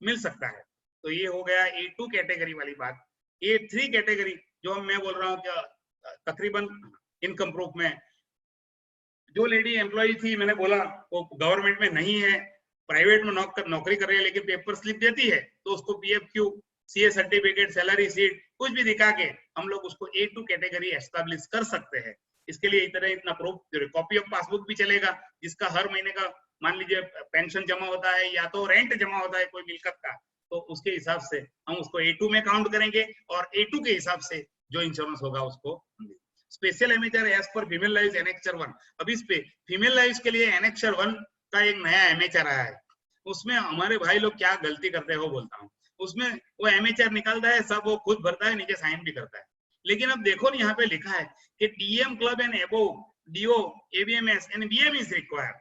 मिल सकता है। तो ये हो गया A2 कैटेगरी वाली बात। A3 कैटेगरी जो मैं बोल रहा हूँ कि तकरीबन इनकम प्रूफ में जो लेडी एम्प्लॉय थी, मैंने बोला वो गवर्नमेंट में नहीं है, प्राइवेट में नौकरी कर रही है, लेकिन पेपर स्लिप देती है, तो उसको PFQ, CA certificate, salary seat कुछ भी दिखा के हम लोग उसको A2 कैटेगरी एस्टैब्लिश कर सकते हैं। इसके लिए इतना प्रूफ, कॉपी ऑफ पासबुक भी चलेगा, जिसका हर महीने का मान लीजिए पेंशन जमा होता है या तो रेंट जमा होता है कोई मिलकत का, तो उसके हिसाब से हम उसको A2 में काउंट करेंगे और A2 के हिसाब से जो इंश्योरेंस होगा उसको। स्पेशल एमेचर एज पर फीमेल लाइव्स एनेक्चर 1। अब इस पे फीमेल लाइव्स के लिए एनेक्चर 1 का एक नया एमेचर आया है। उसमें हमारे भाई लोग क्या गलती करते हैं वो बोलता हूँ। उसमें वो एमेचर निकालता है, सब वो खुद भरता है, नीचे साइन भी करता है, लेकिन अब देखो ना यहाँ पे लिखा है कि DM club and above DO ABMS and BM is required.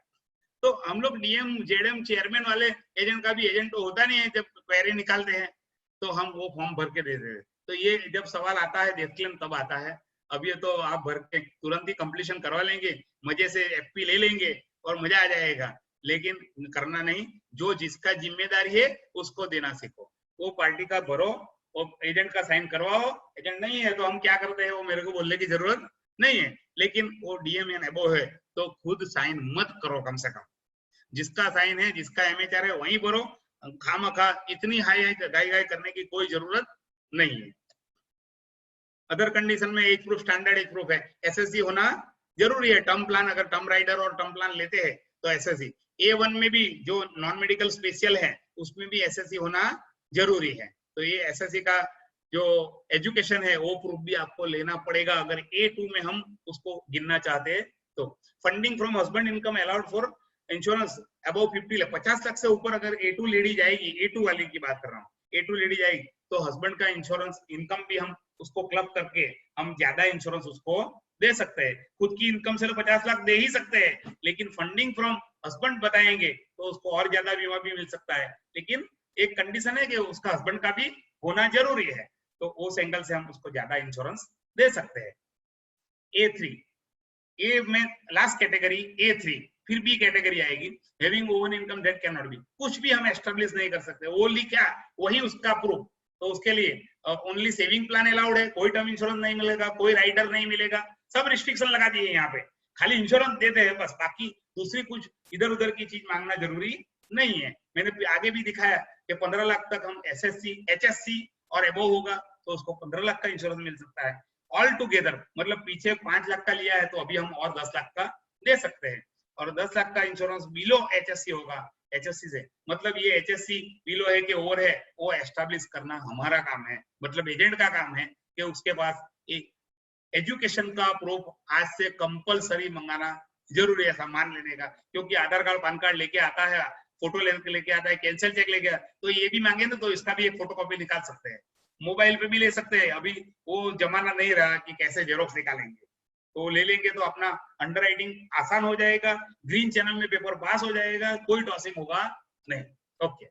तो हम लोग DM JDM चेयरमैन वाले एजेंट का भी एजेंट तो होता नहीं है, जब क्वेरी निकालते हैं तो हम वो फॉर्म भर के दे देते हैं। तो ये जब सवाल आता है डेस्क्लेम तब आता है। अब ये तो आप भर के तुरंत ही कंप्लीशन करवा लेंगे, मजे से FP ले लेंगे और मजा आ जाएगा, लेकिन करना नहीं। जो जिसका जिम्मेदारी है उसको देना सीखो। वो पार्टी का भरो और एजेंट का साइन करवाओ। एजेंट नहीं है तो हम क्या करते हैं वो मेरे को बोलने की जरूरत नहीं है, लेकिन वो DM एंड एबोव है तो खुद साइन मत करो। कम से कम जिसका साइन है, जिसका एमेचर है वहीं भरो। खामखा इतनी हाई गाई करने की कोई जरूरत नहीं है। अदर कंडीशन में age proof, standard age proof है, SSC होना जरूरी है। टर्म प्लान, अगर टर्म राइडर और टर्म प्लान लेते हैं तो SSC। A1 में भी जो नॉन मेडिकल स्पेशल है उसमें भी SSC होना जरूरी है। तो ये SSC का जो एजुकेशन है वो प्रूफ भी आपको लेना पड़ेगा अगर A2 में हम उसको गिनना चाहते हैं तो। Funding from husband income allowed for insurance above 50 lakh, 50 lakh से ऊपर अगर A2 लेडी जाएगी, A2 वाली की बात कर रहा हूँ, A2 लेडी जाएगी तो हस्बैंड का इंश्योरेंस इनकम भी हम उसको क्लब करके हम ज्यादा इंश्योरेंस उसको दे सकते हैं। खुद की इनकम से तो 50 लाख दे ही सकते हैं, लेकिन फंडिंग फ्रॉम हस्बैंड बताएंगे तो उसको और ज्यादा बीमा भी मिल सकता है। लेकिन एक कंडीशन है कि उसका हस्बैंड का भी होना जरूरी है, तो उस एंगल से हम उसको ज्यादा इंश्योरेंस दे सकते हैं। A3, ए में लास्ट कैटेगरी A3, फिर B कैटेगरी आएगी, having oven income that can not be. कुछ भी हम एस्टेब्लिश नहीं कर सकते, ओनली क्या, वही उसका प्रूफ। तो उसके लिए ओनली सेविंग प्लान अलाउड है, कोई टर्म इंश्योरेंस नहीं मिलेगा, कोई राइडर नहीं मिलेगा, सब रिस्ट्रिक्शन लगा दिए यहाँ पे। खाली इंश्योरेंस देते हैं बस, बाकी दूसरी कुछ इधर उधर की चीज मांगना जरूरी नहीं है। मैंने आगे भी दिखाया कि 15 लाख तक हम SSC HSC और एबोव होगा तो उसको 15 लाख का इंश्योरेंस मिल सकता है ऑल टुगेदर। मतलब पीछे 5 लाख का लिया है तो अभी हम और 10 लाख का दे सकते हैं, और 10 लाख का इंश्योरेंस बिलो HSC होगा। HSC से मतलब ये HSC बिलो है कि ओवर है, वो एस्टैब्लिश करना हमारा काम है, मतलब एजेंट का काम है कि उसके पास एक एजुकेशन का प्रूफ आज से कंपलसरी मंगाना जरूरी है, सामान लेने का। क्योंकि आधार कार्ड पैन कार्ड लेके आता है, फोटो लेके आता है, कैंसिल चेक लेके आता है, तो ये भी मांगे ना तो इसका भी एक फोटोकॉपी निकाल सकते हैं, मोबाइल पे भी ले सकते हैं। अभी वो जमाना नहीं रहा कि कैसे जेरोक्स निकालेंगे, तो ले लेंगे तो अपना अंडरराइटिंग आसान हो जाएगा, ग्रीन चैनल में पेपर पास हो जाएगा, कोई टॉसिंग होगा नहीं। ओके,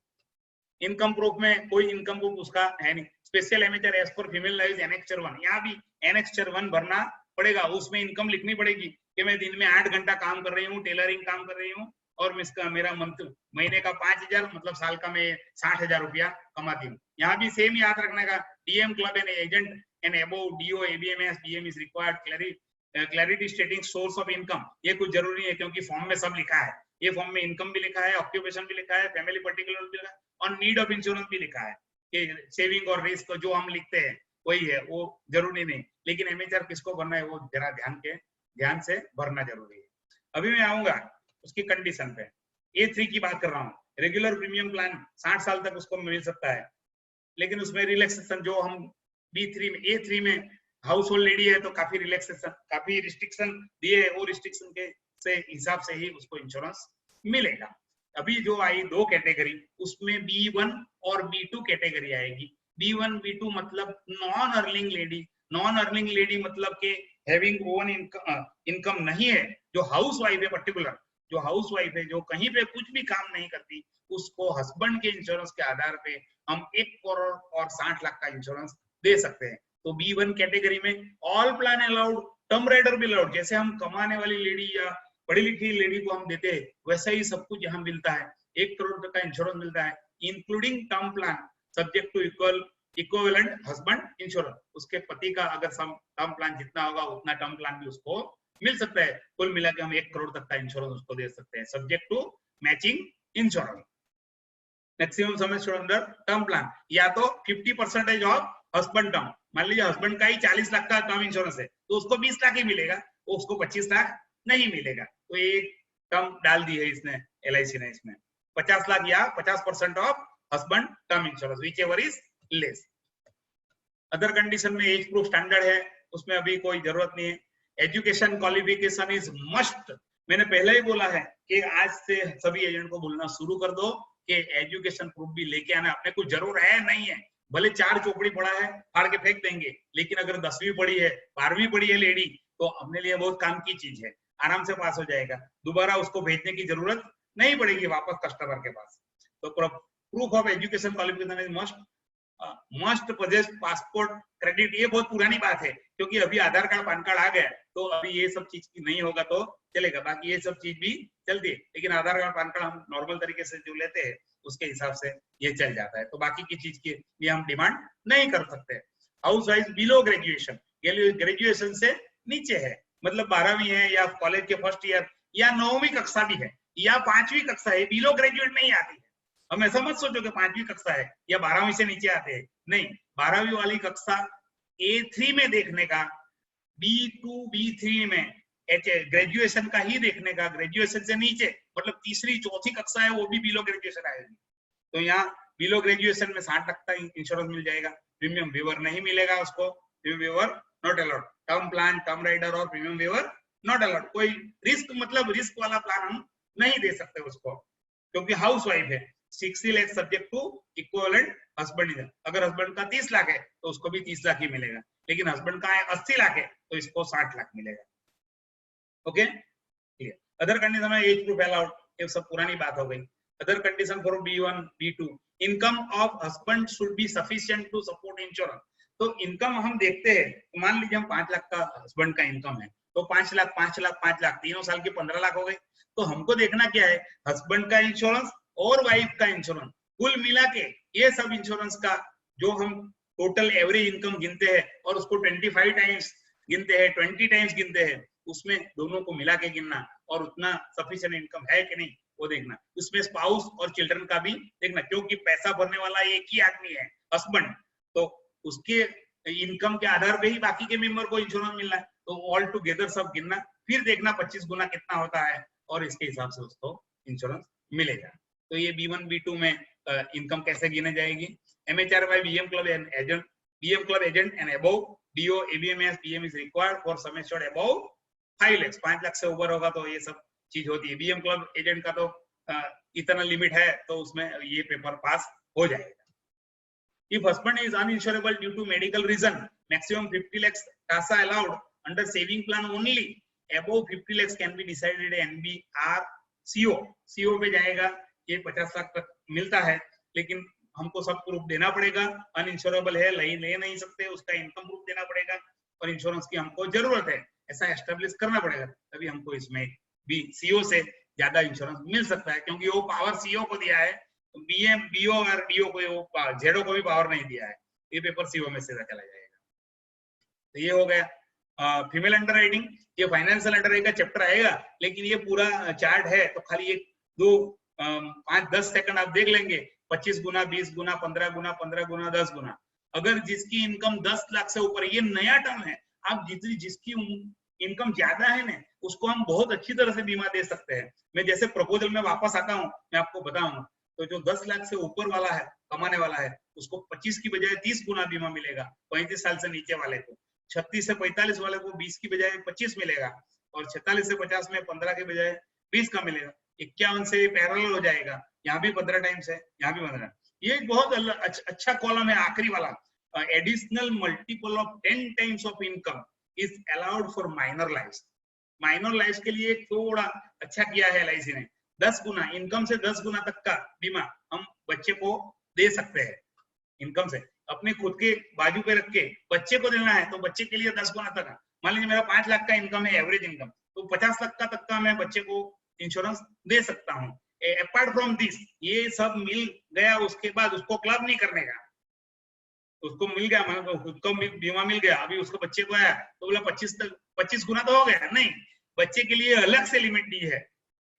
इनकम प्रूफ में कोई इनकम प्रूफ उसका है नहीं। स्पेशल एमेचर एज पर फीमेल लाइव्स एनेक्चर 1, यहाँ भी एनेक्चर 1 भरना पड़ेगा। उसमें इनकम लिखनी पड़ेगी कि मैं दिन में 8 घंटा काम कर रही हूँ, टेलरिंग काम कर रही हूँ, और मेरा महीने का 5000, मतलब साल का मैं 60,000 रुपया कमाती हूँ। यहाँ भी सेम याद रखने का, DM club and agent and above DO ABMS BM is required, clarity स्टेटिंग source of income. ये कुछ जरूरी है क्योंकि फॉर्म में सब लिखा है, ये फॉर्म में इनकम भी लिखा है, ऑक्यूपेशन भी लिखा है, फैमिली पर्टिकुलर भी लिखा है, और नीड ऑफ इंश्योरेंस भी लिखा है कि सेविंग और रिस्क जो हम लिखते हैं वही है, वो जरूरी नहीं। लेकिन एमेचर किसको भरना है वो जरा ध्यान से भरना जरूरी है। अभी मैं आऊंगा उसकी कंडीशन पे। A3 की बात कर रहा हूँ, रेगुलर प्रीमियम प्लान 60 साल तक उसको मिल सकता है, लेकिन उसमें रिलैक्सेशन जो हम A3 में हाउस होल्ड लेडी है तो काफी रिलैक्सेशन, काफी रिस्ट्रिक्शन दिए, वो रिस्ट्रिक्शन के से हिसाब से ही उसको इंश्योरेंस मिलेगा। अभी जो आई 2 कैटेगरी, उसमें B1 और B2 कैटेगरी आएगी। B1 B2 मतलब non earning lady. Non earning lady मतलब के हैविंग ओन इनकम नहीं है, जो हाउस वाइफ है, पर्टिकुलर जो हाउस वाइफ है, जो कहीं पे कुछ भी काम नहीं करती, उसको हस्बैंड के इंश्योरेंस के आधार पे हम 1 करोड़ और 60 लाख का इंश्योरेंस दे सकते हैं। तो B1 कैटेगरी में all plan allowed, term rider भी अलाउड। जैसे हम कमाने वाली लेडी या पढ़ी लिखी लेडी को हम देते हैं, वैसा ही सब कुछ यहाँ मिलता है। 1 करोड़ तक का इंश्योरेंस मिलता है। Including term plan subject to equivalent husband insurance. उसके पति का अगर टर्म प्लान जितना होगा उतना टर्म प्लान भी उसको मिल सकता है। कुल मिला के हम 1 करोड़ तक का इंश्योरेंस उसको दे सकते हैं subject to matching insurance. Maximum समय अंडर टर्म प्लान या तो 50% ऑफ हस्बैंड टर्म। मान लीजिए हस्बैंड का ही 40 लाख का टर्म इंश्योरेंस है तो उसको 20 लाख ही मिलेगा, उसको 25 लाख नहीं मिलेगा। तो एक टर्म डाल दी है इसने LIC ने, इसमें 50 लाख या 50% of husband term insurance which ever is less. Other condition में एज प्रूफ स्टैंडर्ड है, उसमें अभी कोई जरूरत नहीं है। Education qualification is must. मैंने पहले ही बोला है कि आज से सभी एजेंट को बोलना शुरू कर दो कि एजुकेशन प्रूफ भी लेके आना। अपने को जरूर है नहीं है, भले 4 चौपड़ी पड़ा है फाड़ के फेंक देंगे, लेकिन अगर 10वीं पढ़ी है 12वीं पढ़ी है लेडी तो अपने लिए बहुत काम की चीज है, आराम से पास हो जाएगा। दोबारा उसको भेजने की जरूरत नहीं पड़ेगी वापस कस्टमर के पास। तो proof of education qualification is must possess passport credit. ये बहुत पुरानी बात है क्योंकि अभी आधार कार्ड पैन कार्ड आ गया तो अभी ये सब चीज नहीं होगा तो चलेगा, बाकी ये सब चीज भी चलती है। लेकिन आधार कार्ड पैन कार्ड हम नॉर्मल तरीके से जो लेते हैं उसके हिसाब से ये चल जाता है, तो बाकी की चीज के लिए हम डिमांड नहीं कर सकते। हाउस वाइफ बिलो ग्रेजुएशन, ये ग्रेजुएशन से नीचे है, मतलब 12वीं है या कॉलेज के फर्स्ट ईयर या 9वीं कक्षा भी है या 5वीं कक्षा है, बिलो ग्रेजुएट नहीं आती है। हम ऐसा मत सोचो कि 5वीं कक्षा है या 12वीं से नीचे आते हैं, नहीं, 12वीं वाली कक्षा A3 में देखने का, B2 B3 में ग्रेजुएशन का ही देखने का, ग्रेजुएशन से नीचे मतलब तीसरी चौथी कक्षा है वो भी बिलो ग्रेजुएशन आएगी। तो यहाँ बिलो ग्रेजुएशन में 60% इंश्योरेंस मिल जाएगा, प्रीमियम वेवर नहीं मिलेगा उसको, premium waiver not allowed. Term plan, term rider और प्रीमियम वेवर नॉट अलाउड। कोई रिस्क मतलब रिस्क वाला प्लान हम नहीं दे सकते उसको क्योंकि हाउस वाइफ है। 60 lakh subject to equivalent husband. अगर हस्बैंड का 30 लाख है तो उसको भी 30 लाख ही मिलेगा, लेकिन हस्बैंड का 80 लाख है तो इसको 60 लाख मिलेगा। ओके, अदर कंडीशन में एज प्रूफ अलाउड, ये सब पुरानी बात हो गई। Other condition for B1 B2, income of husband should be sufficient to support insurance. तो इनकम हम देखते हैं, मान लीजिए हम 5 लाख का हस्बैंड का इनकम है तो 5 लाख 5 लाख 5 लाख तीनों साल के 15 लाख हो गए। तो हमको देखना क्या है, हस्बैंड का इंश्योरेंस और वाइफ का इंश्योरेंस कुल मिला के ये सब इंश्योरेंस का जो हम टोटल एवरेज इनकम गिनते हैं और उसको 25 टाइम्स गिनते हैं, 20 टाइम्स गिनते हैं, उसमें दोनों को मिला के गिनना और उतना सफिशिएंट इनकम है कि नहीं वो देखना। उसमें स्पाउस और चिल्ड्रन का भी देखना क्योंकि पैसा भरने वाला एक ही आदमी है हस्बैंड, तो उसके इनकम के आधार पे ही बाकी के मेंबर को इंश्योरेंस मिलना है। तो ऑल टुगेदर सब गिनना, फिर देखना 25 गुना कितना होता है और इसके हिसाब से उसको इंश्योरेंस मिलेगा। तो ये B1 B2 में इनकम कैसे गिने जाएगी। MHRY BM club agent and above DO ABMS PM is required for sum assured above 5 lakh. 5 lakh से ऊपर होगा तो ये सब चीज होती है। BM क्लब एजेंट का तो इतना लिमिट है तो उसमें ये पेपर पास हो जाएगा। If husband is uninsurable due to medical reason, maximum 50 lakhs TASA allowed under saving plan only. Above 50 lakhs can be decided NBR CO. CO पे जाएगा, ये 50 लाख तक मिलता है, लेकिन हमको सब प्रूफ देना पड़ेगा। अनइंश्योरेबल है, ले नहीं सकते, उसका इनकम प्रूफ देना पड़ेगा और इंश्योरेंस की हमको जरूरत है, ऐसा एस्टेब्लिश करना पड़ेगा, तभी हमको इसमें भी CO से ज्यादा इंश्योरेंस मिल सकता है क्योंकि वो पावर CO को दिया है। BM BO और DO को जेडो को भी पावर नहीं दिया है, ये पेपर CO में सीधा चला जाएगा। तो ये हो गया फीमेल अंडर राइटिंग। ये फाइनेंशियल अंडर राइटिंग का चैप्टर आएगा, लेकिन ये पूरा चार्ट है तो खाली एक 2 5-10 सेकंड आप देख लेंगे। 25 गुना 20 गुना 15 गुना 15 गुना 10 गुना। अगर जिसकी इनकम 10 लाख से ऊपर, ये नया टर्म है, आप जिसकी इनकम ज्यादा है ना उसको हम बहुत अच्छी तरह से बीमा दे सकते हैं। मैं जैसे प्रपोजल में वापस आता हूँ, मैं आपको बताऊंगा। तो जो 10 लाख से ऊपर वाला है, कमाने वाला है, उसको 25 की बजाय 30 गुना बीमा मिलेगा। 35 साल से नीचे वाले को, 36 से 45 वाले को 20 की बजाय 25 मिलेगा और 46 से 50 में 15 के बजाय 20 का मिलेगा। 51 से पैरेलल हो जाएगा, यहाँ भी 15 टाइम्स है, यहाँ भी 15। ये बहुत अच्छा कॉलम है आखिरी वाला। Additional multiple of 10 times of income is allowed for minor life. Minor life के लिए थोड़ा अच्छा किया है LIC ने। 10 गुना इनकम से 10 गुना तक का बीमा हम बच्चे को दे सकते हैं। इनकम से अपने खुद के बाजू पे रख के बच्चे को देना है तो बच्चे के लिए 10 गुना तक। मान लीजिए मेरा 5 लाख का इनकम है, एवरेज इनकम, तो 50 लाख का तक का मैं बच्चे को इंश्योरेंस दे सकता हूँ। अपार्ट फ्रॉम दिस, ये सब मिल गया उसके बाद उसको क्लब नहीं करने का, उसको मिल गया, मतलब खुद को बीमा मिल गया, अभी उसको बच्चे को आया तो बोला 25 गुना तो हो गया, नहीं, बच्चे के लिए अलग से लिमिट दी है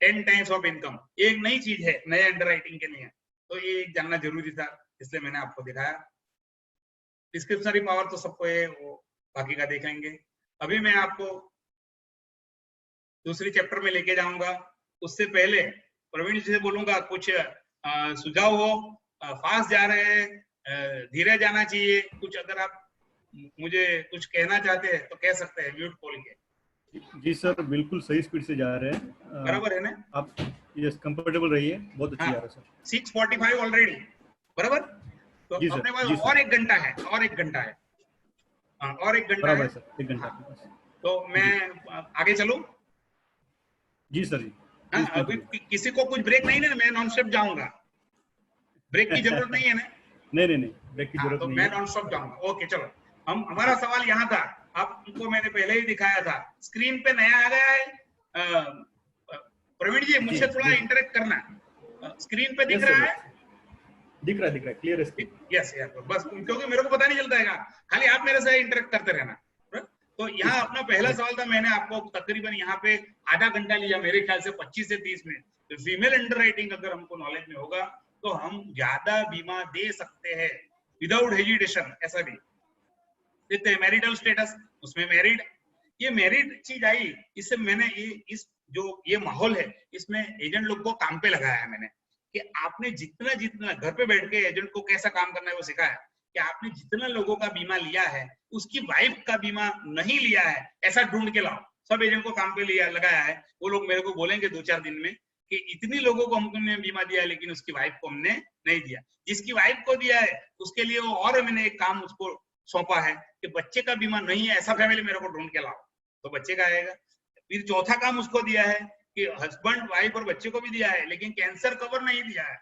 10 टाइम्स ऑफ इनकम, ये एक नई चीज है नए अंडरराइटिंग के लिए, तो ये जानना जरूरी था, इसलिए मैंने आपको दिखाया। डिस्क्रिप्शनरी पावर तो सबको ये वो बाकी का देखेंगे। अभी मैं आपको दूसरी चैप्टर में लेके जाऊंगा, उससे पहले प्रवीण जी से बोलूंगा कुछ सुझाव हो, फास्ट जा रहे हैं, धीरे जाना चाहिए, कुछ अगर आप मुझे कुछ कहना चाहते हैं तो कह सकते हैं म्यूट खोल के। जी सर, बिल्कुल सही स्पीड से जा रहे हैं, बराबर है ना? आप यस कंफर्टेबल रहिए, बहुत अच्छी जा रहा है सर। 6:45 ऑलरेडी, बराबर, तो अपने पास और 1 घंटा है, और 1 घंटा है, और 1 घंटा है सर, 1 घंटा। तो मैं आगे चलूं? जी सर जी। अभी किसी को कुछ ब्रेक नहीं है, मैं नॉन स्टॉप जाऊंगा, ब्रेक की जरूरत नहीं है ना? नहीं, ब्रेक की जरूरत तो नहीं मैं है, नॉन स्टॉप जाऊंगा। ओके चलो, हमारा सवाल यहाँ था, आपको मैंने पहले ही दिखाया था, स्क्रीन पे नया आ गया है, प्रवीण जी मुझसे थोड़ा इंटरेक्ट करना, स्क्रीन पे दिख रहा है? दिख रहा है क्लियर है। यस, बस क्योंकि मेरे को पता नहीं चलता है, खाली आप मेरे से इंटरेक्ट करते रहना। तो यहाँ अपना पहला सवाल था, मैंने आपको तकरीबन यहाँ पे आधा घंटा लिया, मेरे ख्याल से 25 से 30 मिनट। तो फीमेल अंडरराइटिंग अगर हमको नॉलेज में होगा तो हम ज्यादा बीमा दे सकते हैं विदाउट हेजिटेशन। ऐसा भी देते हैं, मैरिटल स्टेटस, उसमें मैरिड, ये मैरिड चीज आई, इससे मैंने ये माहौल है, इसमें एजेंट लोग को काम पे लगाया है मैंने, कि आपने जितना घर पे बैठ के एजेंट को कैसा काम करना है वो सिखाया, कि आपने जितना लोगों का बीमा लिया है उसकी वाइफ का बीमा नहीं लिया है ऐसा ढूंढ के लाओ। सब एजेंट को काम पे लगाया है, वो लोग मेरे को बोलेंगे 2-4 दिन में कि इतनी लोगों को हमने बीमा दिया है लेकिन उसकी वाइफ को हमने नहीं दिया। जिसकी वाइफ को दिया है उसके लिए वो, और मैंने एक काम उसको सौंपा है कि बच्चे का बीमा नहीं है ऐसा फैमिली मेरे को ढूंढ के लाओ, तो बच्चे का आएगा। फिर चौथा काम उसको दिया है कि हस्बैंड वाइफ और बच्चे को भी दिया है लेकिन कैंसर कवर नहीं दिया है,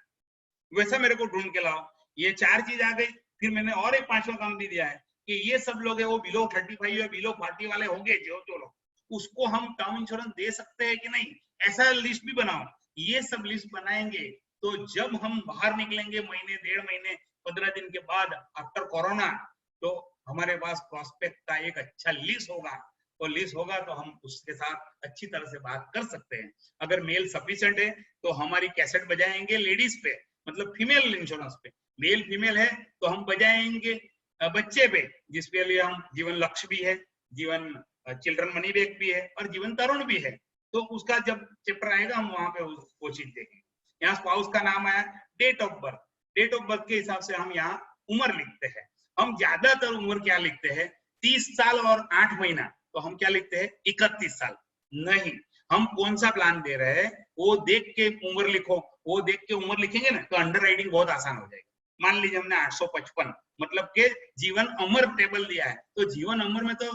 वैसा मेरे को ढूंढ के लाओ। ये 4 चीज आ गई। फिर मैंने और एक 5वां काम भी दिया है कि ये सब लोग है वो बिलो 35 या बिलो 40 वाले होंगे जो लोग, उसको हम टर्म इंश्योरेंस दे सकते हैं कि नहीं, ऐसा लिस्ट भी बनाओ। ये सब लिस्ट बनाएंगे तो जब हम बाहर निकलेंगे महीने 1.5 महीने 15 दिन के बाद आफ्टर कोरोना, तो हमारे पास प्रोस्पेक्ट का एक अच्छा लिस्ट होगा, और लिस्ट होगा तो हम उसके साथ अच्छी तरह से बात कर सकते हैं। अगर मेल सफिशिएंट है तो हमारी कैसेट बजाएंगे लेडीज पे, मतलब फीमेल इंश्योरेंस पे, मेल फीमेल है तो हम बजाएंगे बच्चे पे, जिसके लिए हम जीवन लक्ष्य भी है, जीवन चिल्ड्रन मनी बैक भी है, और जीवन तरुण भी है। तो उसका जब चैप्टर आएगा हम वहां पे वो चीज देखेंगे। यहाँ स्पाउस का नाम आया, date of birth, date of birth के हिसाब से हम यहाँ उम्र लिखते हैं। हम ज्यादातर उम्र क्या लिखते हैं, 30 साल और 8 महीना, तो हम क्या लिखते हैं 31 साल। नहीं, हम कौन सा प्लान दे रहे हैं वो देख के उम्र लिखो, वो देख के उम्र लिखेंगे ना तो अंडरराइटिंग बहुत आसान हो जाएगी। मान लीजिए हमने 855 मतलब के जीवन अमर टेबल दिया है, तो जीवन अमर में तो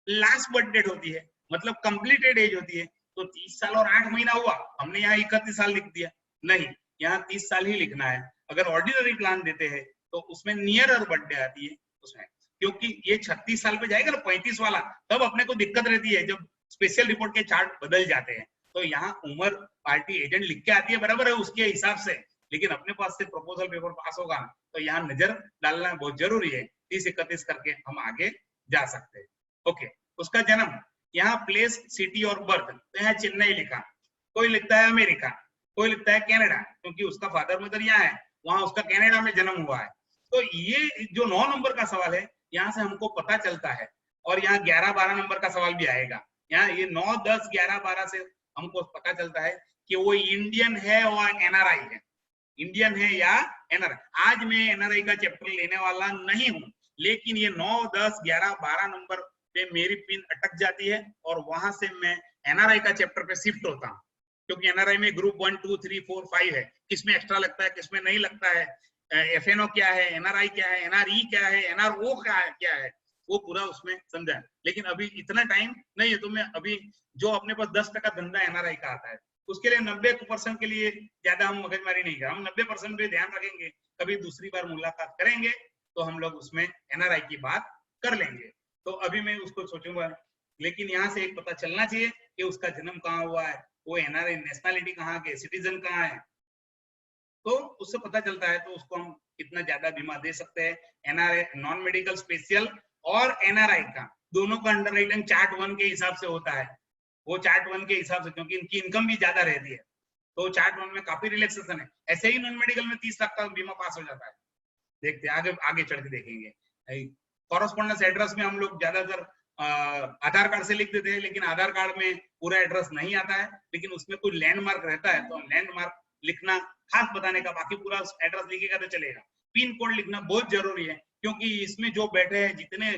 लास्ट बर्थ डेट होती है, मतलब कंप्लीटेड एज होती है, तो 30 साल और 8 महीना हुआ, हमने यहाँ 31 साल लिख दिया। नहीं, यहाँ 30 साल ही लिखना है। अगर ऑर्डिनरी प्लान देते हैं तो उसमें नियर बर्थडे आती है उसमें, क्योंकि ये 36 साल पे जाएगा ना 35 वाला, तब अपने को दिक्कत रहती है जब स्पेशल रिपोर्ट के चार्ट बदल जाते हैं। तो यहाँ उम्र पार्टी एजेंट लिख के आती है, बराबर है, उसके हिसाब से, लेकिन अपने पास से प्रपोजल पेपर पास होगा तो यहाँ नजर डालना बहुत जरूरी है। 30-31 करके हम आगे जा सकते हैं। ओके, उसका जन्म, यहाँ प्लेस सिटी और बर्थ, तो यहाँ चेन्नई लिखा, कोई लिखता है अमेरिका, कोई लिखता है कनाडा, क्योंकि उसका फादर मदर यहाँ है, वहां उसका कनाडा में जन्म हुआ है। तो ये जो 9 नंबर का सवाल है यहाँ से हमको पता चलता है, और यहाँ 11-12 नंबर का सवाल भी आएगा। यहाँ ये 9, 10, 11, 12 से हमको पता चलता है कि वो इंडियन है और एनआरआई है, इंडियन है या एनआरआई। आज मैं एनआरआई का चैप्टर लेने वाला नहीं हूँ, लेकिन ये 9, 10, 11, 12 नंबर पे मेरी पिन अटक जाती है और वहां से मैं एनआरआई का चैप्टर पे शिफ्ट होता हूँ, क्योंकि एनआरआई में ग्रुप 1, 2, 3, 4, 5 है, किसमें एक्स्ट्रा लगता है किसमें नहीं लगता है, एफएनओ क्या है, एनआरआई क्या है, एनआरई क्या है, एनआरओ क्या है, वो पूरा उसमें समझा। लेकिन अभी इतना टाइम नहीं है, तो मैं अभी जो अपने पास 10% धंधा एनआरआई का आता है उसके लिए 90% के लिए ज्यादा हम मगजमारी नहीं करें, हम 90% पे ध्यान रखेंगे। कभी दूसरी बार मुलाकात करेंगे तो हम लोग उसमें एनआरआई की बात कर लेंगे। तो अभी मैं उसको सोचूंगा, लेकिन यहाँ से एक पता चलना चाहिए कि उसका जन्म कहाँ हुआ है, वो एनआरआई नेशनलिटी कहाँ के, सिटीजन कहाँ है, तो उससे पता चलता है, तो उसको हम कितना ज्यादा बीमा दे सकते हैं। एनआरआई नॉन मेडिकल स्पेशल और एनआरआई का दोनों का अंडरराइटिंग चार्ट 1 के हिसाब से होता है। वो चार्ट 1 के हिसाब से, क्योंकि इनकी इनकम भी ज्यादा रहती है, तो चार्ट 1 में काफी रिलैक्सेशन है। ऐसे ही नॉन मेडिकल में 30 लाख का बीमा पास हो जाता है। देखते हैं आगे, आगे चढ़ के देखेंगे। कॉरेस्पॉन्डेंस एड्रेस में हम लोग ज्यादातर आधार कार्ड से लिख देते हैं, लेकिन आधार कार्ड में पूरा एड्रेस नहीं आता है, लेकिन उसमें कोई लैंडमार्क रहता है, तो लैंडमार्क लिखना खास बताने का, बाकी पूरा एड्रेस लिखेगा तो चलेगा। पिन कोड लिखना बहुत जरूरी है, क्योंकि इसमें जो बैठे हैं, जितने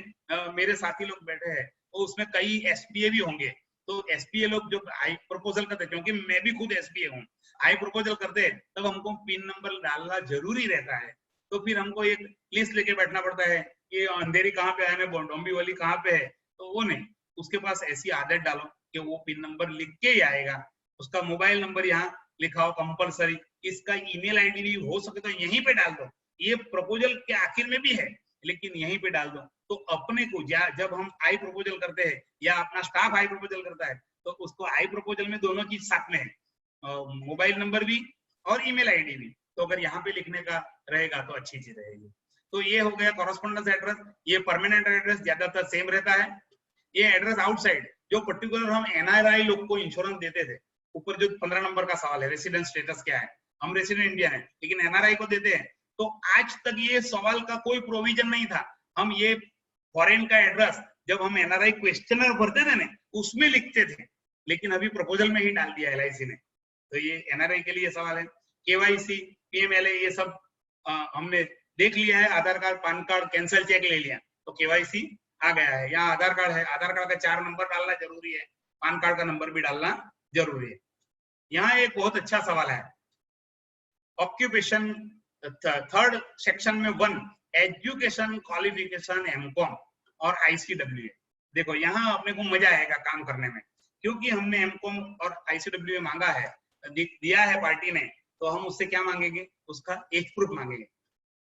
मेरे साथी लोग बैठे हैं, तो उसमें कई एसपीए भी होंगे। तो एसपीए लोग जो आई प्रपोजल करते हैं, क्योंकि मैं भी खुद एसपीए हूँ, आई प्रपोजल करते हैं, तब हमको पिन नंबर डालना जरूरी रहता है। तो फिर हमको एक लिस्ट लेके बैठना पड़ता है, ये अंधेरी कहाँ पे है, डोंबिवली कहाँ पे है, तो वो नहीं, उसके पास ऐसी आदत डालो कि वो पिन नंबर लिख के ही आएगा। उसका मोबाइल नंबर यहाँ लिखा हो कंपलसरी, इसका ईमेल आईडी भी हो सके तो यहीं पे डाल दो। ये प्रपोजल के आखिर में भी है, लेकिन यहीं पे डाल दो। तो अपने को जब हम आई प्रपोजल करते हैं या अपना स्टाफ आई प्रपोजल करता है, तो उसको आई प्रपोजल में दोनों चीज साथ में है, मोबाइल नंबर भी और ईमेल आईडी भी। तो अगर यहाँ पे लिखने का रहेगा तो अच्छी चीज रहेगी। तो ये हो गया कॉरेस्पॉन्डेंस एड्रेस। ये परमानेंट एड्रेस ज्यादातर सेम रहता है। ये एड्रेस आउटसाइड, जो पर्टिकुलर हम एनआरआई लोग को इंश्योरेंस देते थे, ऊपर जो 15 नंबर का सवाल है, रेसिडेंट स्टेटस क्या है, हम रेसिडेंट इंडियन है, लेकिन एनआरआई को देते हैं। तो आज तक ये सवाल का कोई प्रोविजन नहीं था। हम ये फॉरेन का एड्रेस जब हम एनआरआई क्वेश्चनर भरते थे ना, उसमें लिखते थे, लेकिन अभी प्रपोजल में ही डाल दिया एलआईसी ने। तो ये एनआरआई के लिए सवाल है। केवाईसी, पीएमएलए, ये सब हमने देख लिया है। Aadhaar card, PAN card, cancel cheque ले लिया, तो केवाईसी आ गया है। यहाँ आधार कार्ड है, आधार कार्ड का 4 नंबर डालना जरूरी है, पैन कार्ड का नंबर भी डालना जरूरी है। यहाँ एक बहुत अच्छा सवाल है, ऑक्यूपेशन थर्ड सेक्शन में 1 एजुकेशन क्वालिफिकेशन एमकॉम और आईसीडब्ल्यूए। देखो यहाँ अपने को मजा आएगा काम करने में, क्योंकि हमने एमकॉम और आईसीडब्ल्यूए मांगा है, दिया है पार्टी ने, तो हम उससे क्या मांगेंगे, उसका एज प्रूफ मांगेंगे।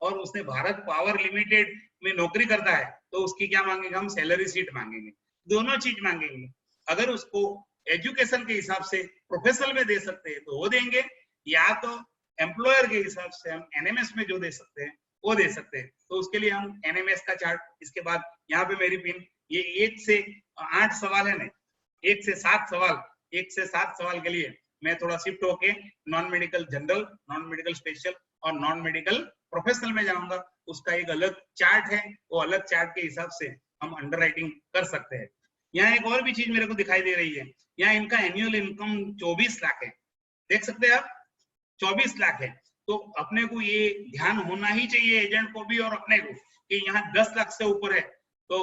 और उसने भारत पावर लिमिटेड में नौकरी करता है, तो उसकी क्या मांगेंगे, हम सैलरी शीट मांगेंगे, दोनों चीज मांगेंगे। अगर उसको एजुकेशन के हिसाब से प्रोफेशनल में दे सकते हैं तो वो देंगे, या तो एम्प्लॉयर के हिसाब से हम एनएमएस में जो दे सकते हैं वो दे सकते हैं। तो उसके लिए हम एनएमएस का चार्ट, इसके बाद यहाँ पे मेरी पिन, ये 1 से 8 सवाल है ना, 1 से 7 सवाल, 1 से 7 सवाल के लिए मैं थोड़ा शिफ्ट होके non medical general, non medical special और नॉन मेडिकल प्रोफेशनल में जाऊंगा। उसका एक अलग चार्ट है, वो अलग चार्ट के हिसाब से हम अंडरराइटिंग कर सकते हैं। यहाँ एक और भी चीज मेरे को दिखाई दे रही है, यहाँ इनका एनुअल इनकम 24 लाख है, देख सकते हैं आप, 24 लाख है। तो अपने को ये ध्यान होना ही चाहिए, एजेंट को भी और अपने को, कि यहाँ 10 लाख से ऊपर है तो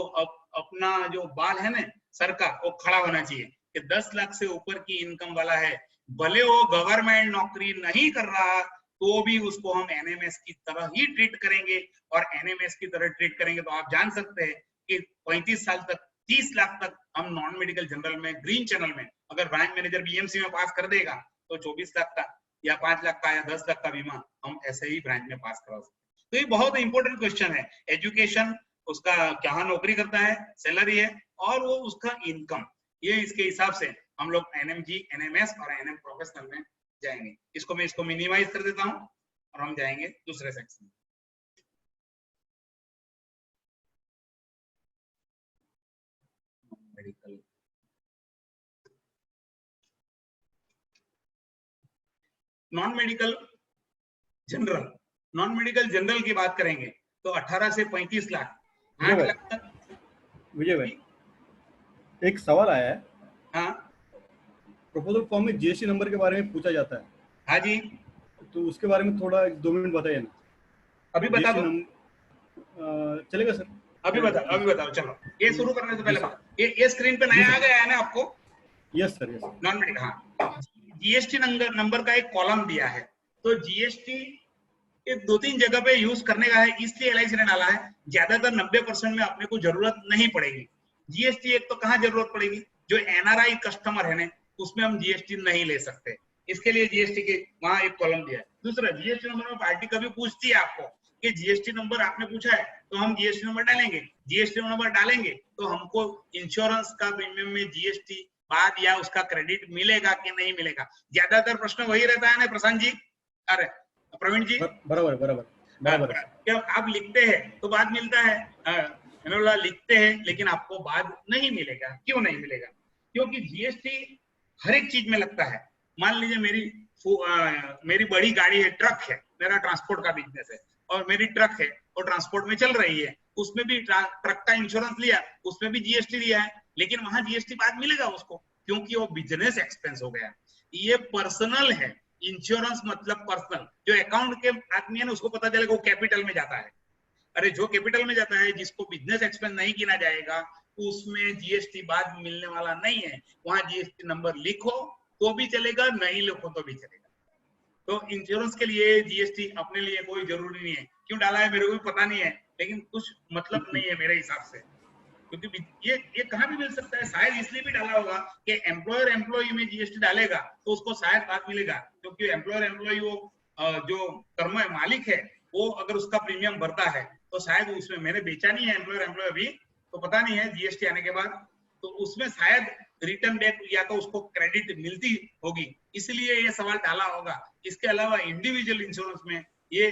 अपना जो बाल है ना सर का, वो खड़ा होना चाहिए कि 10 लाख से ऊपर की इनकम वाला है, भले वो गवर्नमेंट नौकरी नहीं कर रहा तो भी उसको हम एनएमएस की तरह ही ट्रीट करेंगे। और एनएमएस की तरह ट्रीट करेंगे तो आप जान सकते हैं कि 35 साल तक 30 लाख तक हम नॉन मेडिकल जनरल में, ग्रीन चैनल में, अगर ब्रांच मैनेजर बीएमसी में पास कर देगा तो 24 लाख का या 5 लाख का या 10 लाख का बीमा हम ऐसे ही ब्रांच में पास करा सकते हैं। तो ये बहुत इंपॉर्टेंट क्वेश्चन है। एजुकेशन, उसका कहाँ नौकरी करता है, सैलरी है, और वो उसका इनकम, ये इसके हिसाब से हम लोग एनएमजी, एनएमएस और एनएम प्रोफेशनल में जाएंगे। इसको मिनिमाइज कर देता हूं और हम जाएंगे दूसरे सेक्शन में। Medical, non medical general, non medical general की बात करेंगे तो 18 से 35 लाख, 8 लाख तक। विजय भाई, एक सवाल आया है। हाँ प्रपोजल फॉर्म में जीएसटी नंबर के बारे में पूछा जाता है। हाँ जी, तो उसके बारे में थोड़ा 2 मिनट बताइए ना। अभी बता दो, चलेगा सर? अभी बताओ चलो। ये शुरू करने से पहले ये स्क्रीन पे नया आ गया है ना आपको? Yes sir, yes. Non medical, हाँ, जीएसटी नंबर का एक कॉलम दिया है। तो जीएसटी ये 2-3 जगह पे यूज करने का है, इसलिए एलआईसी ने डाला है। ज्यादातर 90% में अपने को जरूरत नहीं पड़ेगी जीएसटी। एक तो कहाँ जरूरत पड़ेगी, जो एनआरआई कस्टमर है ना, उसमें हम जीएसटी नहीं ले सकते, इसके लिए जीएसटी के वहां एक कॉलम दिया है। दूसरा, जीएसटी नंबर में पार्टी कभी पूछती है आपको कि जीएसटी नंबर आपने पूछा है तो हम जीएसटी नंबर डालेंगे। जीएसटी नंबर डालेंगे तो हमको इंश्योरेंस का प्रीमियम में जीएसटी बाद या उसका क्रेडिट मिलेगा कि नहीं मिलेगा। ज्यादातर प्रश्न वही रहता है ना प्रशांत जी, अरे प्रवीण जी। बराबर बराबर बराबर है। क्या आप लिखते हैं तो बाद मिलता है, मैंने बोला लिखते हैं लेकिन आपको बाद नहीं मिलेगा। क्यों नहीं मिलेगा? क्योंकि जीएसटी हर एक चीज में लगता है। मान लीजिए मेरी बड़ी गाड़ी है, ट्रक है, मेरा ट्रांसपोर्ट का बिजनेस है और मेरी ट्रक है और ट्रांसपोर्ट में चल रही है, उसमें भी ट्रक का इंश्योरेंस लिया, उसमें भी जीएसटी दिया है, लेकिन वहां जीएसटी बाद मिलेगा उसको, क्योंकि वो बिजनेस एक्सपेंस हो गया। ये पर्सनल है, इंश्योरेंस मतलब पर्सनल। जो अकाउंट के आदमी है ना, उसको पता चलेगा वो कैपिटल में जाता है। अरे जो कैपिटल में जाता है, जिसको बिजनेस एक्सपेंस नहीं गिना जाएगा, उसमें जीएसटी बाद मिलने वाला नहीं है। वहां जीएसटी नंबर लिखो तो भी चलेगा, नहीं लिखो तो भी चलेगा। तो इंश्योरेंस के लिए जीएसटी अपने लिए कोई जरूरी नहीं है। क्यों डाला है मेरे को भी पता नहीं है, लेकिन कुछ मतलब नहीं है मेरे हिसाब से, क्योंकि ये कहाँ भी मिल सकता है। शायद इसलिए भी डाला होगा कि एम्प्लॉयर एम्प्लॉई में जीएसटी डालेगा तो उसको शायद बाद मिलेगा, क्योंकि एम्प्लॉयर एम्प्लॉई वो जो कर्म मालिक है, वो अगर उसका प्रीमियम भरता है तो शायद उसमें, मैंने बेचा नहीं है एम्प्लॉयर एम्प्लॉय अभी, तो पता नहीं है जीएसटी आने के बाद, तो उसमें शायद रिटर्न बैक या तो उसको क्रेडिट मिलती होगी, इसलिए ये सवाल डाला होगा। इसके अलावा इंडिविजुअल इंश्योरेंस में ये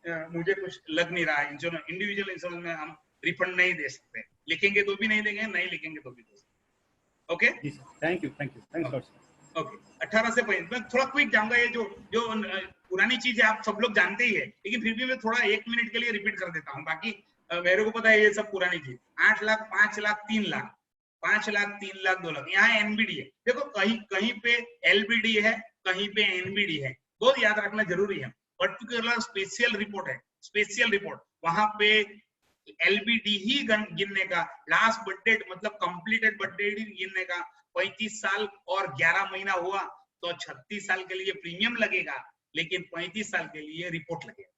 मुझे कुछ लग नहीं रहा है। इंडिविजुअल इंश्योरेंस में हम रिफंड नहीं दे सकते, लिखेंगे तो भी नहीं देंगे, नहीं लिखेंगे तो भी दे सकते। Okay, thank you thanks lot. Okay, 18 से 35 मैं थोड़ा क्विक जाऊंगा। ये जो जो पुरानी चीज है आप सब लोग जानते ही है, लेकिन फिर भी मैं थोड़ा 1 मिनट के लिए रिपीट कर देता हूँ। बाकी मेरे को पता है ये सब पुरानी चीज। 8 लाख, 5 लाख, 3 लाख, 5 लाख, 3 लाख, 2 लाख, यहाँ एनबीडी है। देखो कहीं कहीं पे एलबीडी है, कहीं पे एनबीडी है, बहुत याद रखना जरूरी है। पर्टिकुलर स्पेशल रिपोर्ट है, स्पेशल रिपोर्ट, वहां पे एलबीडी ही गिनने का, लास्ट बर्थ डेट मतलब कंप्लीटेड बर्थ डेट ही गिनने का। 35 साल और 11 महीना हुआ तो 36 साल के लिए प्रीमियम लगेगा, लेकिन 35 साल के लिए रिपोर्ट लगेगा।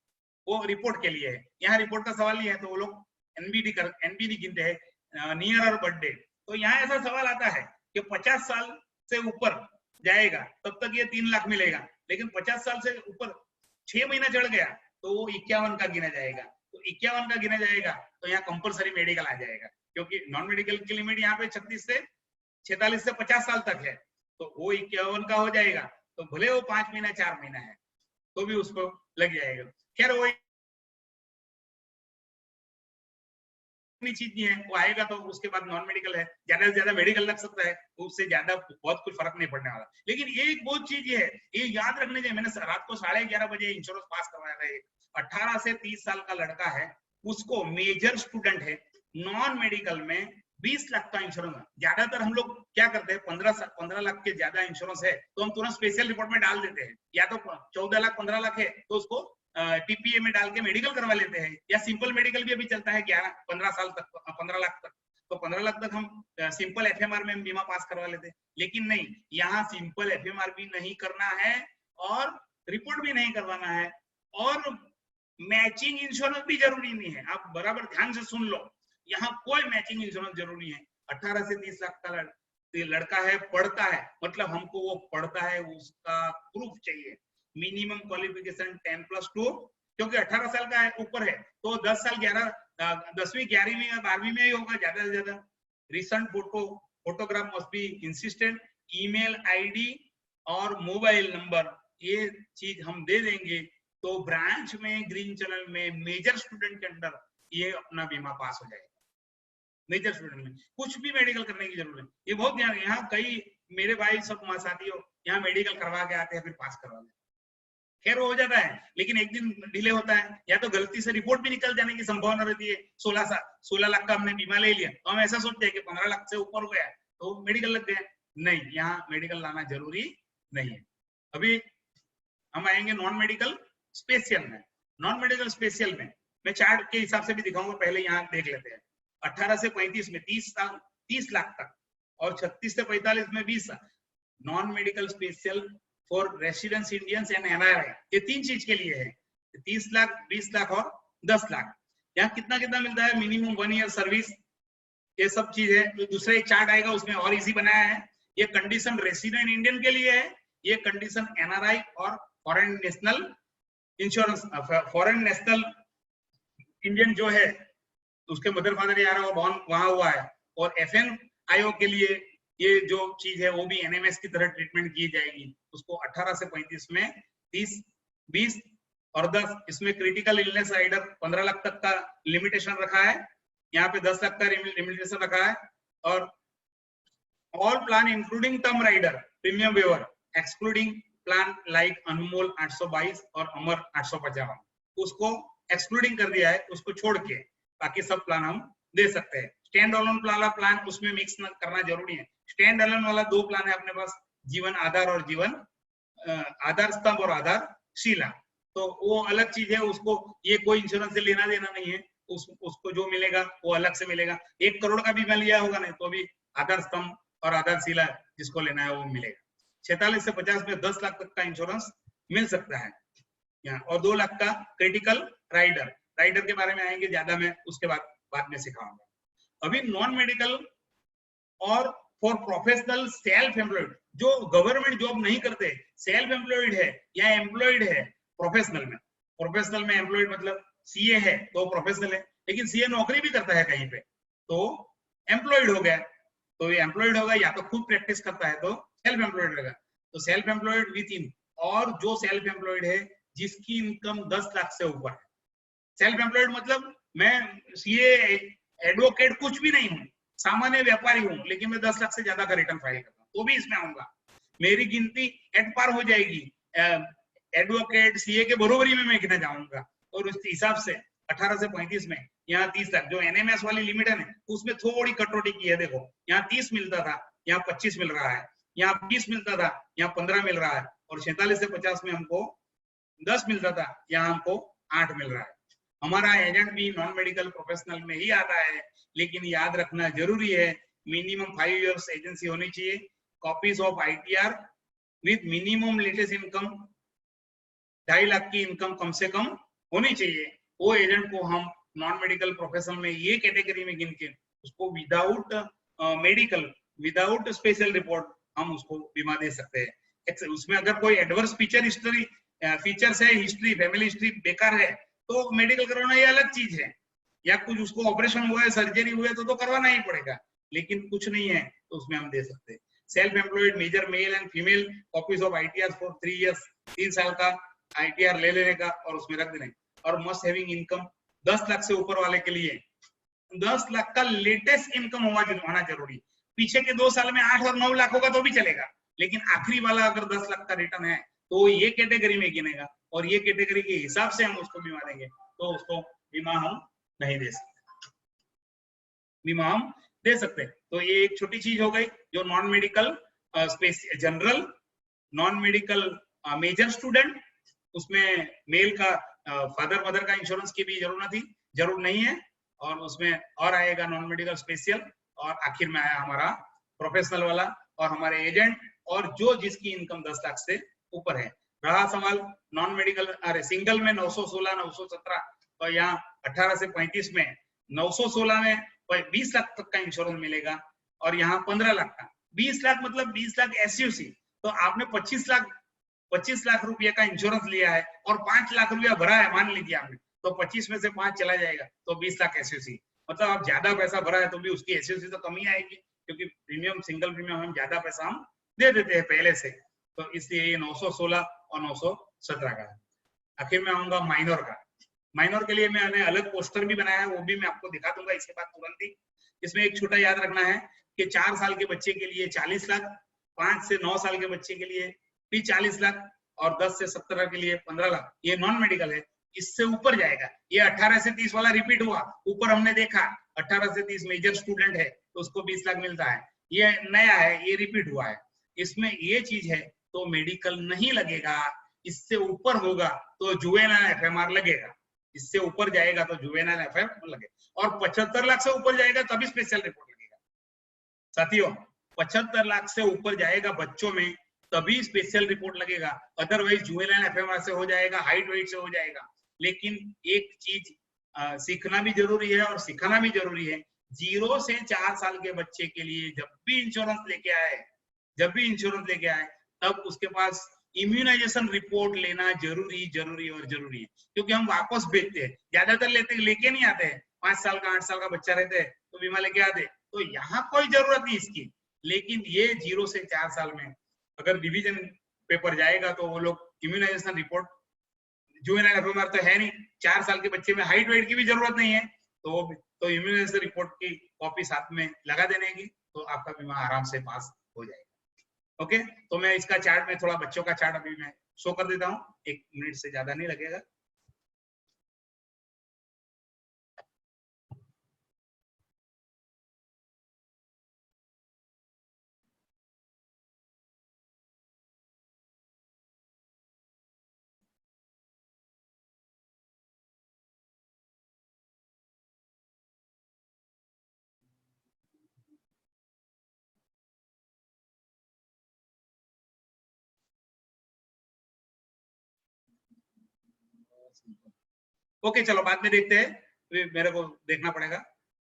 वो रिपोर्ट के लिए है, यहाँ रिपोर्ट का सवाल नहीं है, तो वो लोग एनबीडी गिनते हैं, नियर और बर्थ डेट। तो यहाँ ऐसा सवाल आता है कि 50 साल से ऊपर जाएगा तब तक ये 3 लाख मिलेगा, लेकिन 50 साल से ऊपर 6 महीना चढ़ गया तो वो 51 का गिना जाएगा। तो 51 का गिना जाएगा तो यहाँ कंपलसरी मेडिकल आ जाएगा, क्योंकि नॉन मेडिकल की लिमिट यहाँ पे 46 से 50 साल तक है, तो वो 51 का हो जाएगा। तो भले वो 5 महीना 4 महीना है तो भी उसको लग जाएगा। खैर वो चीज नहीं है, वो आएगा तो उसके बाद नॉन मेडिकल है, ज्यादा से ज्यादा मेडिकल लग सकता है, उससे ज्यादा बहुत कुछ फर्क नहीं पड़ने वाला। लेकिन ये एक बहुत चीज है, ये याद रखने चाहिए। मैंने रात को 11:30 बजे इंश्योरेंस पास करवाया था। 18 से 30 साल का लड़का है, उसको मेजर स्टूडेंट है, नॉन मेडिकल में 20 लाख का इंश्योरेंस। ज्यादातर हम लोग क्या करते हैं, 15 लाख के ज्यादा इंश्योरेंस है तो हम तुरंत स्पेशल रिपोर्ट में डाल देते हैं, या तो 14 लाख 15 लाख है तो उसको टीपीए में डाल के मेडिकल करवा लेते हैं, या सिंपल मेडिकल भी अभी चलता है 15 साल तक, 15 लाख तक। तो 15 लाख तक हम सिंपल एफएमआर में बीमा पास करवा लेते हैं। लेकिन नहीं, यहाँ सिंपल एफएमआर भी नहीं करना है और रिपोर्ट भी नहीं करवाना है, और मैचिंग इंश्योरेंस भी जरूरी नहीं है। आप बराबर ध्यान से सुन लो, यहाँ कोई मैचिंग इंश्योरेंस जरूरी है। 18 से 30 लाख का लड़का है, पढ़ता है, मतलब हमको वो पढ़ता है उसका प्रूफ चाहिए। मिनिमम क्वालिफिकेशन 10+2, क्योंकि 18 साल का है, ऊपर है तो 10 साल 10वीं 11वीं या 12वीं में ही होगा ज्यादा से ज्यादा। Recent photograph must be insistent, email ID और मोबाइल नंबर, ये चीज हम दे देंगे तो ब्रांच में ग्रीन चैनल में मेजर स्टूडेंट के अंदर ये अपना बीमा पास हो जाएगा। मेजर स्टूडेंट में कुछ भी मेडिकल करने की जरूरत है, ये बहुत ध्यान। यहाँ कई मेरे भाई सब साथियों यहाँ मेडिकल करवा के आते हैं, फिर पास करवा लेते, खैर हो जाता है, लेकिन एक दिन डिले होता है, या तो गलती से रिपोर्ट भी निकल जाने की संभावना रहती है। 16 लाख का हमने बीमा ले लिया तो हम ऐसा सोचते हैं कि 15 लाख से ऊपर हो गया तो मेडिकल लग गया। नहीं, यहाँ मेडिकल लाना जरूरी नहीं है। अभी हम आएंगे नॉन मेडिकल स्पेशल में। नॉन मेडिकल स्पेशल में मैं चार्ट के हिसाब से भी दिखाऊंगा, पहले यहाँ देख लेते हैं। 18 से 35 में 30 लाख तक, और 36 से 45 में 20 साल। Non medical special for residence Indians and NRI, ये 3 चीज के लिए है, 30 लाख, 20 लाख और 10 लाख। यहाँ कितना कितना मिलता है, मिनिमम 1 ईयर सर्विस, ये सब चीज है। तो दूसरा एक चार्ट आएगा उसमें और इजी बनाया है। ये कंडीशन रेसिडेंट इंडियन के लिए है, ये कंडीशन एनआरआई और foreign national insurance, foreign national Indian जो है उसके मदर फादर यार और बॉर्न वहां हुआ है, और एफएन आयोग के लिए ये जो चीज है वो भी एनएमएस की तरह ट्रीटमेंट की जाएगी। उसको 18 से 35 में 30, 20 और 10, इसमें क्रिटिकल इलनेस राइडर 15 लाख तक का लिमिटेशन रखा है, यहाँ पे 10 लाख का लिमिटेशन रखा है। और all plan including term rider premium waiver excluding plan like Anmol 822 और अमर 855, उसको एक्सक्लूडिंग कर दिया है, उसको छोड़ के बाकी सब प्लान हम दे सकते हैं। स्टैंड अलोन वाला प्लान उसमें मिक्स करना जरूरी है। स्टैंड अलोन वाला 2 प्लान है अपने पास, जीवन आधार और जीवन आधार स्तंभ और आधार शिला, तो वो अलग चीज है, उसको ये कोई इंश्योरेंस से लेना देना नहीं है, उसको जो मिलेगा वो अलग से मिलेगा। 1 करोड़ का बीमा लिया होगा नहीं तो भी आधार स्तंभ और आधार शिला जिसको लेना है वो मिलेगा। 46 से 50 में 10 लाख तक का इंश्योरेंस मिल सकता है यहाँ, और 2 लाख का क्रिटिकल राइडर के बारे में आएंगे ज्यादा, मैं उसके बाद में सिखाऊंगा। अभी नॉन मेडिकल और फॉर प्रोफेशनल सेल्फ एम्प्लॉयड, जो गवर्नमेंट जॉब नहीं करते, सेल्फ एम्प्लॉयड है या एम्प्लॉयड है प्रोफेशनल में एम्प्लॉयड मतलब सीए है तो प्रोफेशनल है, लेकिन सीए नौकरी भी करता है कहीं पे तो एम्प्लॉयड हो गया। तो ये एम्प्लॉयड होगा या तो खुद प्रैक्टिस करता है तो सेल्फ एम्प्लॉयड रहेगा। तो सेल्फ एम्प्लॉयड विथ इन, और जो सेल्फ एम्प्लॉयड है जिसकी इनकम 10 लाख से ऊपर है। सेल्फ एम्प्लॉयड मतलब मैं सीए एडवोकेट कुछ भी नहीं हूँ, सामान्य व्यापारी हूँ, लेकिन मैं 10 लाख से ज्यादा का रिटर्न फाइल करता हूँ तो भी इसमें आऊंगा, मेरी गिनती एट पार हो जाएगी, एडवोकेट सीए के बरोबरी में मैं गिना जाऊंगा। और उस हिसाब से 18 से 35 में यहाँ 30 लाख, जो एनएमएस वाली लिमिट है ना उसमें थोड़ी कटौती की है। देखो यहाँ 30 मिलता था, यहाँ 25 मिल रहा है, यहाँ 20 मिलता था, यहाँ 15 मिल रहा है, और 46 से 50 में हमको 10 मिलता था, यहाँ हमको 8 मिल रहा है। हमारा एजेंट भी नॉन मेडिकल प्रोफेशनल में ही आता है, लेकिन याद रखना जरूरी है मिनिमम 5 इयर्स एजेंसी होनी चाहिए, copies of ITR with minimum latest income 2.5 lakh की इनकम कम से कम होनी चाहिए। वो एजेंट को हम नॉन मेडिकल प्रोफेशनल में ये कैटेगरी में गिन के उसको without medical, without special report हम उसको बीमा दे सकते हैं। उसमें अगर कोई एडवर्स फीचर्स है, हिस्ट्री, फैमिली हिस्ट्री बेकार है तो मेडिकल करवाना ये अलग चीज है, या कुछ उसको ऑपरेशन हुआ है, सर्जरी हुआ है तो करवाना ही पड़ेगा, लेकिन कुछ नहीं है तो उसमें हम दे सकते हैं। Self employed major male and female copies of ITR for 3 years, 3 साल का आईटीआर ले लेने का और उसमें रख देने। और मस्ट हैविंग इनकम 10 लाख से ऊपर वाले के लिए 10 लाख का लेटेस्ट इनकम होना जरूरी। पीछे के 2 साल में 8 और 9 लाख होगा तो भी चलेगा, लेकिन आखिरी वाला अगर 10 लाख का रिटर्न है तो ये कैटेगरी में गिनेगा, और ये कैटेगरी के हिसाब से हम उसको बीमा देंगे, तो उसको बीमा हम नहीं दे सकते, बीमा हम दे सकते। तो ये एक छोटी चीज हो गई जो non medical general, non medical major student, उसमें मेल का फादर मदर का इंश्योरेंस की भी जरूरत नहीं है, और उसमें और आएगा नॉन मेडिकल स्पेशल, और आखिर में आया हमारा प्रोफेशनल वाला और हमारे एजेंट, और जो जिसकी इनकम 10 लाख से ऊपर है। रहा सवाल नॉन मेडिकल, अरे सिंगल में 916, 917, और यहाँ 18 से 35 में 916 में 20 लाख तक का इंश्योरेंस मिलेगा, और यहाँ 15 लाख का। 20 लाख मतलब 20 लाख एसयूसी, तो आपने 25 लाख रुपए का इंश्योरेंस लिया है और 5 लाख रुपया भरा है, मान लीजिए आपने, तो 25 में से 5 चला जाएगा तो 20 लाख एसयूसी, मतलब आप ज्यादा पैसा भरा है तो भी उसकी एसयूसी तो कमी आएगी, क्योंकि प्रीमियम, सिंगल प्रीमियम हम ज्यादा पैसा हम दे देते हैं पहले से, तो इसलिए ये 916 और 917 का है। आखिर में आऊंगा माइनर का। माइनर के लिए मैंने अलग पोस्टर भी बनाया है, वो भी मैं आपको दिखा दूंगा इसके बाद तुरंत ही। इसमें एक छोटा याद रखना है कि 4 साल के बच्चे के लिए 40 लाख, 5 से 9 साल के बच्चे के लिए भी 40 लाख, और 10 से 17 के लिए 15 लाख, ये नॉन मेडिकल है। इससे ऊपर जाएगा, ये 18 से 30 वाला रिपीट हुआ, ऊपर हमने देखा 18 से 30 मेजर स्टूडेंट है तो उसको 20 लाख मिलता है, ये नया है, ये रिपीट हुआ है। इसमें ये चीज है तो मेडिकल नहीं लगेगा, इससे ऊपर होगा तो जुवेनाइल एफएमआर लगेगा, इससे ऊपर जाएगा तो जुवेनाइल एफएमआर लगेगा, और 75 लाख से ऊपर जाएगा तभी स्पेशल रिपोर्ट लगेगा। साथियों 75 लाख से ऊपर जाएगा बच्चों में तभी स्पेशल रिपोर्ट लगेगा, अदरवाइज जुवेनाइल एफएमआर से हो जाएगा, हाइट वेट से हो जाएगा। लेकिन एक चीज सीखना भी जरूरी है और सिखाना भी जरूरी है, 0 से 4 साल के बच्चे के लिए जब भी इंश्योरेंस लेके आए तब उसके पास इम्यूनाइजेशन रिपोर्ट लेना जरूरी है, क्योंकि हम वापस भेजते हैं, ज्यादातर लेके नहीं आते हैं। 5 साल का 8 साल का बच्चा रहते हैं तो बीमा लेके आते, तो यहाँ कोई जरूरत नहीं इसकी, लेकिन ये 0 से 4 साल में अगर डिवीजन पेपर जाएगा तो वो लोग इम्यूनाइजेशन रिपोर्ट, जुवेनाइल एफएमआर तो है नहीं, 4 साल के बच्चे में हाइट वेट की भी जरूरत नहीं है, तो इम्यूनाइजेशन रिपोर्ट की कॉपी साथ में लगा देने की, तो आपका बीमा आराम से पास हो जाएगा। ओके, तो मैं इसका चार्ट में थोड़ा बच्चों का चार्ट अभी मैं शो कर देता हूँ, 1 मिनट से ज्यादा नहीं लगेगा। ओके चलो बाद में देखते हैं, अभी मेरे को देखना पड़ेगा,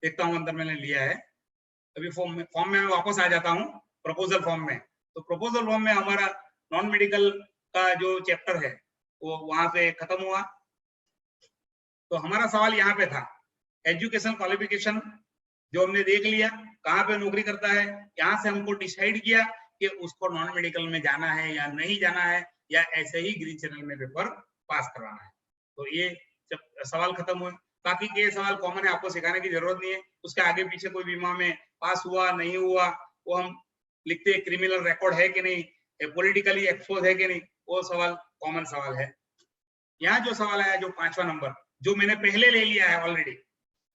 देखता हूँ अंदर मैंने लिया है। अभी फॉर्म में मैं वापस आ जाता हूँ प्रपोजल फॉर्म में। तो प्रपोजल फॉर्म में हमारा नॉन मेडिकल का जो चैप्टर है वो वहां पे खत्म हुआ। तो हमारा सवाल यहाँ पे था, एजुकेशन क्वालिफिकेशन जो हमने देख लिया, कहाँ पे नौकरी करता है, यहाँ से हमको डिसाइड किया कि उसको नॉन मेडिकल में जाना है या नहीं जाना है, या ऐसे ही ग्रीन चैनल में पेपर पास करवाना है। तो ये सवाल खत्म हुए। बाकी के सवाल कॉमन है, आपको सिखाने की जरूरत नहीं है। उसके आगे पीछे कोई बीमा में पास हुआ नहीं हुआ वो हम लिखते हैं, क्रिमिनल रिकॉर्ड है कि नहीं, पॉलिटिकली एक्सपोज है कि नहीं, वो सवाल कॉमन सवाल है। यहाँ जो सवाल आया जो 5वां नंबर, जो मैंने पहले ले लिया है ऑलरेडी,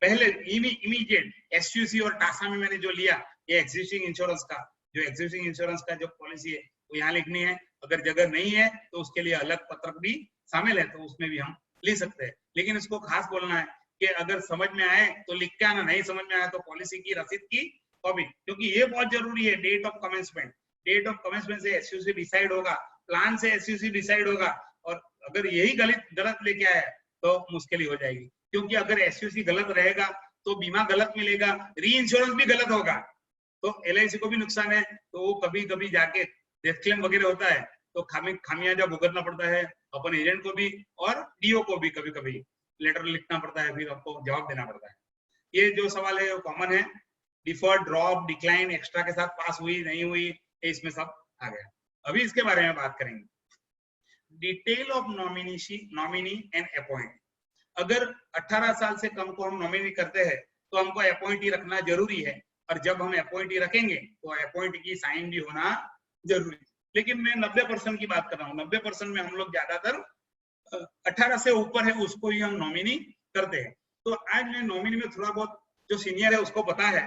पहले इमीडिएट एसयूसी और टासा में मैंने जो लिया, ये एग्जिस्टिंग इंश्योरेंस का, जो एग्जिस्टिंग इंश्योरेंस का जो पॉलिसी है वो यहाँ लिखनी है। अगर जगह नहीं है तो उसके लिए अलग पत्रक भी शामिल है, तो उसमें भी हम ले सकते हैं। लेकिन इसको खास बोलना है कि अगर समझ में आए तो लिख के आना, नहीं समझ में आया तो पॉलिसी की रसीद की कॉपी, क्योंकि ये बहुत जरूरी है। Date of commencement, date of commencement से एसयूसी डिसाइड होगा, प्लान से एसयूसी डिसाइड होगा, और अगर यही गलत लेके आया तो मुश्किल ही हो जाएगी। क्योंकि अगर एसयूसी गलत रहेगा तो बीमा गलत मिलेगा, री इंश्योरेंस भी गलत होगा, तो एलआईसी को भी नुकसान है। तो वो कभी कभी जाके डेथ क्लेम वगैरह होता है तो खामियाजा भुगतना पड़ता है अपन एजेंट को भी, और डीओ को भी कभी कभी लेटर लिखना पड़ता है, फिर आपको जवाब देना पड़ता है। ये जो सवाल है वो कॉमन है। डिफर्ड, ड्रॉप, डिक्लाइन, एक्स्ट्रा के साथ पास हुई नहीं हुई, इसमें सब आ गया। अभी इसके बारे में बात करेंगे, detail of nominee and appoint. अगर 18 साल से कम को हम नॉमिनी करते हैं तो हमको अपॉइंटी रखना जरूरी है, और जब हम अपॉइंटी रखेंगे तो अपॉइंट की साइन भी होना जरूरी है। लेकिन मैं 90% की बात कर रहा हूँ, 90% में हम लोग ज्यादातर 18 से ऊपर है उसको ही हम नॉमिनी करते हैं। तो आज मैं नॉमिनी में थोड़ा बहुत जो सीनियर है उसको पता है,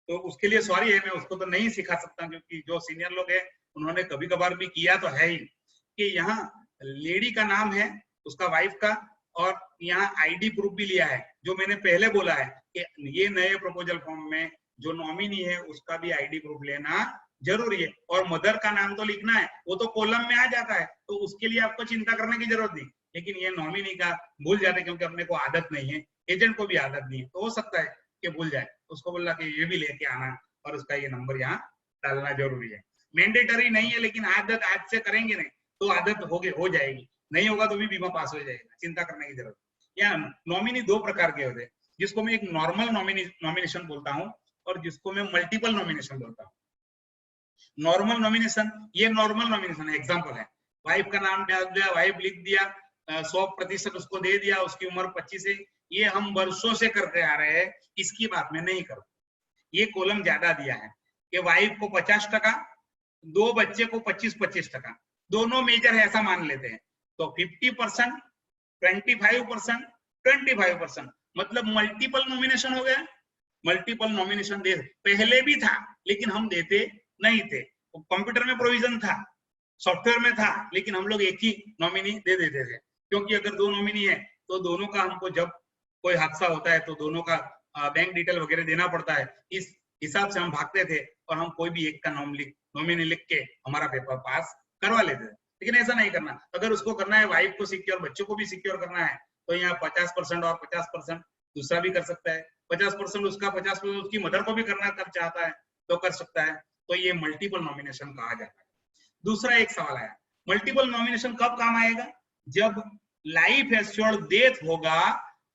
तो उसके लिए सॉरी है, मैं उसको तो नहीं सिखा सकता, क्योंकि जो सीनियर लोग है उन्होंने कभी कभार भी किया तो है ही। कि यहाँ लेडी का नाम है, उसका वाइफ का, और यहाँ आईडी प्रूफ भी लिया है। जो मैंने पहले बोला है कि ये नए प्रपोजल फॉर्म में जो नॉमिनी है उसका भी आईडी प्रूफ लेना जरूरी है, और मदर का नाम तो लिखना है, वो तो कॉलम में आ जाता है, तो उसके लिए आपको चिंता करने की जरूरत नहीं। लेकिन ये नॉमिनी का भूल जाते, क्योंकि अपने को आदत नहीं है, एजेंट को भी आदत नहीं है, तो हो सकता है कि भूल जाए। उसको बोला कि ये भी लेके आना और उसका ये नंबर यहाँ डालना जरूरी है। मैंडेटरी नहीं है, लेकिन आदत आज से करेंगे नहीं तो आदत हो जाएगी, नहीं होगा तो भी बीमा पास हो जाएगा, चिंता करने की जरूरत। या नॉमिनी 2 प्रकार के होते हैं, जिसको मैं एक नॉर्मल नॉमिनेशन बोलता हूँ और जिसको मैं मल्टीपल नॉमिनेशन बोलता हूँ। नॉर्मल नॉमिनेशन, ये नॉर्मल नॉमिनेशन है, एग्जांपल है, वाइफ का नाम डाल दिया, वाइफ लिख दिया, 100% उसको दे दिया, उसकी उम्र 25 है, ये हम वर्षों से करते आ रहे हैं, इसकी बात मैं नहीं करूँ। ये कॉलम ज्यादा दिया है कि वाइफ को 50%, 2 बच्चे को 25%, दोनों मेजर है ऐसा मान लेते हैं, तो 50%, 25%, 25%, मतलब मल्टीपल नॉमिनेशन हो गया। मल्टीपल नॉमिनेशन दे पहले भी था, लेकिन हम देते नहीं थे, तो कंप्यूटर में प्रोविजन था, सॉफ्टवेयर में था, लेकिन हम लोग एक ही नॉमिनी दे देते थे, क्योंकि अगर 2 नॉमिनी है तो दोनों का हमको जब कोई हादसा होता है तो दोनों का बैंक डिटेल वगैरह देना पड़ता है, इस हिसाब से हम भागते थे और हम कोई भी एक का नॉमिनी लिख के हमारा पेपर पास करवा लेते थे। लेकिन ऐसा नहीं करना, अगर उसको करना है वाइफ को सिक्योर, बच्चों को भी सिक्योर करना है, तो यहाँ 50% और 50% दूसरा भी कर सकता है, 50% उसका, 50% उसकी मदर को भी करना कर चाहता है तो कर सकता है। तो ये मल्टीपल नॉमिनेशन कहा जाता है। दूसरा एक सवाल आया, मल्टीपल नॉमिनेशन कब काम आएगा? जब लाइफ एश्योर्ड डेथ होगा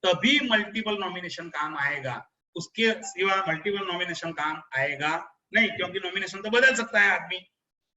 तभी मल्टीपल नॉमिनेशन काम आएगा, उसके सिवा मल्टीपल नॉमिनेशन काम आएगा नहीं, क्योंकि नॉमिनेशन तो बदल सकता है आदमी।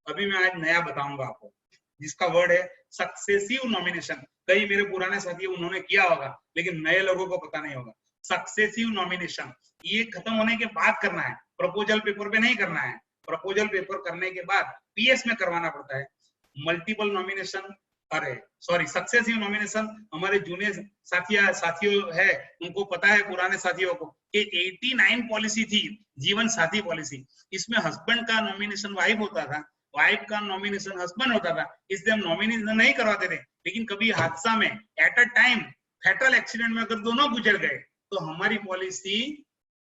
अभी मैं आज नया बताऊंगा आपको, जिसका वर्ड है सक्सेसिव नॉमिनेशन। कई मेरे पुराने साथी उन्होंने किया होगा, लेकिन नए लोगों को पता नहीं होगा। सक्सेसिव नॉमिनेशन ये खत्म होने के बाद करना है, प्रपोजल पेपर पे नहीं करना है। प्रपोजल पेपर करने के बाद पीएस में करवाना पड़ता है। मल्टीपल नॉमिनेशन, अरे सॉरी, सक्सेसिव नॉमिनेशन हमारे जूनियर साथियों है, उनको पता है, पुराने साथियों को, कि 89 पॉलिसी थी जीवन साथी पॉलिसी। इसमें हस्बैंड का नॉमिनेशन वाइफ होता था, वाइफ का नॉमिनेशन हस्बैंड होता था, इसलिए हम नॉमिनेशन नहीं करवाते थे। लेकिन कभी हादसा में, at a time fatal accident में अगर दोनों गुजर गए तो हमारी पॉलिसी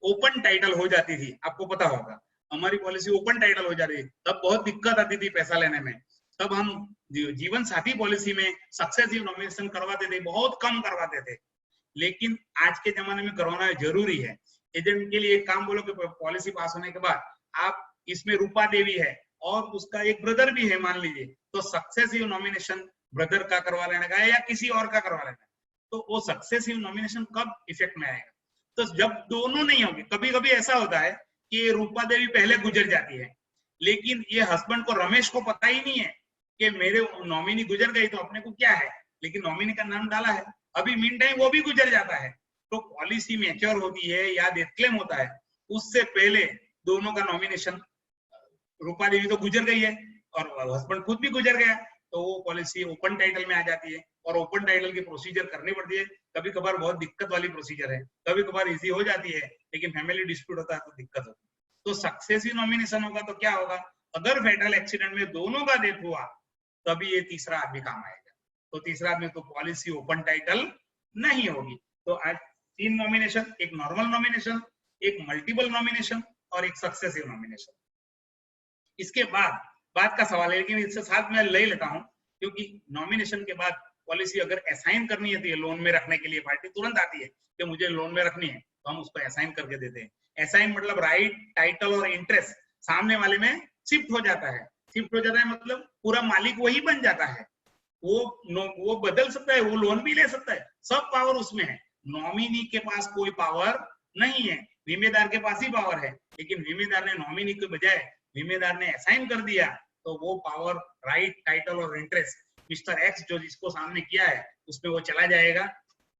ओपन टाइटल हो जाती थी। आपको पता होगा, हमारी पॉलिसी ओपन टाइटल हो जाती थी, तब बहुत दिक्कत आती थी पैसा लेने में। तब हम जीवन साथी पॉलिसी में सक्सेसिव नॉमिनेशन करवाते थे, बहुत कम करवाते थे। लेकिन आज के जमाने में करवाना जरूरी है। एजेंट के लिए एक काम बोलो कि पॉलिसी पास होने के बाद आप, इसमें रूपा देवी है और उसका एक ब्रदर भी है मान लीजिए, तो सक्सेसिव नॉमिनेशन ब्रदर का करवा लेने का है या किसी और का करवा लेना है, तो वो सक्सेसिव नॉमिनेशन कब इफेक्ट में आएगा? तो जब दोनों नहीं होंगे। कभी कभी ऐसा होता है कि रूपा देवी पहले गुजर जाती है, लेकिन ये हस्बैंड को, रमेश को पता ही नहीं है कि मेरे नॉमिनी गुजर गई तो अपने को क्या है, लेकिन नॉमिनी का नाम डाला है। अभी मीन टाइम वो भी गुजर जाता है, तो पॉलिसी मैच्योर होती है या डेथ क्लेम होता है, उससे पहले दोनों का नॉमिनेशन, रूपा देवी तो गुजर गई है और हस्बैंड खुद भी गुजर गया, तो वो पॉलिसी ओपन टाइटल में आ जाती है और ओपन टाइटल की प्रोसीजर करनी पड़ती है। कभी कभार बहुत दिक्कत वाली प्रोसीजर है, कभी कभार इजी हो जाती है, लेकिन फैमिली डिस्प्यूट होता है तो दिक्कत होती है। तो सक्सेसिव नॉमिनेशन होगा तो क्या होगा, अगर फैटल एक्सीडेंट में दोनों का डेथ हुआ तभी ये तीसरा आदमी काम आएगा। तो तीसरा आदमी तो पॉलिसी ओपन टाइटल नहीं होगी। तो आज 3 नॉमिनेशन, एक नॉर्मल नॉमिनेशन, एक मल्टीपल नॉमिनेशन और एक सक्सेसिव नॉमिनेशन। इसके बाद का सवाल है, लेकिन इससे साथ में ले लेता हूं, क्योंकि नॉमिनेशन के बाद पॉलिसी अगर असाइन करनी है लोन में रखने के लिए, पार्टी तुरंत आती है कि मुझे लोन में रखनी है, तो हम उसको असाइन करके देते हैं। असाइन मतलब राइट, टाइटल और इंटरेस्ट सामने वाले में शिफ्ट हो जाता है। शिफ्ट हो जाता है मतलब पूरा मालिक वही बन जाता है। वो बदल सकता है, वो लोन भी ले सकता है, सब पावर उसमें है। नॉमिनी के पास कोई पावर नहीं है, जिम्मेदार के पास ही पावर है। लेकिन जिम्मेदार ने नॉमिनी के बजाय जिम्मेदार ने असाइन कर दिया, तो वो पावर, राइट, टाइटल और इंटरेस्ट मिस्टर एक्स जो जिसको सामने किया है उसमें वो चला जाएगा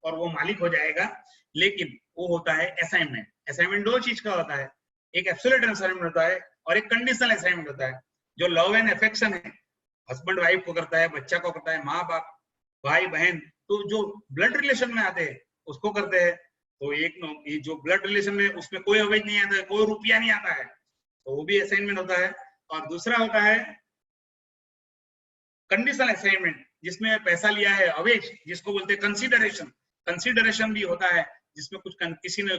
और वो मालिक हो जाएगा। लेकिन वो होता है असाइनमेंट। असाइनमेंट 2 चीज का होता है, एक एब्सोल्यूट असाइनमेंट होता है और एक कंडीशनल असाइनमेंट होता है। जो लव एंड अफेक्शन है, हस्बैंड वाइफ को करता है, बच्चा को करता है, माँ बाप, भाई बहन, तो जो ब्लड रिलेशन में आते हैं उसको करते हैं। तो एक जो ब्लड रिलेशन में, उसमें कोई अवैध नहीं आता है, कोई रुपया नहीं आता है, तो वो भी असाइनमेंट होता है। और दूसरा होता है कंडीशनल असाइनमेंट, जिसमें पैसा लिया है अवेज, जिसको बोलते हैं कंसीडरेशन। कंसीडरेशन भी होता है, जिसमें कुछ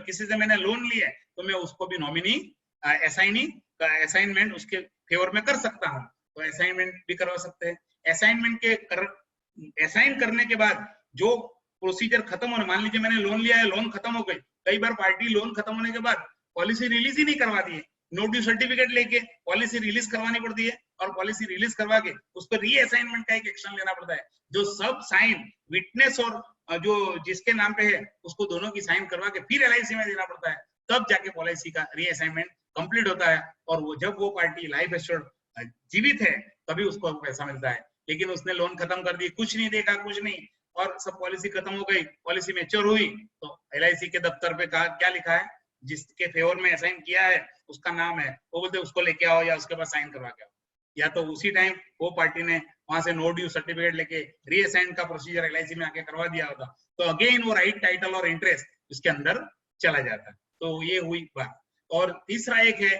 किसी से मैंने लोन लिया है तो मैं उसको भी नॉमिनी असाइनमेंट उसके फेवर में कर सकता हूँ, तो असाइनमेंट भी करवा सकते हैं। असाइनमेंट के असाइन करने के बाद जो प्रोसीजर खत्म होने, मान लीजिए मैंने लोन लिया है, लोन खत्म हो गई, कई बार पार्टी लोन खत्म होने के बाद पॉलिसी रिलीज ही नहीं करवाती है, नो ड्यू सर्टिफिकेट लेके पॉलिसी रिलीज करवानी पड़ती है और पॉलिसी रिलीज करवा के उस पर रीअसाइनमेंट का एक एक्शन लेना पड़ता है। जो सब साइन विटनेस और जो जिसके नाम पे है उसको दोनों की साइन करवा के फिर एलआईसी में देना पड़ता है, तब जाके पॉलिसी का रीअसाइनमेंट कंप्लीट होता है। और वो जब वो पार्टी लाइफ एश्योर्ड जीवित है तभी उसको पैसा मिलता है। लेकिन उसने लोन खत्म कर दी, कुछ नहीं देखा, कुछ नहीं, और सब पॉलिसी खत्म हो गई, पॉलिसी मैच्योर हुई, तो एलआईसी के दफ्तर पे क्या लिखा है, जिसके फेवर में असाइन किया है उसका नाम है, वो बोलते उसको लेके आओ या उसके पास साइन करवा के आओ, या तो उसी टाइम वो पार्टी ने वहां से नो ड्यू सर्टिफिकेट लेके रीअसाइन का प्रोसीजर एलआईसी में आके करवा दिया होता, तो अगेन वो राइट, टाइटल और इंटरेस्ट उसके अंदर चला जाता। तो ये हुई बात। और तीसरा एक है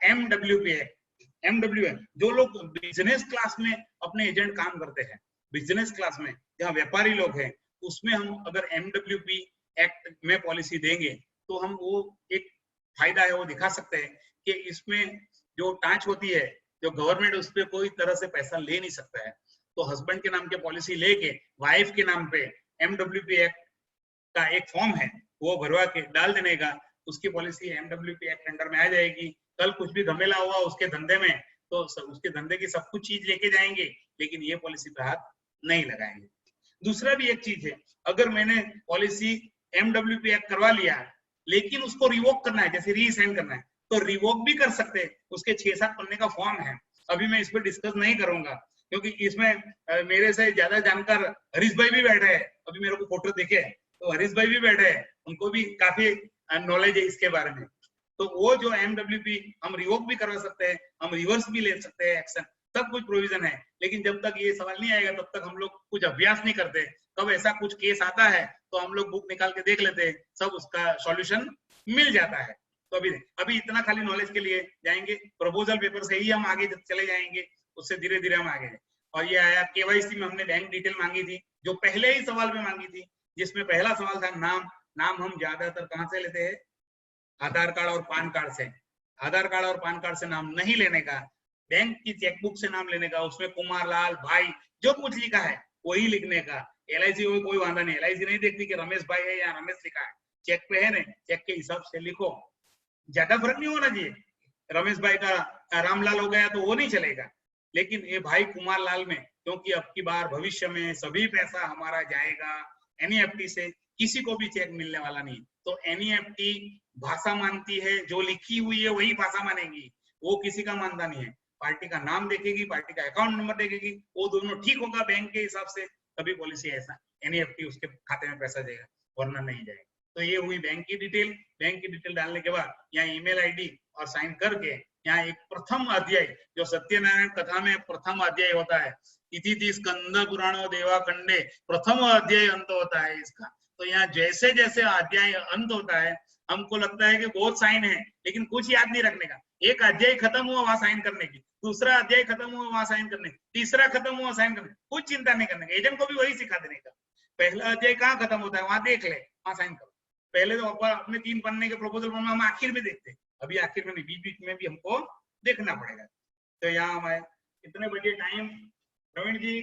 एमडब्ल्यूपी एक्ट। एमडब्ल्यू एक्ट, जो लोग बिजनेस क्लास में अपने एजेंट काम करते हैं, बिजनेस क्लास में जहाँ व्यापारी लोग हैं, उसमें हम अगर एमडब्ल्यूपी एक्ट में पॉलिसी देंगे तो हम वो एक फायदा है वो दिखा सकते हैं कि इसमें जो टांच होती है, जो गवर्नमेंट उस पर कोई तरह से पैसा ले नहीं सकता है। तो हस्बैंड के नाम के पॉलिसी लेके वाइफ के नाम पे एमडब्ल्यूपी एक्ट का एक फॉर्म है वो भरवा के डाल देने का, उसकी पॉलिसी एमडब्ल्यूपी एक्ट अंडर में आ जाएगी। कल कुछ भी घमेला हुआ उसके धंधे में तो उसके धंधे की सब कुछ चीज लेके जाएंगे, लेकिन ये पॉलिसी पे हाथ नहीं लगाएंगे। दूसरा भी एक चीज है, अगर मैंने पॉलिसी एमडब्ल्यूपी एक्ट करवा लिया लेकिन उसको रिवोक करना है, जैसे रीअसाइन करना है, तो रिवोक भी कर सकते हैं। उसके 6-7 पन्ने का फॉर्म है, अभी मैं इस पर डिस्कस नहीं करूंगा क्योंकि इसमें मेरे से ज्यादा जानकार हरीश भाई भी बैठे हैं, अभी मेरे को फोटो देखे तो हरीश भाई भी बैठे हैं, उनको भी काफी नॉलेज है इसके बारे में। तो वो जो MWP हम रिवोक भी करवा सकते हैं, हम रिवर्स भी ले सकते हैं एक्शन, सब कुछ प्रोविजन है। लेकिन जब तक ये सवाल नहीं आएगा तब तक हम लोग कुछ अभ्यास नहीं करते। कब ऐसा कुछ केस आता है तो हम लोग बुक निकाल के देख लेते हैं, सब उसका सॉल्यूशन मिल जाता है। तो अभी इतना खाली नॉलेज के लिए जाएंगे, प्रपोजल पेपर से ही हम आगे चले जाएंगे, उससे धीरे धीरे हम आगे। और ये आया KYC में हमने बैंक डिटेल मांगी थी, जो पहले ही सवाल में मांगी थी, जिसमें पहला सवाल था नाम हम ज्यादातर कहाँ से लेते हैं, आधार कार्ड और पान कार्ड से। आधार कार्ड और पान कार्ड से नाम नहीं लेने का, बैंक की चेकबुक से नाम लेने का, उसमें कुमार लाल भाई जो कुछ लिखा है वही लिखने का। LIC में कोई वादा नहीं, LIC नहीं देखती कि रमेश भाई है या रमेश लिखा है, चेक पे है नहीं, चेक के हिसाब से लिखो, ज्यादा फर्क नहीं होना चाहिए। रमेश भाई का रामलाल हो गया तो वो नहीं चलेगा, लेकिन ये भाई कुमार लाल में, क्योंकि अब की बार भविष्य में सभी पैसा हमारा जाएगा NEFT से, किसी को भी चेक मिलने वाला नहीं। तो NEFT भाषा मानती है, जो लिखी हुई है वही भाषा मानेगी, वो किसी का मानता नहीं है। पार्टी का नाम देखेगी, पार्टी का अकाउंट नंबर देखेगी, वो दोनों ठीक होगा बैंक के हिसाब से, तभी पॉलिसी ऐसा NEFT उसके खाते में पैसा जाएगा, वरना नहीं जाएगा। तो ये हुई बैंक की डिटेल। बैंक की डिटेल डालने के बाद यहाँ ईमेल ID और साइन करके यहाँ एक प्रथम अध्याय, जो सत्यनारायण कथा में प्रथम अध्याय होता है, इति स्कंद पुराणो देवा खंडे, प्रथम अध्याय अंत होता है इसका। तो यहाँ जैसे जैसे अध्याय अंत होता है, हमको लगता है कि बहुत साइन है, लेकिन कुछ याद नहीं रखने का। एक अध्याय खत्म हुआ वहां साइन करने की, दूसरा अध्याय खत्म हुआ वहां साइन करने की, तीसरा खत्म हुआ साइन करने, कुछ चिंता नहीं करने का। एजेंट को भी वही सिखा देने का, पहला अध्याय कहाँ खत्म होता है वहां देख ले, वहां साइन करो। पहले तो अपने 3 पन्ने के प्रपोजल में हम आखिर में देखते हैं, अभी आखिर में नहीं, बीच बीच में भी हमको देखना पड़ेगा। तो यहाँ हमारे कितने बजे टाइम प्रवीण जी?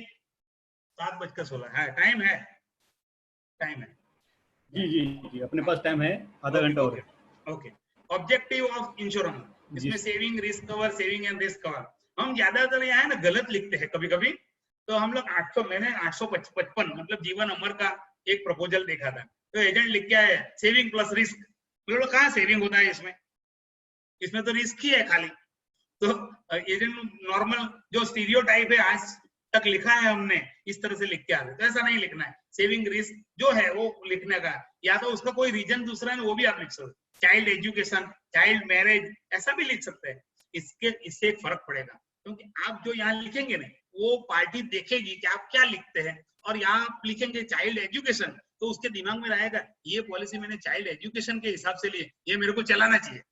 7:16 है, टाइम है, टाइम है जी जी जी, अपने पास टाइम है, आधा घंटा और। ओके। ऑब्जेक्टिव ऑफ इंश्योरेंस, इसमें saving, risk cover, saving and risk cover. हम ज्यादातर यहाँ है ना गलत लिखते हैं कभी कभी, तो हम लोग 800, मैंने 855 मतलब जीवन अमर का एक प्रपोजल देखा था, तो एजेंट लिख के आया सेविंग प्लस रिस्क। मतलब कहाँ सेविंग होता है इसमें, इसमें तो रिस्क ही है खाली। तो एजेंट नॉर्मल जो स्टीरियोटाइप है आज तक लिखा है हमने, इस तरह से लिख के आ रहे, तो ऐसा नहीं लिखना है। सेविंग रिस्क जो है वो लिखने का, या तो उसका कोई रीजन दूसरा है वो भी आप लिख सकते, चाइल्ड एजुकेशन, चाइल्ड मैरिज, ऐसा भी लिख सकते हैं। इससे एक फर्क पड़ेगा, क्योंकि आप जो यहाँ लिखेंगे ना, वो पार्टी देखेगी कि आप क्या लिखते हैं, और यहाँ आप लिखेंगे चाइल्ड एजुकेशन, तो उसके दिमाग में रहेगा ये पॉलिसी मैंने चाइल्ड एजुकेशन के हिसाब से ली, ये मेरे को चलाना चाहिए।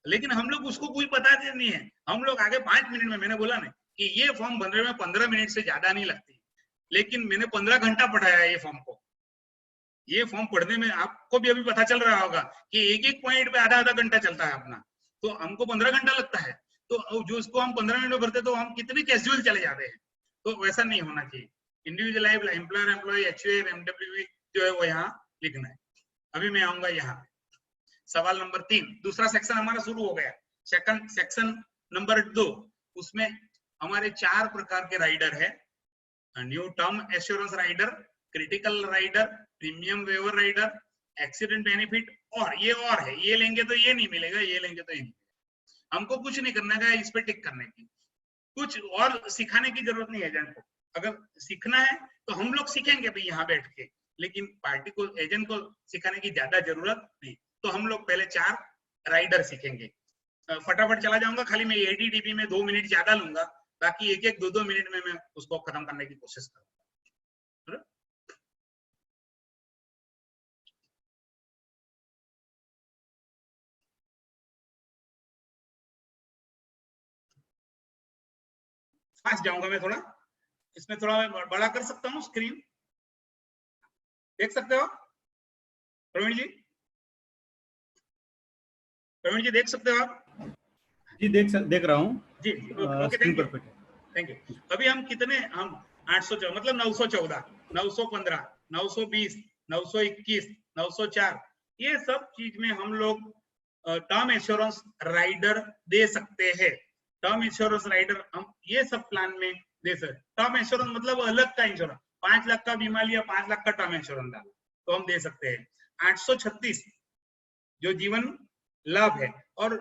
लेकिन हम लोग उसको कोई पता नहीं है, हम लोग आगे 5 मिनट में, मैंने बोला ना कि ये फॉर्म बनने में 15 मिनट से ज्यादा नहीं लगती, लेकिन मैंने 15 घंटा पढ़ाया ये फॉर्म को। ये फॉर्म पढ़ने में आपको भी अभी पता चल रहा होगा कि एक एक पॉइंट पे आधा आधा घंटा चलता है अपना, तो हमको 15 घंटा लगता है। तो जो इसको हम 15 मिनट में भरते तो हम कितने कैजुअल चले जाते हैं, तो वैसा नहीं होना चाहिए। Individual life, employer employ, HUF, MWP जो है वो यहाँ लिखना है। अभी मैं आऊंगा यहाँ सवाल नंबर 3, दूसरा सेक्शन हमारा शुरू हो गया। सेक्शन नंबर 2, उसमें हमारे 4 प्रकार के राइडर है, new term assurance rider, critical rider, premium waiver rider, accident benefit, और ये और है, ये लेंगे तो ये नहीं मिलेगा, ये लेंगे तो ये नहीं मिलेगा। हमको कुछ नहीं करना है, इस पे टिक करने की, कुछ और सिखाने की जरूरत नहीं है एजेंट को। अगर सीखना है तो हम लोग सीखेंगे भी यहाँ बैठ के, लेकिन पार्टी को, एजेंट को सिखाने की ज्यादा जरूरत नहीं। तो हम लोग पहले 4 राइडर सीखेंगे। फटाफट चला जाऊंगा, खाली मैं ADDP में 2 मिनट ज्यादा लूंगा, बाकी एक एक 2-2 मिनट में मैं उसको खत्म करने की कोशिश करूंगा। फास्ट जाऊंगा मैं थोड़ा, इसमें थोड़ा मैं बड़ा कर सकता हूँ स्क्रीन, देख सकते हो प्रवीण जी? प्रवीण जी देख सकते हो आप? जी देख रहा हूँ जी, ओके, स्क्रीन पर। Thank you. अभी हम कितने, हम 800 मतलब 914, 915, 920, 921, 904, ये सब चीज में हम लोग टर्म इंश्योरेंस राइडर दे सकते हैं। टर्म इंश्योरेंस राइडर हम ये सब प्लान में दे सकते। टर्म इंश्योरेंस मतलब अलग का इंश्योरेंस, 5 लाख का बीमा लिया, 5 लाख का टर्म इंश्योरेंस डाला, तो हम दे सकते हैं। 836 जो जीवन लाभ है, और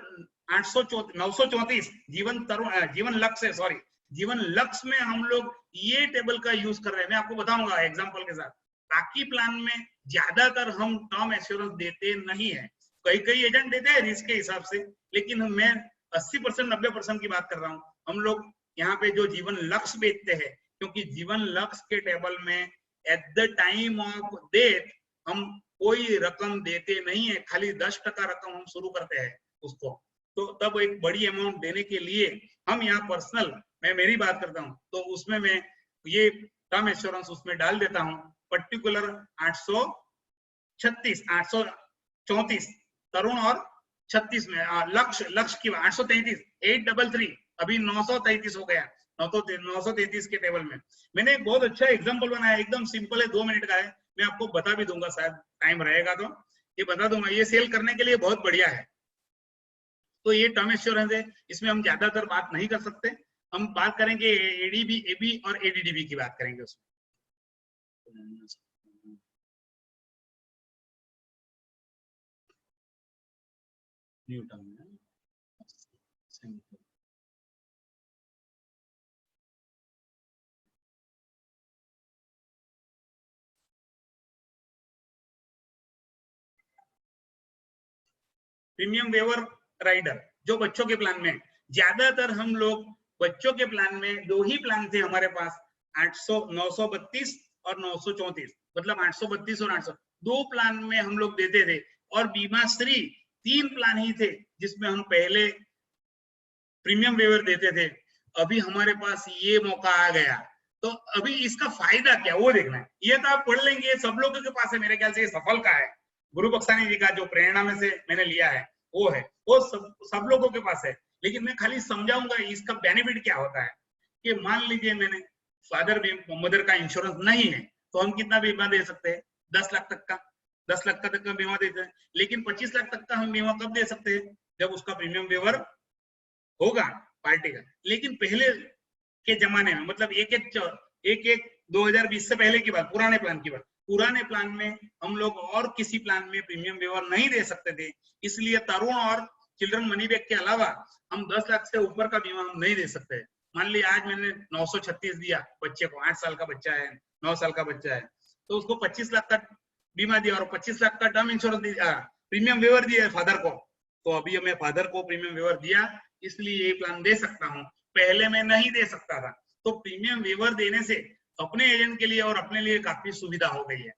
934 जीवन लक्ष्य सॉरी जीवन लक्ष्य में हम लोग ये टेबल का यूज कर रहे हैं। मैं आपको बताऊंगा एग्जांपल के साथ। बाकी प्लान में ज्यादातर हम टर्म एश्योरेंस देते नहीं है, कई एजेंट देते हैं रिस्क के हिसाब से, लेकिन मैं 80% 90% की बात कर रहा हूँ। हम लोग यहाँ पे जो जीवन लक्ष्य बेचते हैं, क्योंकि जीवन लक्ष्य के टेबल में at the time of death हम कोई रकम देते नहीं है, खाली 10% रकम हम शुरू करते हैं उसको। तो तब एक बड़ी अमाउंट देने के लिए हम यहाँ पर्सनल, मैं मेरी बात करता हूँ, तो उसमें मैं ये टर्म एश्योरेंस उसमें डाल देता हूँ। पर्टिकुलर 834 तरुण और 36 में लक्ष्य की 833 833 अभी 933 हो गया। 933 के टेबल में मैंने एक बहुत अच्छा एग्जांपल बनाया, एकदम सिंपल है, 2 मिनट का है। मैं आपको बता भी दूंगा, शायद टाइम रहेगा तो ये बता दूंगा। ये सेल करने के लिए बहुत बढ़िया है। तो ये टर्म एश्योरेंस है, इसमें हम ज्यादातर बात नहीं कर सकते। हम बात करेंगे एडीबी, एबी और एडीडीबी की बात करेंगे उसमें। New term premium waiver rider जो बच्चों के प्लान में, ज्यादातर हम लोग बच्चों के प्लान में 2 ही प्लान थे हमारे पास, 932 और 934, मतलब 832 और 800, 2 प्लान में हम लोग देते थे। और बीमा श्री 3 प्लान ही थे जिसमें हम पहले प्रीमियम वेवर देते थे। अभी हमारे पास ये मौका आ गया, तो अभी इसका फायदा क्या वो देखना है। ये तो आप पढ़ लेंगे, सब लोगों के पास है, मेरे ख्याल से ये सफल का है, गुरु बक्सानी जी का जो प्रेरणा में से मैंने लिया है वो है, वो सब लोगों के पास है। लेकिन मैं खाली समझाऊंगा इसका बेनिफिट क्या होता है। कि मान लीजिए मैंने फादर मदर का इंश्योरेंस नहीं है, तो हम कितना बीमा दे सकते हैं? 10 लाख तक का, 10 लाख तक का बीमा देते हैं। लेकिन 25 लाख तक का हम बीमा कब दे सकते हैं? जब उसका प्रीमियम वेवर होगा पार्टी का। लेकिन पहले के जमाने में, मतलब एक 2020 से पहले की बात, पुराने प्लान की बात, पुराने प्लान में हम लोग और किसी प्लान में प्रीमियम वेवर नहीं दे सकते थे। इसलिए तरुण और चिल्ड्रन मनी बैक के अलावा हम 10 लाख से ऊपर का बीमा हम नहीं दे सकते। मान लिया आज मैंने 936 दिया बच्चे को, 8 साल का बच्चा है, 9 साल का बच्चा है, तो उसको 25 लाख का बीमा दिया और 25 लाख का टर्म इंश्योरेंस दिया, प्रीमियम वेवर दिया फादर को। तो अभी मैं फादर को प्रीमियम वेवर दिया, इसलिए ये प्लान दे सकता हूँ, पहले मैं नहीं दे सकता था। तो प्रीमियम वेवर देने से अपने एजेंट के लिए और अपने लिए काफी सुविधा हो गई है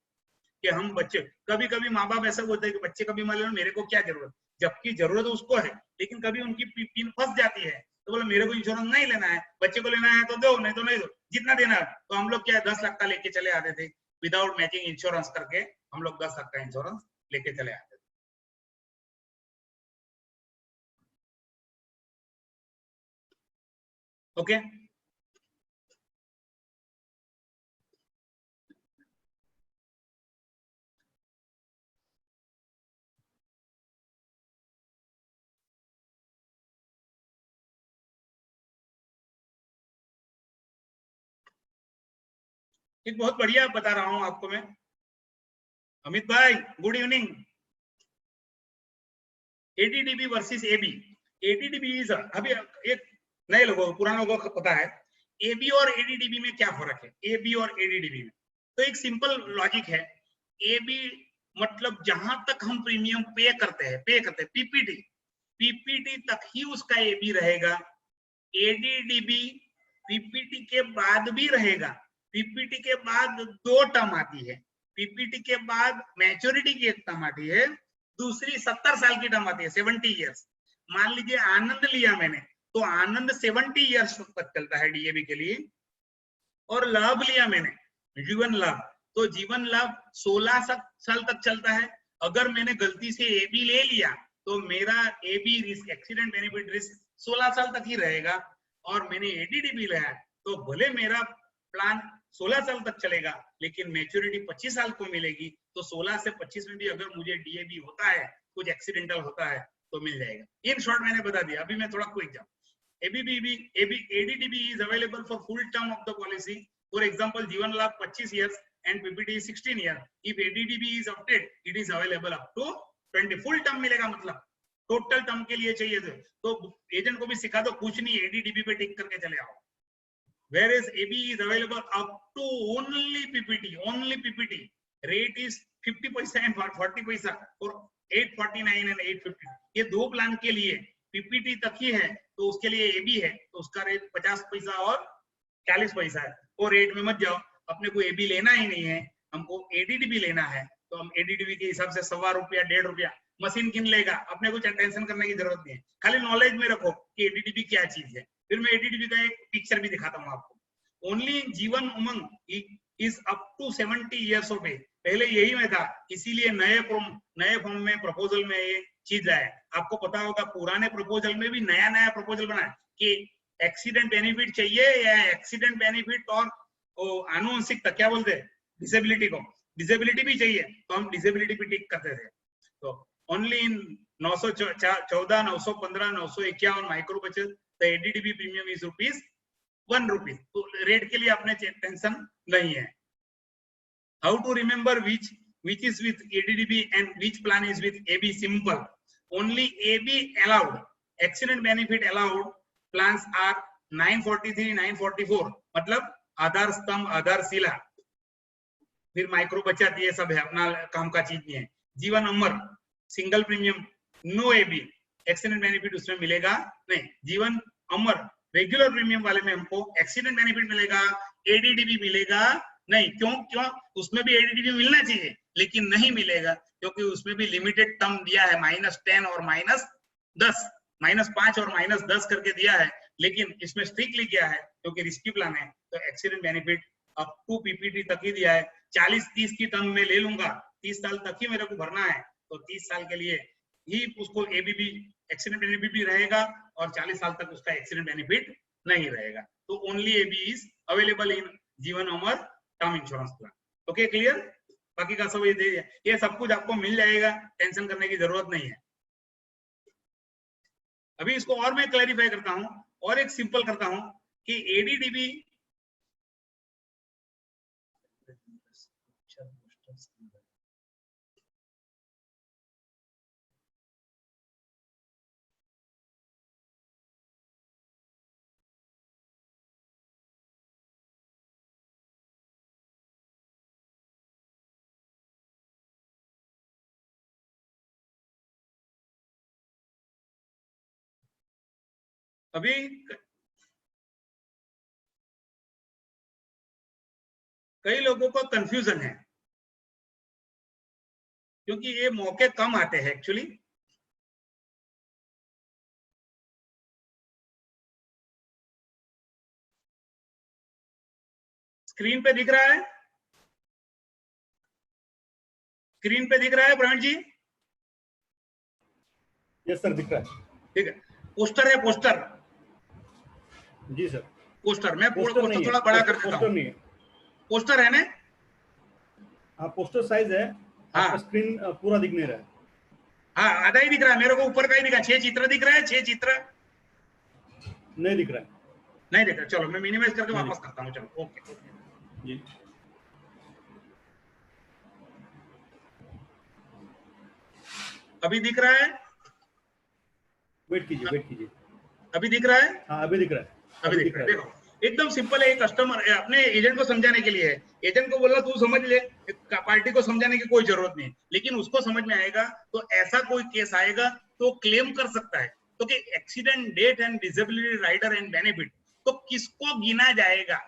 कि हम बच्चे, कभी कभी माँ बाप ऐसा बोलते हैं कि बच्चे का बीमा ले लो, मेरे को क्या जरूरत, जबकि जरूरत उसको है। लेकिन कभी उनकी पिन फंस जाती है, तो बोले मेरे को इंश्योरेंस नहीं लेना है, बच्चे को लेना है तो दो, नहीं तो नहीं दो, जितना देना है। तो हम लोग क्या 10 लाख का लेके चले आते थे, विदाउट मैचिंग इंश्योरेंस करके हम लोग 10 लाख का इंश्योरेंस लेके चले आते थे। ओके एक बहुत बढ़िया बता रहा हूं आपको मैं, अमित भाई good evening. ADDB versus AB, ADDB is, अभी एक नए लोगों को, पुराने लोगों को पता है एबी और एडीडीबी में क्या फर्क है। एबी और एडीडीबी में तो एक सिंपल लॉजिक है। एबी मतलब जहां तक हम प्रीमियम पे करते हैं पीपीटी, पीपीटी तक ही उसका एबी रहेगा। एडीडीबी पीपीटी के बाद भी रहेगा। पीपीटी के बाद 2 टर्म आती है, पीपीटी के बाद मैच्योरिटी की एक टर्म आती है, दूसरी 70 साल की टर्म आती है, 70 इयर्स। मान लीजिए आनंद लिया मैंने, तो आनंद 70 इयर्स तक चलता है डीएबी के लिए। और लाभ लिया मैंने जीवन लाभ, तो जीवन लाभ 16 साल तक चलता है। अगर मैंने गलती से एबी ले लिया तो मेरा AB risk, accident benefit risk 16 साल तक ही रहेगा। और मैंने एडीडीबी लिया तो भले मेरा प्लान 16 साल तक चलेगा, लेकिन मैच्योरिटी 25 साल को मिलेगी। तो 16 से 25 में भी अगर मुझे डीएबी होता है, कुछ एक्सीडेंटल होता है, तो मिल जाएगा। इन शॉर्ट मैंने बता दिया। अभी मैं थोड़ा क्विक जाऊं। ADDB is available for full term of the policy. For example, जीवन लाभ 25 years and PPT is 16 years. If ADDB is opted, it is available up to 20 full term मिलेगा, मतलब टोटल टर्म के लिए चाहिए तो एजेंट को भी सिखा दो, कुछ नहीं, एडीडीबी पे टिक करके चले आओ। Whereas AB is available up to only PPT. Rate is 50 पैसा and 40 पैसा for 849 and 850। ये दो प्लान के लिए PPT तक ही है, तो उसके लिए AB है तो उसका रेट 50 पैसा और 40 पैसा है। वो रेट में मत जाओ, अपने को AB लेना ही नहीं है, हमको ADDB लेना है, तो हम ADDB के हिसाब से ₹1.25 ₹1.5 मशीन किन लेगा, अपने को टेंशन करने की जरूरत नहीं है, खाली नॉलेज में रखो कि ADDB क्या चीज है। फिर मैं ADDB का एक पिक्चर भी दिखाता हूँ आपको। Only Jeevan Umang is up to 70 years of age, पहले यही में था, इसीलिए नए फॉर्म में प्रपोजल में ये चीज आया। आपको पता होगा पुराने प्रपोजल में भी नया प्रपोजल बना कि एक्सीडेंट बेनिफिट चाहिए या एक्सीडेंट बेनिफिट और आनुवंशिकता क्या बोलते हैं डिसेबिलिटी को, डिसेबिलिटी भी चाहिए तो हम डिसेबिलिटी पे टिक करते थे। तो ओनली इन 914, 915, 951 माइक्रो बचत द एडीडीबी प्रीमियम इज ₹1। तो रेट के लिए अपने टेंशन नहीं है। How to remember which is with ADDB and which plan is with AB? Simple, only AB allowed, accident benefit allowed plans are 943, 944, मतलब आधार स्तंभ, आधारशिला, फिर माइक्रो बचत, ये सब है, अपना काम का चीज नहीं है। Jeevan Amar single premium, no AB, accident benefit उसमें मिलेगा नहीं। जीवन अमर रेगुलर प्रीमियम वाले में हमको एक्सीडेंट बेनिफिट मिलेगा, एडीडीबी मिलेगा नहीं। क्यों उसमें भी एडीडीबी मिलना चाहिए लेकिन नहीं मिलेगा, क्योंकि उसमें भी लिमिटेड टर्म दिया है, -10 और -10, -5 और -10 करके दिया है, लेकिन इसमें स्ट्रिक्टली किया है क्योंकि रिस्की प्लान है, तो accident benefit up to PPT तक ही दिया है। 40-30 की टर्म में ले लूंगा, 30 साल तक ही मेरे को भरना है, तो 30 साल के लिए ही उसको एबीबी एक्सीडेंट बेनिफिट भी रहेगा और 40 साल तक उसका एक्सीडेंट बेनिफिट नहीं रहेगा। तो only AB is available in Jeevan Amar term insurance plan. Okay, clear? बाकी का सब ये सब कुछ आपको मिल जाएगा, टेंशन करने की जरूरत नहीं है। अभी इसको और मैं क्लैरिफाई करता हूं और एक सिंपल करता हूं कि एडीडीबी अभी कई लोगों को कंफ्यूजन है क्योंकि ये मौके कम आते हैं एक्चुअली। स्क्रीन पे दिख रहा है, स्क्रीन पे दिख रहा है प्रवीण जी? यस सर, दिख रहा है। ठीक है, पोस्टर है, पोस्टर जी सर। पोस्टर मैं पोस्टर थोड़ा बड़ा कर देता हूं। नहीं है, पोस्टर है ना? हाँ पोस्टर साइज है। हाँ, आपका स्क्रीन पूरा दिख नहीं रहा है। हाँ, आधा ही दिख रहा है मेरे को, ऊपर का ही दिखा। 6 चित्र दिख रहा है, 6 चित्र नहीं दिख रहा है। नहीं दिख रहा। चलो मैं मिनिमाइज करके वापस करता हूँ। चलो ओके जी, अभी दिख रहा है? वेट कीजिए। अभी दिख रहा है? हाँ अभी दिख रहा है। अभी दिख रहा है। देखो एकदम सिंपल है, कस्टमर अपने एजेंट को समझाने के लिए है। एजेंट को बोला तू समझ ले, पार्टी को समझाने की कोई जरूरत नहीं, लेकिन उसको समझ में आएगा तो ऐसा कोई केस आएगा तो क्लेम कर सकता है। तो कि accident, death and disability rider and benefit, तो किसको गिना जाएगा?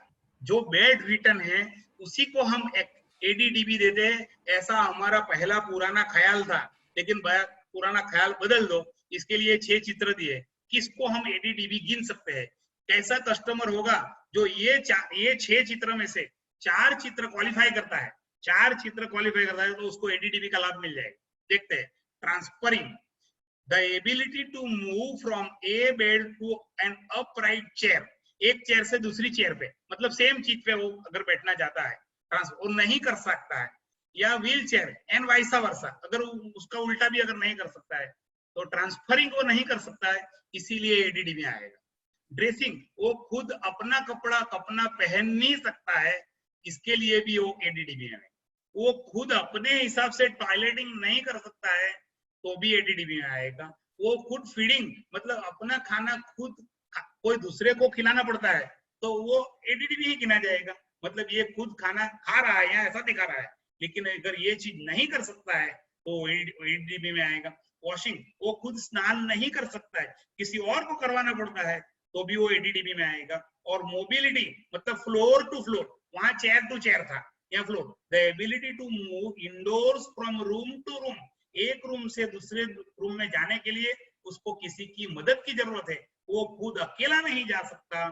जो बेड रिटर्न है उसी को हम एडीडीबी देते हैं, ऐसा हमारा पहला पुराना ख्याल था, लेकिन पुराना ख्याल बदल दो। इसके लिए 6 चित्र दिए, किसको हम एडीडीबी गिन सकते हैं? कैसा कस्टमर होगा जो ये 6 चित्र में से 4 चित्र क्वालिफाई करता है, 4 चित्र क्वालिफाई करता है, तो उसको एडीडीबी का लाभ मिल जाएगा। देखते हैं, transferring the ability to move from a bed to an upright chair, एक चेयर से दूसरी चेयर पे, मतलब सेम चीज पे वो अगर बैठना चाहता है ट्रांसफर नहीं कर सकता है, या व्हील चेयर एंड वाइसा वर्सा, अगर उसका उल्टा भी अगर नहीं कर सकता है तो ट्रांसफरिंग वो नहीं कर सकता है, इसीलिए एडीडीबी में आएगा। ड्रेसिंग, वो खुद अपना कपड़ा पहन नहीं सकता है, इसके लिए भी वो एडीडीबी में। वो खुद अपने हिसाब से टॉयलेटिंग नहीं कर सकता है तो भी एडीडीबी में आएगा। वो खुद फीडिंग मतलब अपना खाना खुद कोई दूसरे को खिलाना पड़ता है तो वो एडीडीबी ही गिना जाएगा। मतलब ये खुद खाना खा रहा है या ऐसा दिखा रहा है, लेकिन अगर ये चीज नहीं कर सकता है तो एडीडीबी में आएगा। वॉशिंग, वो खुद स्नान नहीं कर सकता है, किसी और को करवाना पड़ता है तो भी वो एडीडीबी में आएगा। और मोबिलिटी मतलब फ्लोर टू फ्लोर, वहां चेयर टू चेयर था, या floor, the ability to move indoors from room to room, एक रूम से दूसरे रूम में जाने के लिए उसको किसी की मदद की जरूरत है, वो खुद अकेला नहीं जा सकता।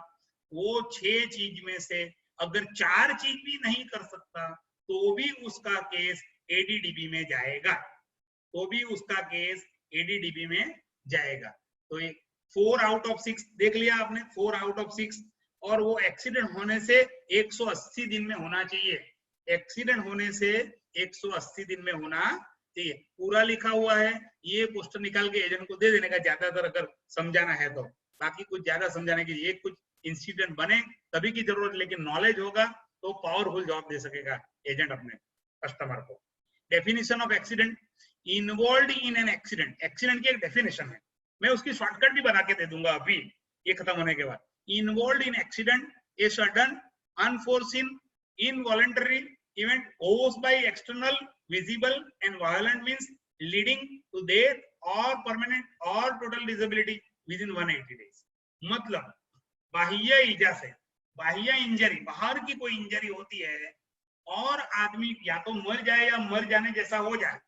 वो 6 चीज में से अगर 4 चीज भी नहीं कर सकता तो भी उसका केस एडीडीबी में जाएगा, तो भी उसका केस एडीडीबी में जाएगा। तो ये 4 आउट ऑफ 6 देख लिया आपने, 4 आउट ऑफ 6। और वो एक्सीडेंट होने से 180 दिन में होना चाहिए, एक्सीडेंट होने से 180 दिन में होना चाहिए। पूरा लिखा हुआ है, ये क्वेश्चन निकाल के एजेंट को दे देने का ज्यादातर अगर समझाना है तो, बाकी कुछ ज्यादा समझाने की, ये कुछ इंसिडेंट बने तभी की जरूरत, लेकिन नॉलेज होगा तो पावरफुल जवाब दे सकेगा एजेंट अपने कस्टमर को। Definition of accident, involve in an accident, accident की एक डेफिनेशन है, मैं उसकी शॉर्टकट भी बना के दे दूंगा अभी ये खत्म होने के बाद। Involve in accident, a sudden unforeseen involuntary event caused by external visible and violent means leading to death or permanent or total disability within 180 days। मतलब बाह्य इजा से, बाह्य इंजरी, बाहर की कोई इंजरी होती है और आदमी या तो मर जाए या मर जाने जैसा हो जाए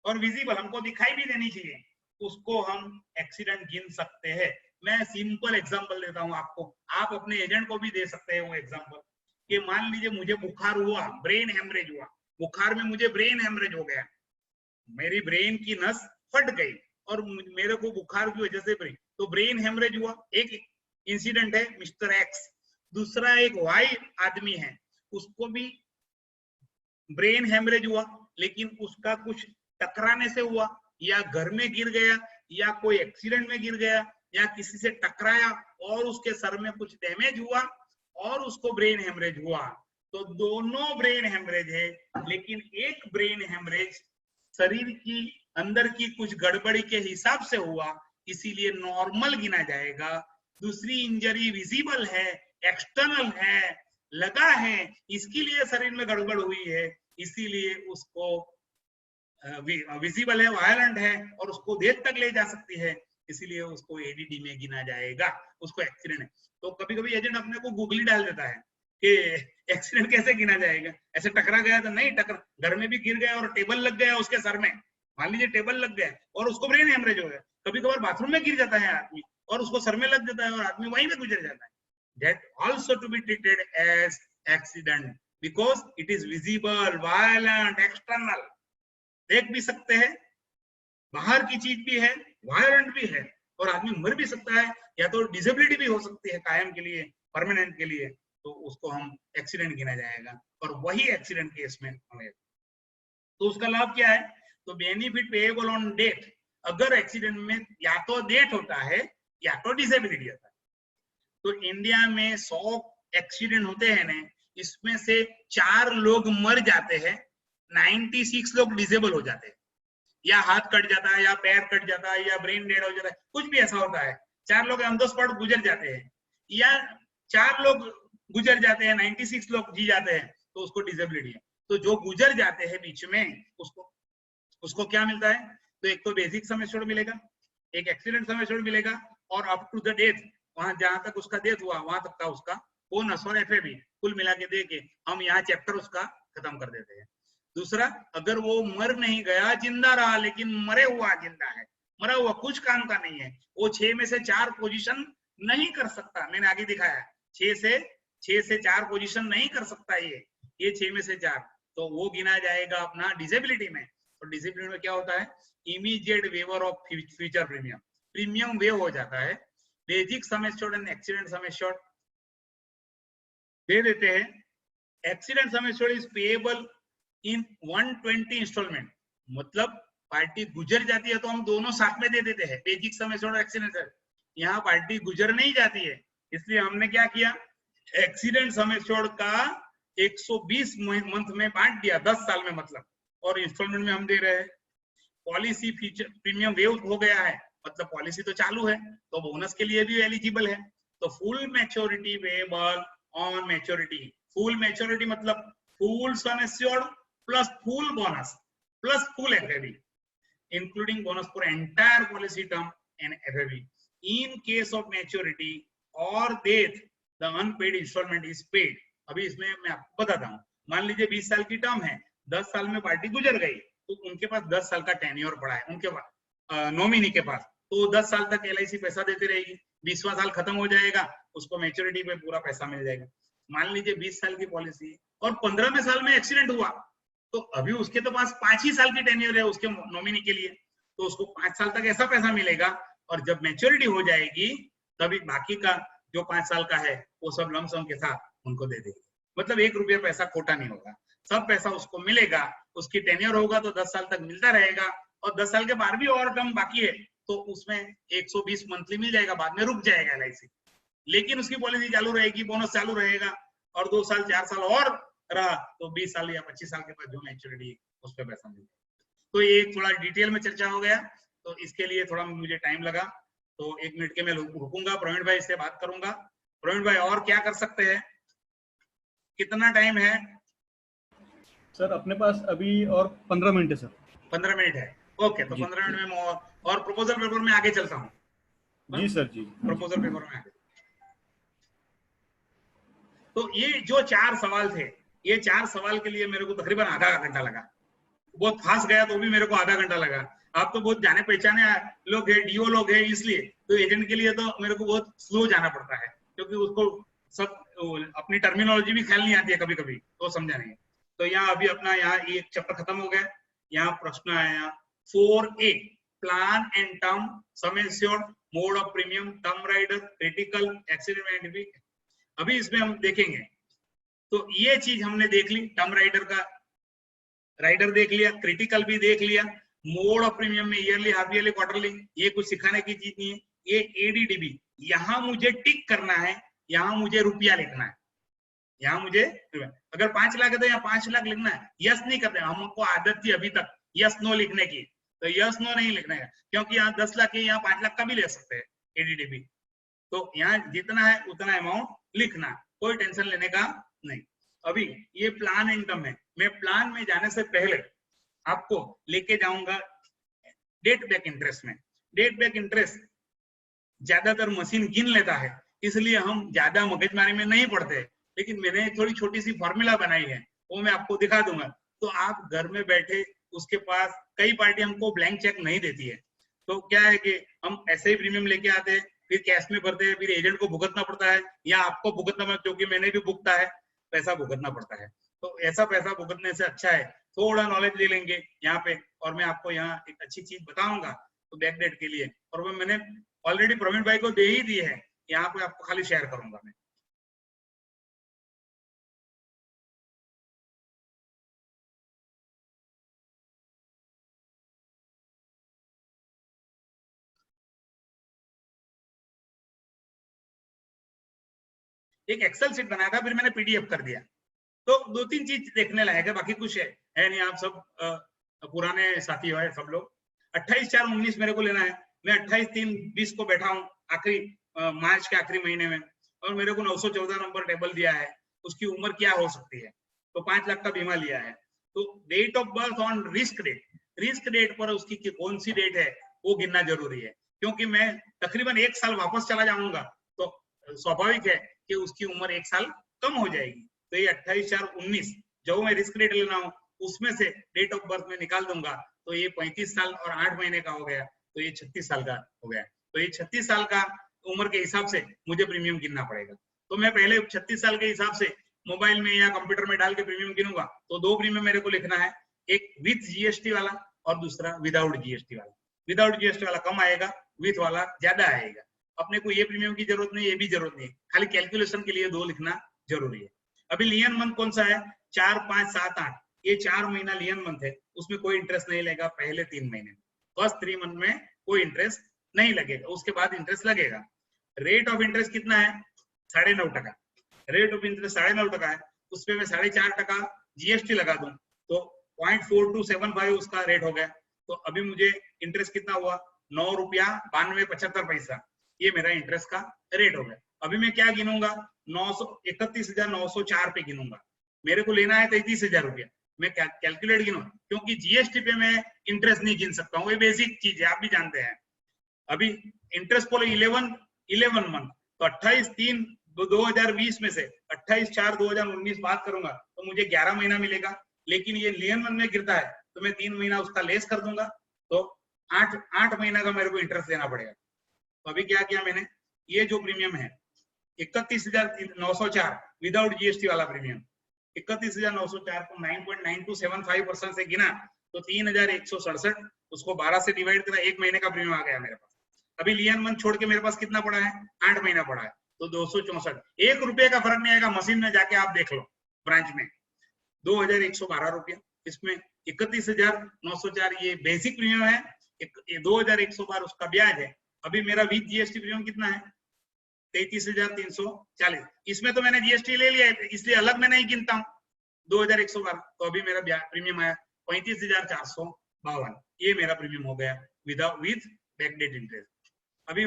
और विजिबल हमको दिखाई भी देनी चाहिए, उसको हम एक्सीडेंट गिन सकते हैं। मैं सिंपल एग्जांपल देता हूं आपको, आप अपने एजेंट को भी दे सकते हैं वो एग्जांपल कि मान लीजिए मुझे बुखार हुआ, ब्रेन हेमरेज हुआ, बुखार में मुझे ब्रेन हेमरेज हो गया, मेरी ब्रेन की नस फट गई और मेरे को बुखार की वजह से तो ब्रेन हेमरेज हुआ, एक इंसिडेंट है मिस्टर एक्स। दूसरा एक वाई आदमी है, उसको भी ब्रेन हेमरेज हुआ, लेकिन उसका कुछ टकराने से हुआ या घर में गिर गया या कोई एक्सीडेंट में गिर गया या किसी से टकराया और उसके सर में कुछ डैमेज हुआ और उसको ब्रेन हेमरेज हुआ। तो दोनों ब्रेन हेमरेज है, लेकिन एक ब्रेन हेमरेज शरीर की अंदर की कुछ गड़बड़ी के हिसाब से हुआ, इसीलिए नॉर्मल गिना जाएगा। दूसरी इंजरी विजिबल है, एक्सटर्नल है, लगा है, इसके लिए शरीर में गड़बड़ हुई है, इसीलिए उसको विजिबल है, वायलेंट है और उसको डेथ तक ले जा सकती है, इसीलिए उसको एडीडी में गिना जाएगा, उसको एक्सीडेंट है। तो कभी कभी एजेंट अपने को गूगली डाल देता है कि एक्सीडेंट कैसे गिना जाएगा, ऐसे टकरा गया तो नहीं, टकरा घर में भी गिर गया और टेबल लग गया उसके सर में, मान लीजिए टेबल लग गया और उसको ब्रेन हेमरेज हो गया। कभी कभार बाथरूम में गिर जाता है आदमी और उसको सर में लग जाता है और आदमी वहीं पे गुजर जाता है। That also to be treated as accident because it is visible, violent, external, देख भी सकते हैं, बाहर की चीज भी है, वायलेंट भी है और आदमी मर भी सकता है या तो डिसेबिलिटी भी हो सकती है कायम के लिए, परमानेंट के लिए, तो उसको हम एक्सीडेंट गिना जाएगा और वही एक्सीडेंट केस में हमें। तो उसका लाभ क्या है, तो बेनिफिट पेएबल ऑन डेथ, अगर एक्सीडेंट में या तो डेथ होता है या तो डिसेबिलिटी होता है। तो इंडिया में 100 एक्सीडेंट होते हैं ना, इसमें से 4 लोग मर जाते हैं, 96 लोग डिसेबल हो जाते हैं, या हाथ कट जाता है या पैर कट जाता है या ब्रेन डेड हो जाता है, कुछ भी ऐसा होता है। 4 लोग ऑन द स्पॉट गुजर जाते हैं या 4 लोग गुजर जाते हैं, 96 लोग जी जाते हैं, तो उसको डिसेबिलिटी है। तो जो गुजर जाते हैं बीच में उसको क्या मिलता है, तो एक तो बेसिक सम एश्योर्ड मिलेगा, एक एक्सीडेंट सम एश्योर्ड मिलेगा और अप टू द डेथ, वहां जहां तक उसका डेथ हुआ वहां तक का उसका बोनस और एफएबी कुल मिला के दे के हम यहाँ चैप्टर उसका खत्म कर देते हैं। दूसरा, अगर वो मर नहीं गया, जिंदा रहा, लेकिन मरे हुआ जिंदा है, मरा हुआ कुछ काम का नहीं है, वो 6 में से 4 पोजीशन नहीं कर सकता, मैंने आगे दिखाया 6 से 4 पोजीशन नहीं कर सकता ये 6 में से 4, तो वो गिना जाएगा अपना डिसेबिलिटी में। तो डिसेबिलिटी में क्या होता है, immediate waiver of future premium, premium waive हो जाता है। Basic sum assured and accident sum assured दे देते हैं। Accident sum assured is payable in 120 installment, मतलब पार्टी गुजर जाती है तो हम दोनों साथ में दे देते हैं, बेसिक सम एश्योर्ड और एक्सीडेंट। यहाँ पार्टी गुजर नहीं जाती है, इसलिए हमने क्या किया, एक्सीडेंट सम एश्योर्ड का 120 मंथ में बांट दिया, 10 साल में मतलब, और इंस्टॉलमेंट में हम दे रहे हैं। पॉलिसी फीचर प्रीमियम वेव हो गया है, मतलब पॉलिसी तो चालू है, तो बोनस के लिए भी एलिजिबल है। तो full maturity payable on maturity, full maturity मतलब full sum assured plus full bonus plus full FAB including bonus for entire policy term and FAB in case of maturity और death the unpaid installment is paid. अभी इसमें मैं आपको बताता हूँ, मान लीजिए 20 साल की टर्म है, 10 साल में पार्टी गुजर गई, तो उनके पास 10 साल का टेन्योर पड़ा है, उनके पास नॉमिनी के पास, तो 10 साल तक एलआईसी पैसा देती रहेगी, 20वां साल खत्म हो जाएगा, उसको मैच्योरिटी पे पूरा पैसा मिल जाएगा। मान लीजिए 20 साल की पॉलिसी और 15वें साल में एक्सीडेंट हुआ, तो अभी उसके तो पास 5 ही साल की टेन्योर है उसके नॉमिनी के लिए, तो उसको 5 साल तक ऐसा पैसा मिलेगा, और जब मैच्योरिटी हो जाएगी तभी बाकी का जो 5 साल का है वो सब लमसम के साथ उनको दे देगी। मतलब 1 रुपया पैसा खोटा नहीं होगा, सब पैसा उसको मिलेगा, उसकी टेन्योर होगा तो 10 साल तक मिलता रहेगा, और 10 साल के बाद भी और टर्म बाकी है तो उसमें 120 मंथली मिल जाएगा, बाद में रुक जाएगा एलआईसी, लेकिन उसकी पॉलिसी चालू रहेगी, बोनस चालू रहेगा, और 2 साल 4 साल और रहा तो 20 साल या 25 साल के बाद जो मैच्योरिटी उस पर पैसा मिलेगा। तो ये थोड़ा डिटेल में चर्चा हो गया, तो इसके लिए थोड़ा मुझे टाइम लगा, तो 1 मिनट के मैं रुकूंगा, प्रवीण भाई से बात करूंगा। प्रवीण भाई और क्या कर सकते हैं, कितना टाइम है? सर अपने पास अभी और 15 मिनट है सर। 15 मिनट है, ओके, तो 15 मिनट में और प्रपोजल पेपर में आगे चलता हूँ। जी सर जी, प्रपोजल पेपर में आगे। तो ये जो 4 सवाल थे, ये 4 सवाल के लिए मेरे को तकरीबन आधा घंटा लगा, बहुत फास्ट गया तो भी मेरे को आधा घंटा लगा। आप तो बहुत जाने पहचाने लोग हैं, डीओ लोग हैं, इसलिए तो एजेंट के लिए तो मेरे को बहुत स्लो जाना पड़ता है, क्योंकि उसको सब अपनी टर्मिनोलॉजी भी ख्याल नहीं आती है कभी कभी, तो समझा नहीं। तो यहाँ अभी अपना यहाँ एक चैप्टर खत्म हो गया, यहाँ प्रश्न आया 4A plan and term sum assured mode of premium term rider critical accident. अभी इसमें हम देखेंगे, तो ये चीज हमने देख ली, टर्म राइडर का राइडर देख लिया, क्रिटिकल भी देख लिया, मोड ऑफ प्रीमियम में ईयरली, हाफ ईयरली, क्वार्टरली, ये कुछ सिखाने की चीज नहीं है। ये एडीडीबी, यहाँ मुझे टिक करना है, यहाँ मुझे रुपया लिखना है, यहाँ मुझे अगर 5 लाख है तो यहाँ 5 लाख लिखना है, यस नहीं करना। हमको आदत थी अभी तक यस नो लिखने की, तो यस नो नहीं लिखना है, क्योंकि यहाँ 10 लाख है, यहाँ 5 लाख का भी ले सकते हैं एडीडीबी। तो यहाँ जितना है उतना अमाउंट लिखना, कोई टेंशन लेने का नहीं। अभी ये प्लान एंड टर्म है, मैं प्लान में जाने से पहले आपको लेके जाऊंगा डेट बैक इंटरेस्ट में। डेट बैक इंटरेस्ट ज्यादातर मशीन गिन लेता है, इसलिए हम ज्यादा मगजमारी में नहीं पड़ते, लेकिन मैंने थोड़ी छोटी सी फॉर्मूला बनाई है, वो मैं आपको दिखा दूंगा। तो आप घर में बैठे, उसके पास कई पार्टी हमको ब्लैंक चेक नहीं देती है, तो क्या है कि हम ऐसे ही प्रीमियम लेके आते हैं, फिर कैश में भरते हैं, फिर एजेंट को भुगतना पड़ता है, या आपको भुगतना पड़ता है, क्योंकि मैंने भी भुगता है, पैसा भुगतना पड़ता है। तो ऐसा पैसा भुगतने से अच्छा है थोड़ा नॉलेज ले लेंगे यहाँ पे, और मैं आपको यहाँ एक अच्छी चीज बताऊंगा तो बैक डेट के लिए, और वो मैंने ऑलरेडी प्रवीण भाई को दे ही दी है, यहाँ पे आपको खाली शेयर करूंगा मैं। एक एक्सेल शीट बनाया था, फिर मैंने पीडीएफ कर दिया, तो 2-3 चीज देखने लायक है, बाकी कुछ है नहीं। आप सब पुराने साथी हो सब लोग। 28/4/19 मेरे को लेना है, मैं 28/3/20 को बैठा हूँ, आखिरी मार्च के आखिरी महीने में, और मेरे को 914 नंबर टेबल दिया है, उसकी उम्र क्या हो सकती है, तो 5 लाख का बीमा लिया है। तो date of birth on risk date, risk date पर उसकी कौन सी डेट है वो गिनना जरूरी है, क्योंकि मैं तकरीबन 1 साल वापस चला जाऊंगा, तो स्वाभाविक है कि उसकी उम्र 1 साल कम हो जाएगी। तो ये 28/4/19 जो मैं रिस्क डेट लेना हूँ उसमें से डेट ऑफ बर्थ में निकाल दूंगा, तो ये 35 साल और 8 महीने का हो गया, तो ये 36 साल का हो गया। तो ये 36 साल का उम्र के हिसाब से मुझे प्रीमियम गिनना पड़ेगा। तो मैं पहले 36 साल के हिसाब से मोबाइल में या कंप्यूटर में डाल के प्रीमियम गिनूंगा, तो 2 प्रीमियम मेरे को लिखना है, एक विथ जीएसटी वाला और दूसरा विदाउट जीएसटी वाला। विदाउट जीएसटी वाला कम आएगा, विथ वाला ज्यादा आएगा। अपने को ये प्रीमियम की जरूरत नहीं, ये भी जरूरत नहीं, खाली कैलकुलेशन के लिए 2 लिखना जरूरी है। अभी लियन मंथ कौन सा है, 4, 5, 7, 8, ये 4 महीना लियन मंथ है, उसमें कोई इंटरेस्ट नहीं लेगा पहले 3 महीने, फर्स्ट 3 मंथ में कोई इंटरेस्ट नहीं लगेगा, उसके बाद इंटरेस्ट लगेगा। रेट ऑफ इंटरेस्ट कितना है, 9.5%। रेट ऑफ इंटरेस्ट 9.5% है, उसपे मैं 4.5% जीएसटी लगा दूं तो 0.4275 उसका रेट हो गया, तो अभी मुझे इंटरेस्ट कितना हुआ, 9 रुपया 92.75 पैसा, ये मेरा इंटरेस्ट का रेट हो गया। अभी मैं क्या गिनूंगा, 31,904 पे गिनूंगा। मेरे को लेना है 33,000 रुपया, मैं कैलकुलेट गिनू, क्योंकि जीएसटी पे मैं इंटरेस्ट नहीं गिन सकता हूँ, ये बेसिक चीज है, आप भी जानते हैं। अभी इंटरेस्ट फॉर 11 मंथ, तो 28/3/2020 में से 28/4/2019 बात करूंगा तो मुझे 11 महीना मिलेगा, लेकिन ये लियन मंथ में गिरता है तो मैं 3 महीना उसका लेस कर दूंगा, तो 8 महीना का मेरे को इंटरेस्ट देना पड़ेगा। तो अभी क्या किया मैंने, ये जो प्रीमियम है 31,904 विदाउट जीएसटी वाला प्रीमियम, 31,904 को 9.9275% से गिना तो 3,167, उसको 12 से डिवाइड करा, 1 महीने का प्रीमियम आ गया मेरे पास। अभी लियन मंथ छोड़ के मेरे पास कितना पड़ा है, 8 महीना पड़ा है, तो 264, 1 रुपये का फर्क नहीं आएगा, मशीन में जाके आप देख लो ब्रांच में, 2,112 रुपया, इसमें 31,904 ये बेसिक प्रीमियम है, 2,112 उसका ब्याज है। अभी मेरा विद जीएसटी प्रीमियम कितना है, 33,340, इसमें तो मैंने जीएसटी ले लिया है इसलिए अलग मैं नहीं गिनता हूँ, 2,112, तो अभी मेरा प्रीमियम आया 35,452, ये मेरा प्रीमियम हो गया विद बैकडेट इंटरेस्ट। अभी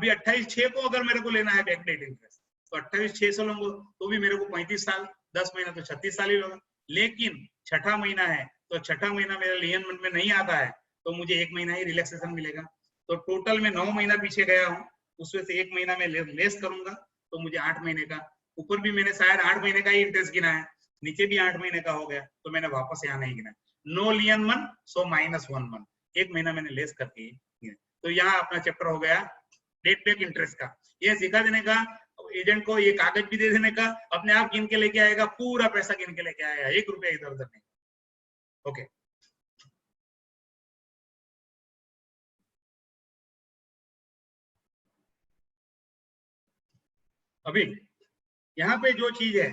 28/6 को अगर मेरे को लेना है बैकडेट इंटरेस्ट, तो 28/6 से लूंगा तो भी मेरे को 35 साल, 10 महीना तो 36 साल ही होगा, लेकिन छठा महीना है तो छठा महीना मेरा लियन मंथ में नहीं आता है तो मुझे 1 महीना ही रिलैक्सेशन मिलेगा, तो टोटल में 9 महीना पीछे गया हूँ, उसमें से 1 महीना में लेस करूंगा तो मुझे 8 महीने का, ऊपर भी मैंने शायद 8 महीने का ही इंटरेस्ट गिना है, नीचे भी 8 महीने का हो गया, तो मैंने वापस यहाँ नहीं गिना, नो लियन मंथ सो -1 मंथ, 1 महीना मैंने लेस करके गिना। तो यहाँ अपना चैप्टर हो गया डेट बैक इंटरेस्ट का, ये सिखा देने का एजेंट को, ये कागज भी दे देने का, अपने आप गिन के लेके आएगा, पूरा पैसा गिन के लेके आएगा, 1 रुपया इधर उधर नहीं। ओके अभी यहाँ पे जो चीज है,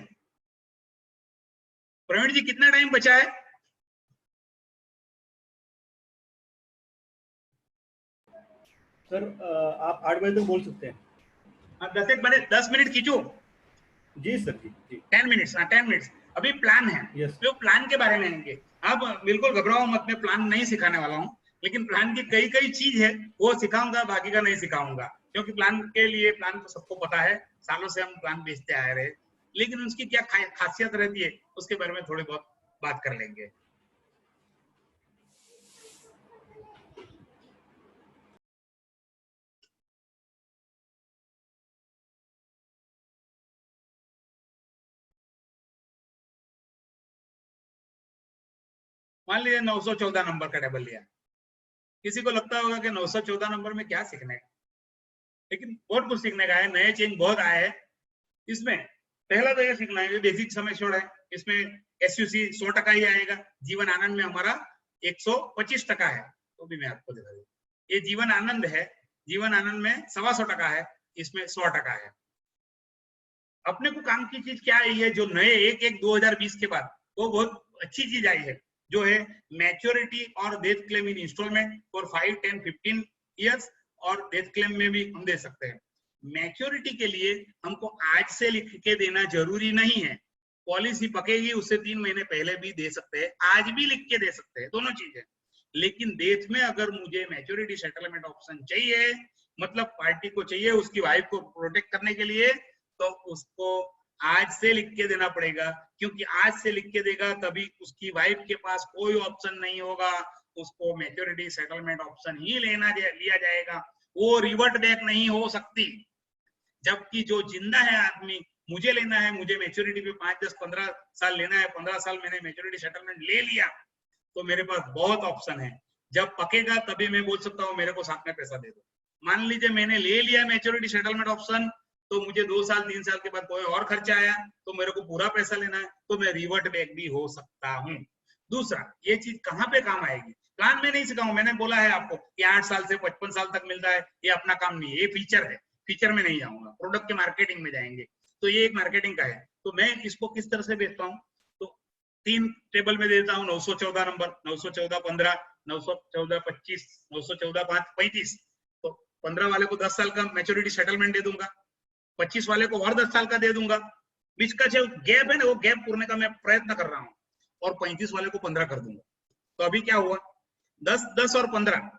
प्रवीण जी कितना टाइम बचा है, सर आप 8 बजे तक बोल सकते हैं। 10 मिनट खींचो, जी सर जी 10 मिनट्स, 10 मिनट्स। अभी प्लान है, यस जो प्लान के बारे में आएंगे, आप बिल्कुल घबराओ मत, मैं प्लान नहीं सिखाने वाला हूँ, लेकिन प्लान की कई चीज है वो सिखाऊंगा, बाकी का नहीं सिखाऊंगा, क्योंकि प्लान के लिए, प्लान तो सबको पता है, सालों से हम प्लान बेचते आ रहे, लेकिन उसकी क्या खासियत रहती है उसके बारे में थोड़ी बहुत बात कर लेंगे। मान लीजिए 914 नंबर का टेबल लिया, किसी को लगता होगा कि 914 नंबर में क्या सीखने का, लेकिन बहुत कुछ सीखने का है, नए चेंज बहुत आए हैं इसमें। पहला तो ये सीखना है, बेसिक समय छोड़ है, इसमें एसयूसी 100% ही आएगा, जीवन आनंद में हमारा 125% है, तो भी मैं आपको दिखा दूं, ये जीवन आनंद है, जीवन आनंद में 125% है, इसमें 100% है। अपने को काम की चीज क्या है, ये जो नए 1/1/2020 के बाद वो बहुत अच्छी चीज आई है, जो है मैच्योरिटी और death claim in installment for 5, 10, 15 years, और डेथ क्लेम में भी हम दे सकते हैं। मैच्योरिटी के लिए हमको आज से लिख के देना जरूरी नहीं है, पॉलिसी पकेगी उससे 3 महीने पहले भी दे सकते हैं, आज भी लिख के दे सकते हैं, दोनों चीजें। लेकिन डेथ में अगर मुझे मैच्योरिटी सेटलमेंट ऑप्शन चाहिए, मतलब पार्टी को चाहिए उसकी वाइफ को प्रोटेक्ट करने के लिए, तो उसको आज से लिख के देना पड़ेगा, क्योंकि आज से लिख के देगा तभी उसकी वाइफ के पास कोई ऑप्शन नहीं होगा, उसको मैच्योरिटी सेटलमेंट ऑप्शन ही लिया जाएगा, वो रिवर्ट बैक नहीं हो सकती। जबकि जो जिंदा है आदमी, मुझे लेना है, मुझे मैच्योरिटी पे 5, 10, 15 साल लेना है, 15 साल मैंने मैच्योरिटी सेटलमेंट ले लिया, तो मेरे पास बहुत ऑप्शन है, जब पकेगा तभी मैं बोल सकता हूँ मेरे को साथ में पैसा दे दो। मान लीजिए मैंने ले लिया मैच्योरिटी सेटलमेंट ऑप्शन, तो मुझे 2 साल 3 साल के बाद कोई और खर्चा आया तो मेरे को पूरा पैसा लेना है, तो मैं रिवर्ट बैक भी हो सकता हूँ। दूसरा, ये चीज कहाँ पे काम आएगी, प्लान में नहीं सिखाऊं, मैंने बोला है आपको कि 8 साल से 55 साल तक मिलता है, ये अपना काम नहीं है, ये फीचर है, फीचर में नहीं जाऊंगा, प्रोडक्ट के मार्केटिंग में जाएंगे, तो ये एक मार्केटिंग का है। तो मैं इसको किस तरह से बेचता हूँ, तो 3 टेबल में देता हूँ, 914 नंबर, 914/15, 914/25, 914/35, तो 15 वाले को 10 साल का मैच्योरिटी सेटलमेंट दे दूंगा, 25 वाले को और 10 साल का दे दूंगा, बीच का जो गैप है ना, वो गैप पूरने का मैं प्रयत्न कर रहा हूँ, और 35 वाले को 15 कर दूंगा। तो अभी क्या हुआ, 10 और 15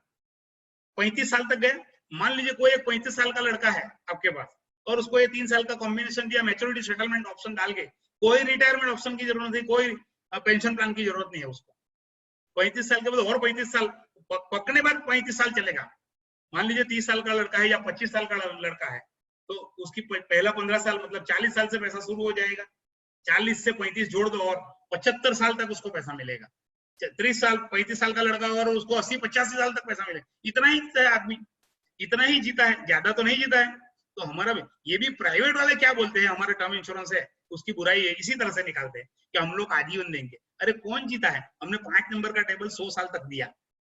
35 साल तक गए। मान लीजिए कोई एक 35 साल का लड़का है आपके पास और उसको ये 3 साल का कॉम्बिनेशन दिया, मैच्योरिटी सेटलमेंट ऑप्शन डाल के, कोई रिटायरमेंट ऑप्शन की जरूरत नहीं, कोई पेंशन प्लान की जरूरत नहीं है उसको। 35 साल के बाद और 35 साल पकने बाद 35 साल चलेगा। मान लीजिए 30 साल का लड़का है या 25 साल का लड़का है, तो उसकी पहला 15 साल मतलब 40 साल से पैसा शुरू हो जाएगा। 40 से 35 जोड़ दो और 75 साल तक उसको पैसा मिलेगा। 30 साल 35 साल का लड़का और उसको 80-85 साल तक पैसा मिलेगा। इतना ही जीता है आदमी, इतना ही जीता है, ज्यादा तो नहीं जीता है। तो हमारा भी ये भी प्राइवेट वाले क्या बोलते हैं, हमारे टर्म इंश्योरेंस है उसकी बुराई है, इसी तरह से निकालते हैं कि हम लोग आजीवन देंगे। अरे कौन जीता है? हमने 5 नंबर का टेबल 100 साल तक दिया,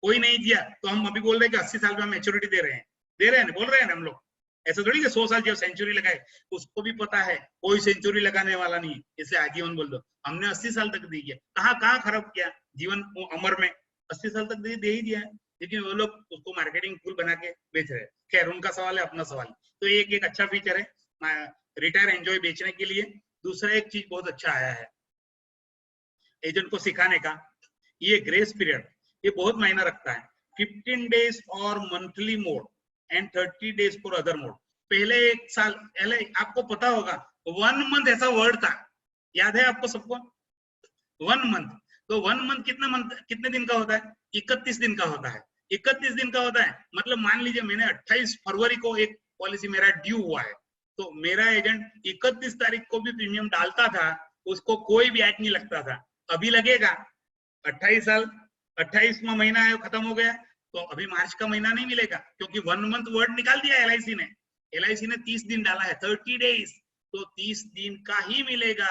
कोई नहीं दिया तो हम अभी बोल रहे हैं कि 80 साल में हम मैच्योरिटी दे रहे हैं, बोल रहे हैं ना हम लोग। ऐसा थोड़ी कि 100 साल जो सेंचुरी लगाए, उसको भी पता है कोई सेंचुरी लगाने वाला नहीं है, इसलिए आजीवन बोल दो। हमने 80 साल तक दी है, कहाँ खराब किया जीवन अमर में, 80 साल तक दे ही दिया है, लेकिन वो लोग उसको मार्केटिंग फुल बना के बेच रहे हैं। खैर उनका सवाल है, अपना सवाल। तो एक अच्छा फीचर है रिटायर एंजॉय बेचने के लिए। दूसरा एक चीज बहुत अच्छा आया है एजेंट को सिखाने का, ये ग्रेस पीरियड, ये बहुत मायना रखता है। 15 डेज और monthly mode and 30 days for other mode. पहले एक साल पहले आपको पता होगा 1 मंथ ऐसा वर्ड था, याद है आपको सबको? 1 मंथ, तो 1 मंथ कितने दिन का होता है? 31 दिन का होता है। 31 दिन का होता है मतलब मान लीजिए मैंने 28 फरवरी को एक पॉलिसी मेरा ड्यू हुआ है, तो मेरा एजेंट 31 तारीख को भी प्रीमियम डालता था, उसको कोई ब्याज नहीं लगता था। अभी लगेगा 28वां महीना है, खत्म हो गया, तो अभी मार्च का महीना नहीं मिलेगा, क्योंकि 1 मंथ वर्ड निकाल दिया एलआईसी ने 30 दिन डाला है, 30 डेज, तो 30 दिन का ही मिलेगा।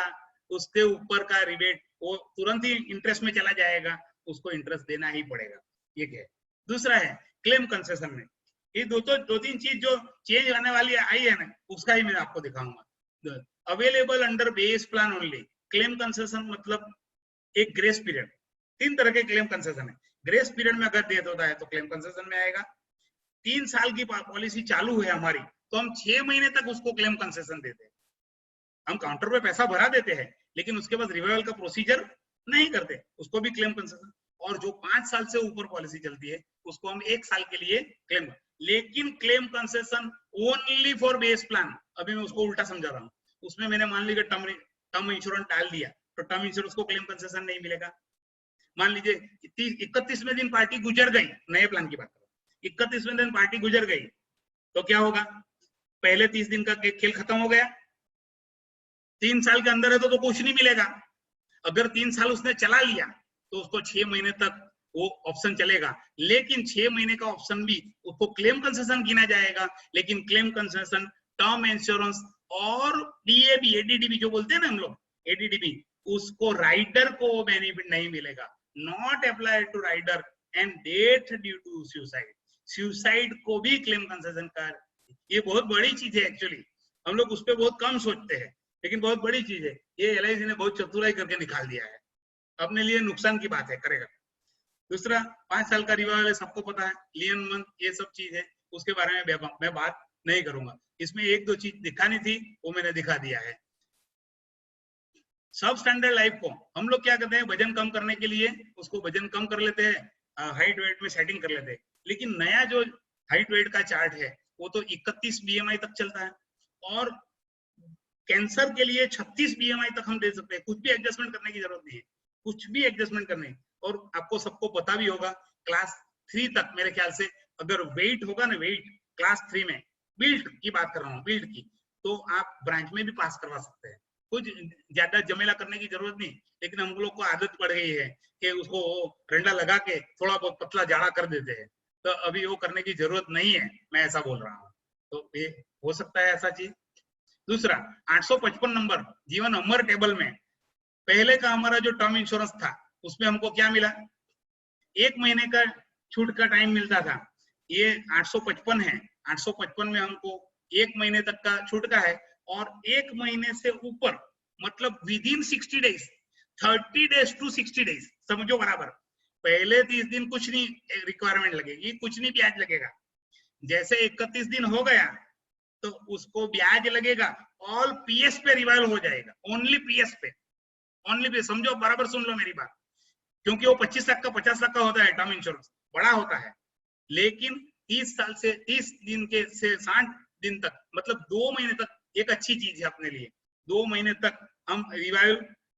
उसके ऊपर का रिबेट वो तुरंत ही इंटरेस्ट में चला जाएगा, उसको इंटरेस्ट देना ही पड़ेगा। ये क्या है? दूसरा है क्लेम कंसेशन में, ये दो तीन चीज जो चेंज आने वाली आई है ना, उसका ही मैं आपको दिखाऊंगा। Available under base plan only, claim concession मतलब एक ग्रेस पीरियड। 3 तरह के क्लेम कंसेशन है। ग्रेस पीरियड में अगर डेथ होता है तो क्लेम कंसेशन में आएगा। 3 साल की पॉलिसी चालू है हमारी, तो हम 6 महीने तक उसको क्लेम कंसेशन देते हैं। हम काउंटर पे पैसा भरा देते हैं, लेकिन उसके बाद रिवाइवल का प्रोसीजर नहीं करते, उसको भी क्लेम कंसेशन। और जो 5 साल से ऊपर पॉलिसी चलती है उसको हम 1 साल के लिए क्लेम, लेकिन claim concession only for base plan. अभी मैं उसको उल्टा समझा रहा हूँ। उसमें मैंने मान लीजिए टर्म इंश्योरेंस डाल दिया, तो टर्म इंश्योरेंस को क्लेम कंसेशन नहीं मिलेगा। मान लीजिए 31वें दिन पार्टी गुजर गई, नए प्लान की बात करो, 31वें दिन पार्टी गुजर गई, तो क्या होगा? पहले 30 दिन का खेल खत्म हो गया। 3 साल के अंदर है तो कुछ नहीं मिलेगा। अगर 3 साल उसने चला लिया तो उसको 6 महीने तक वो ऑप्शन चलेगा, लेकिन 6 महीने का ऑप्शन भी उसको क्लेम कंसेशन गिना जाएगा। लेकिन क्लेम कंसेशन टर्म इंश्योरेंस और डीएबी एडीडीबी जो बोलते हैं ना हम लोग, एडीडीबी, उसको राइडर को बेनिफिट नहीं मिलेगा। Not applied to rider and death due to suicide को भी क्लेम कंसेशन कर। ये बहुत बड़ी चीज है एक्चुअली, हम लोग उस पर बहुत कम सोचते हैं, लेकिन बहुत बड़ी चीज है। ये एलआईसी ने बहुत चतुराई करके निकाल दिया है, अपने लिए नुकसान की बात है, करेगा। दूसरा 5 साल का रिवाइवल है, सबको पता है, लियन मंथ, ये सब चीज है, उसके बारे में मैं बात नहीं करूंगा। इसमें 1-2 चीज दिखानी थी, वो मैंने दिखा दिया है। सब स्टैंडर्ड लाइफ को हम लोग क्या करते हैं, वजन कम करने के लिए उसको वजन कम कर लेते हैं, हाइट वेट में सेटिंग कर लेते हैं। लेकिन नया जो हाइट वेट का चार्ट है वो तो 31 बीएमआई तक चलता है, और कैंसर के लिए 36 बीएमआई तक हम दे सकते हैं। कुछ भी एडजस्टमेंट करने की जरूरत नहीं है, कुछ भी एडजस्टमेंट करने। और आपको सबको पता भी होगा क्लास 3 तक मेरे ख्याल से अगर वेट होगा ना, वेट क्लास 3 में, बिल्ट की बात कर रहा हूँ, बिल्ट की, तो आप ब्रांच में भी पास करवा सकते हैं। कुछ ज्यादा जमेला करने की जरूरत नहीं, लेकिन हम लोग को आदत पड़ गई है कि उसको रंडा लगा के थोड़ा बहुत पतला जाड़ा कर देते हैं, तो अभी वो करने की जरूरत नहीं है, मैं ऐसा बोल रहा हूँ। तो ये हो सकता है ऐसा चीज। दूसरा 855 नंबर जीवन अमर टेबल में, पहले का हमारा जो टर्म इंश्योरेंस था उसमें हमको क्या मिला? 1 महीने का छूट का टाइम मिलता था। ये 855 है, 855 में हमको 1 महीने तक का छूट का है, और 1 महीने से ऊपर मतलब within 60 days, 30 days to 60 days, समझो बराबर। पहले 30 दिन कुछ नहीं रिक्वायरमेंट लगेगी, कुछ नहीं ब्याज लगेगा। जैसे 31 दिन हो गया तो उसको ब्याज लगेगा, ऑल पीएस पे रिवाइवल हो जाएगा, ओनली पीएस पे, ओनली पे। समझो बराबर, सुन लो मेरी बात, क्योंकि वो 25 लाख का 50 लाख का होता है टर्म इंश्योरेंस, बड़ा होता है, लेकिन 30 दिन के से 60 दिन तक, मतलब 2 महीने तक एक अच्छी चीज है अपने लिए। 2 महीने तक हम रिवाइव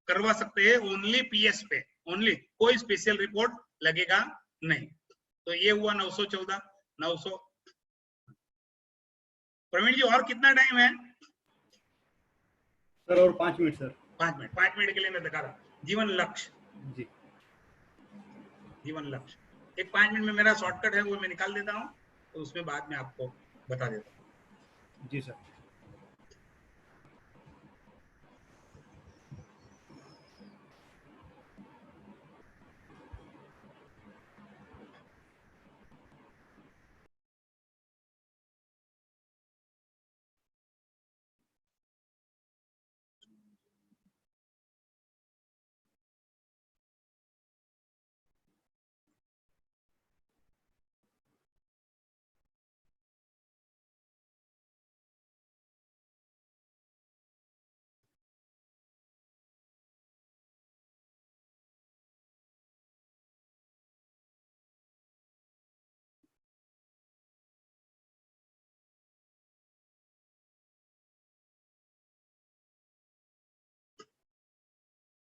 करवा सकते हैं ओनली पीएस पे, ओनली, कोई स्पेशल रिपोर्ट लगेगा नहीं। तो ये हुआ 914, 900। प्रवीण जी और कितना टाइम है? सर और 5 मिनट सर। 5 मिनट के लिए मैं दिखा रहा हूँ। जीवन लक्ष्य, जी जीवन लक्ष्य एक 5 मिनट में मेरा शॉर्टकट है, वो मैं निकाल देता हूँ, तो उसमें बाद में आपको बता देता हूँ। जी sir.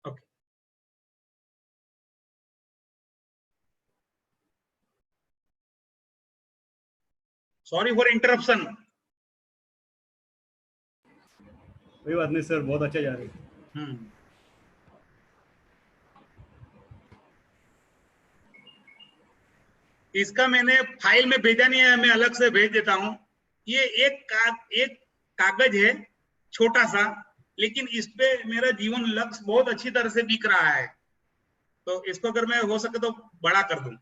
Okay, sorry for interruption. कोई बात नहीं सर, बहुत अच्छा जा रही है। इसका मैंने फाइल में भेजा नहीं है, मैं अलग से भेज देता हूं। ये एक कागज है छोटा सा, लेकिन इस पे मेरा जीवन लक्ष्य बहुत अच्छी तरह से दिख रहा है, तो इसको अगर मैं हो सके तो बड़ा कर दूं।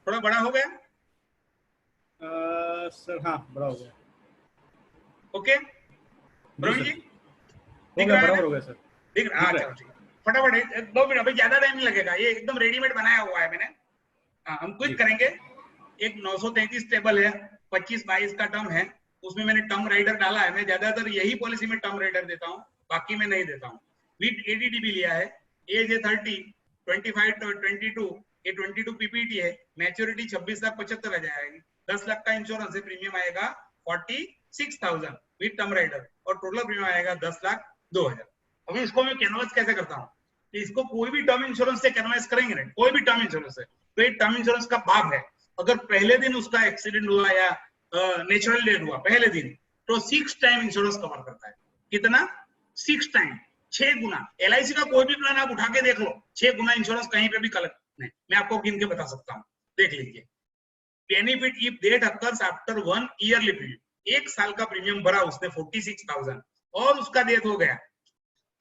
थोड़ा बड़ा हो गया? सर हाँ, बड़ा हो गया। ओके जी प्रवीण सर, जी, हो दिख गया, रहा है बराबर ना? हो गया सर। दिख रहा, दिख हाँ रहा चलो है। ठीक है। फटाफट 2 मिनट, अभी ज्यादा टाइम नहीं लगेगा, ये एकदम रेडीमेड बनाया हुआ है मैंने। हाँ, हम क्विक जी करेंगे। एक 933 टेबल है, 25-22 का टर्म है, उसमें मैंने टर्म राइडर डाला है। मैं ज्यादातर यही पॉलिसी में टर्म राइडर देता हूँ, बाकी मैं नहीं देता हूँ। विद एडीडी लिया है, एज है 30, 25 to 22, ये 22 पीपीटी है, मैच्योरिटी 26,75,000 आएगी, 10 लाख का इंश्योरेंस है, प्रीमियम आएगा 46,000 विद टर्म राइडर, और टोटल प्रीमियम आएगा 10,02,000। अभी इसको मैं कैनवास कैसे करता हूँ? इसको कोई भी टर्म इंश्योरेंस से कैनवास करेंगे ना, कोई भी टर्म इंश्योरेंस से, तो ये टर्म इंश्योरेंस का भाग है। अगर पहले दिन उसका एक्सीडेंट हुआ या नेचुरल डेथ हुआ पहले दिन, तो 6 टाइम इंश्योरेंस कवर करता है। कितना? 6 टाइम, 6 गुना। एलआईसी का कोई भी प्लान आप उठा के देख लो, 6 गुना इंश्योरेंस कहीं पे भी कलेक्ट नहीं। मैं आपको गिन के बता सकता हूँ, देख लीजिए। Benefit if date occurs after 1 yearly premium, 1 साल का प्रीमियम भरा उसने 46,000 और उसका डेथ हो गया,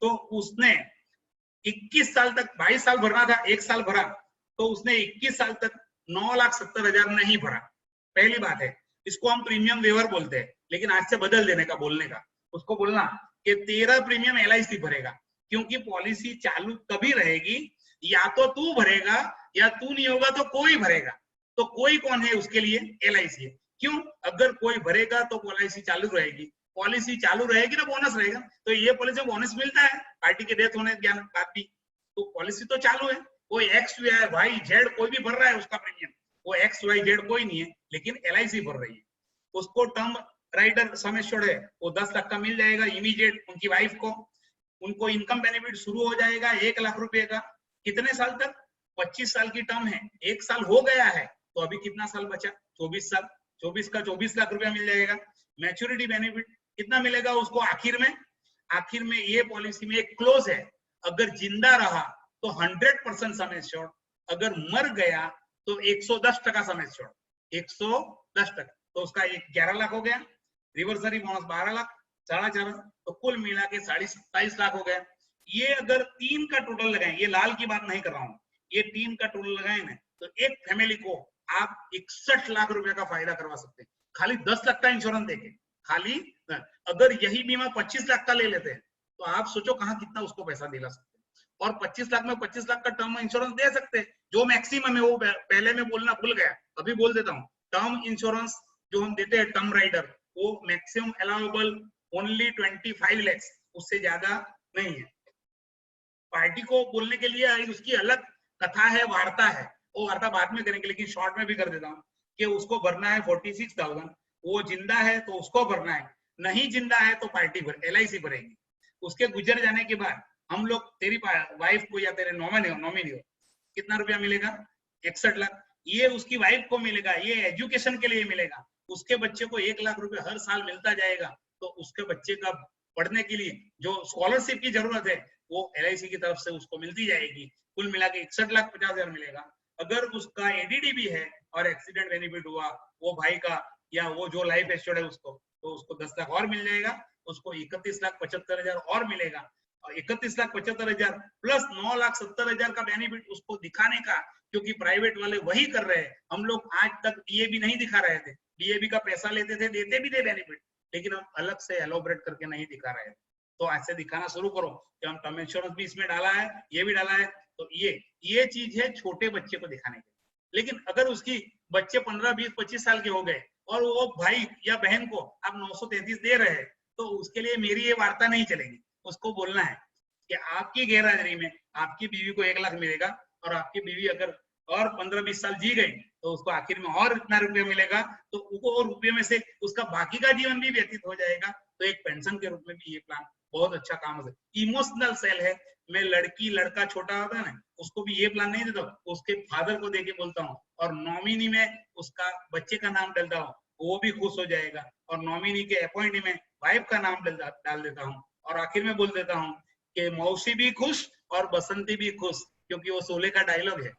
तो उसने 21 साल तक, 22 साल भरना था, 1 साल भरा, तो उसने 21 साल तक 9,70,000 नहीं भरा। पहली बात है, इसको हम प्रीमियम वेवर बोलते हैं, लेकिन आज से बदल देने का, बोलने का, उसको बोलना कि तेरा प्रीमियम एलआईसी भरेगा, क्योंकि पॉलिसी चालू तभी रहेगी, या तो तू भरेगा या तू नहीं होगा तो कोई भरेगा। तो कोई कौन है उसके लिए? एलआईसी है। क्यों? अगर कोई भरेगा तो पॉलिसी चालू रहेगी, पॉलिसी चालू रहेगी ना बोनस रहेगा, तो ये पॉलिसी में बोनस मिलता है पार्टी के डेथ होने के बाद भी, तो पॉलिसी तो चालू है। कोई एक्स वाई जेड कोई भी भर रहा है उसका प्रीमियम, वो एक्स वाई जेड कोई नहीं है, लेकिन एलआईसी भर रही है। उसको टर्म राइडर सम एश्योर्ड है, वो 10 लाख का मिल जाएगा इमीडिएट उनकी वाइफ को। उनको इनकम बेनिफिट शुरू हो जाएगा 1 लाख रुपए का। कितने साल तक? 25 साल की टर्म है, 1 साल हो गया है, तो अभी कितना साल बचा? 24 साल, 24 का 24 लाख रुपया मिल जाएगा। मैच्योरिटी बेनिफिट कितना मिलेगा उसको आखिर में? आखिर में ये पॉलिसी में एक क्लोज है, अगर जिंदा रहा तो 100% सम एश्योर्ड, अगर मर गया तो 110% सम एश्योर्ड, 110%, तो उसका 11 लाख हो गया, रिवर्सरी बोनस 12 लाख, 4.5, तो कुल मिला के 27.5 लाख हो गया। ये अगर 3 का टोटल लगाएं, ये लाल की बात नहीं कर रहा हूँ, ये 3 का टोटल लगाए ना, तो एक फैमिली को आप 61 लाख रुपए का फायदा करवा सकते हैं, खाली 10 लाख का इंश्योरेंस देके। खाली अगर यही बीमा 25 लाख का ले लेते हैं, तो आप सोचो कहाँ कितना उसको पैसा दिला सकते हैं। और 25 लाख में 25 लाख का टर्म इंश्योरेंस दे सकते हैं, जो मैक्सिमम है। वो पहले मैं बोलना भूल गया, अभी बोल देता हूँ। टर्म इंश्योरेंस जो हम देते हैं, टर्म राइडर, वो मैक्सिमम अलाउेबल ओनली 25 लाख, उससे ज्यादा नहीं है। पार्टी को बोलने के लिए उसकी अलग कथा है, वार्ता है, वो वार्ता बाद में करेंगे, लेकिन शॉर्ट में भी कर देता हूँ कि उसको भरना है 46,000। वो जिंदा है तो उसको भरना है, नहीं जिंदा है तो पार्टी भर, LIC भरेगी। उसके गुजर जाने के बाद हम लोग, तेरी वाइफ को या तेरे नॉमिनी हो, कितना रुपया मिलेगा? 61 लाख। ये उसकी वाइफ को मिलेगा, ये एजुकेशन के लिए मिलेगा। उसके बच्चे को 1 लाख रुपए हर साल मिलता जाएगा, तो उसके बच्चे का पढ़ने के लिए जो स्कॉलरशिप की जरूरत है, वो LIC की तरफ से उसको मिलती जाएगी। कुल मिला के 61,50,000 मिलेगा। अगर उसका ADD भी है और एक्सीडेंट बेनिफिट हुआ वो भाई का, या वो जो लाइफ एश्योर्ड है उसको, तो उसको 10 लाख और मिल जाएगा, उसको 31,75,000 और मिलेगा। 31,75,000 प्लस 9,70,000 का बेनिफिट उसको दिखाने का, क्योंकि प्राइवेट वाले वही कर रहे हैं। हम लोग आज तक DAB नहीं दिखा रहे थे, DAB का पैसा लेते थे, देते भी थे बेनिफिट, लेकिन हम अलग से एलोबरेट करके नहीं दिखा रहे थे। तो ऐसे दिखाना शुरू करो कि हम टर्म इंश्योरेंस भी इसमें डाला है, ये भी डाला है। तो ये चीज है छोटे बच्चे को दिखाने के। लेकिन अगर उसकी बच्चे 15, 20, 25 साल के हो गए और वो भाई या बहन को आप 933 दे रहे हैं, तो उसके लिए मेरी ये वार्ता नहीं चलेगी। उसको बोलना है कि आपकी गैरहाजिरी में आपकी बीवी को 1 लाख मिलेगा, और आपकी बीवी अगर और 15-20 साल जी गई तो उसको आखिर में और इतना रुपया मिलेगा, तो वो रुपये में से उसका बाकी का जीवन भी व्यतीत हो जाएगा। तो एक पेंशन के रूप में भी ये प्लान बहुत अच्छा काम है। इमोशनल सेल है। मैं लड़की लड़का छोटा होता है ना, उसको भी ये प्लान नहीं देता, उसके फादर को देके बोलता हूँ, और नॉमिनी में उसका बच्चे का नाम डालता हूँ, वो भी खुश हो जाएगा। और नॉमिनी के अपॉइंटी में वाइफ का नाम डाल देता हूँ, और आखिर में बोल देता हूँ कि मौसी भी खुश और बसंती भी खुश, क्योंकि वो शोले का डायलॉग है।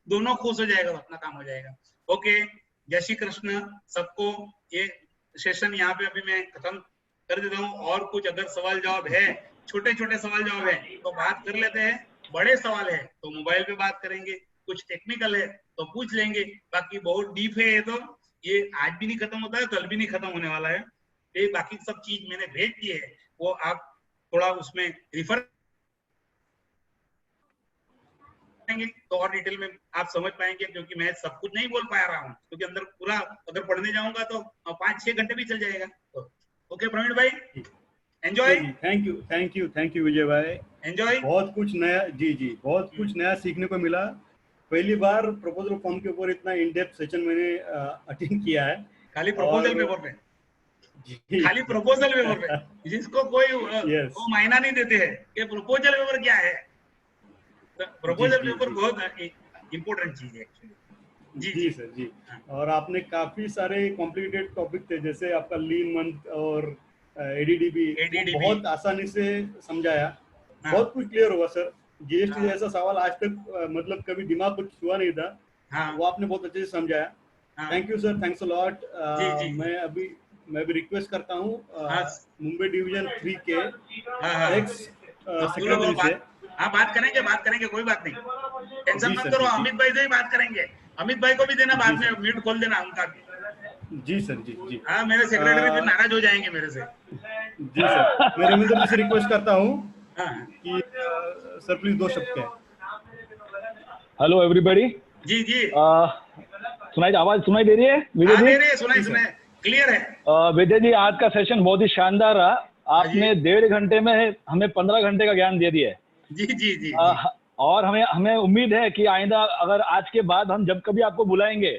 दोनों खुश हो जाएगा तो अपना काम हो जाएगा। ओके, जय श्री कृष्ण सबको। ये सेशन यहाँ पे अभी मैं खत्म कर देता हूँ। और कुछ अगर सवाल जवाब है, छोटे छोटे सवाल जवाब है तो बात कर लेते हैं, बड़े सवाल है तो मोबाइल पे बात करेंगे, कुछ टेक्निकल है तो पूछ लेंगे। बाकी बहुत डीप है ये, तो ये आज भी नहीं खत्म होता है, कल भी नहीं खत्म होने वाला है। ये बाकी सब चीज मैंने भेज दी है, वो आप थोड़ा उसमें रिफर तो और डिटेल में आप समझ पाएंगे, क्योंकि मैं सब कुछ नहीं बोल पा रहा हूँ, क्योंकि अंदर पूरा अगर पढ़ने जाऊंगा तो 5-6 घंटे भी चल जाएगा। तो ओके प्रवीण भाई, एंजॉय। थैंक यू विजय भाई, एंजॉय। बहुत कुछ नया, जी बहुत कुछ नया सीखने को मिला। पहली बार प्रपोजल फॉर्म के ऊपर इतना इन डेप्थ सेशन मैंने अटेंड किया है। खाली प्रपोजल पेपर पे, खाली प्रपोजल पेपर पे, जिसको कोई वो मायना नहीं देते हैं कि प्रपोजल पेपर क्या है। प्रपोजल पेपर बहुत इम्पोर्टेंट चीज है एक्चुअली। जी सर जी। और आपने काफी सारे कॉम्प्लिकेटेड टॉपिक थे, जैसे आपका लीन मंथ और ADD बहुत आसानी से समझाया। बहुत कुछ क्लियर हुआ सर। GST जैसा सवाल आज तक मतलब कभी दिमाग कुछ हुआ नहीं था, वो आपने बहुत अच्छे से समझाया। Thank you sir, thanks a lot. मैं भी रिक्वेस्ट करता हूँ मुंबई डिवीजन 3 के एक्स सेक्रेटरी से। हाँ, बात करेंगे, कोई बात नहीं, टेंशन मत करो। अमित भाई से ही बात करेंगे, अमित भाई को भी देना बाद में, म्यूट खोल देना उनका भी। जी सर जी। हाँ, मेरे सेक्रेटरी फिर नाराज हो जाएंगे मेरे से। जी सर, मैं रविंद्र जी से रिक्वेस्ट करता हूँ कि सर प्लीज 2 शब्द कहें। Hello everybody. जी आवाज सुनाई दे रही है विजय जी? दे रही है, सुनाई क्लियर है। विजय जी, आज का सेशन बहुत ही शानदार रहा। आपने 1.5 घंटे में हमें 15 घंटे का ज्ञान दे दिया है। जी। और हमें उम्मीद है कि आइंदा अगर आज के बाद हम जब कभी आपको बुलाएंगे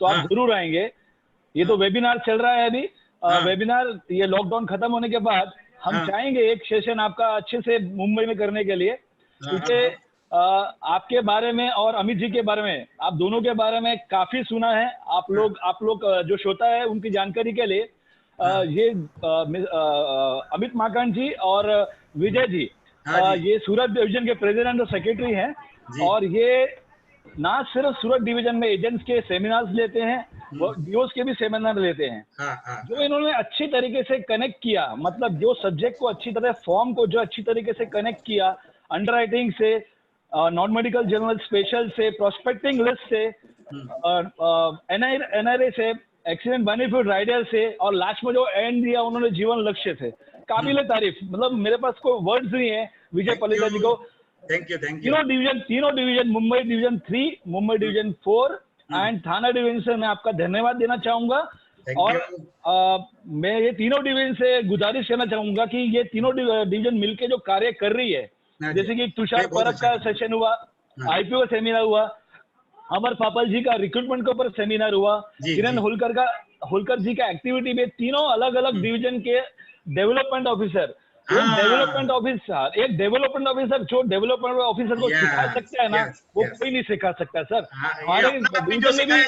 तो आप जरूर आएंगे। ये तो वेबिनार चल रहा है अभी। वेबिनार ये लॉकडाउन खत्म होने के बाद हम चाहेंगे एक सेशन आपका अच्छे से मुंबई में करने के लिए, क्योंकि आपके बारे में और अमित जी के बारे में, आप दोनों के बारे में काफी सुना है। आप लोग जो श्रोता है उनकी जानकारी के लिए ये अमित माकन जी और विजय जी ये सूरत डिवीजन के प्रेसिडेंट और सेक्रेटरी हैं, और ये ना सिर्फ सूरत डिवीजन में एजेंट्स के सेमिनार्स लेते हैं, डीओस के भी सेमिनार लेते हैं। हाँ, जो इन्होंने अच्छी तरीके से कनेक्ट किया, मतलब जो सब्जेक्ट को अच्छी तरह फॉर्म को जो अच्छी तरीके से कनेक्ट किया, अंडरराइटिंग से, नॉन मेडिकल जर्नल स्पेशल से, प्रोस्पेक्टिंग लिस्ट से, एनआरए से, एक्सीडेंट बेनिफिट राइडर से, और लास्ट में जो एंड दिया उन्होंने जीवन लक्ष्य से, काबिल तारीफ। मतलब मेरे पास कोई वर्ड्स नहीं है विजय पलिता जी को। Thank you. तीनों division, Mumbai division 3, Mumbai division 4 and Thane division से मैं आपका धन्यवाद देना चाहूंगा। और मैं ये तीनों डिवीजन से गुजारिश करना चाहूंगा कि ये तीनों डिवीजन मिलके जो कार्य कर रही है, जैसे कि तुषार परब का सेशन हुआ, आईपीओ सेमिनार हुआ, अमर पापल जी का रिक्रूटमेंट के ऊपर सेमिनार हुआ, किरण होलकर जी का एक्टिविटी में, तीनों अलग अलग डिवीजन के डेवलपमेंट ऑफिसर, एक डेवलपमेंट ऑफिसर जो डेवलपमेंट ऑफिसर को सिखा सकता है ना, वो कोई नहीं सिखा सकता सर। हमारे डिवीजन में भी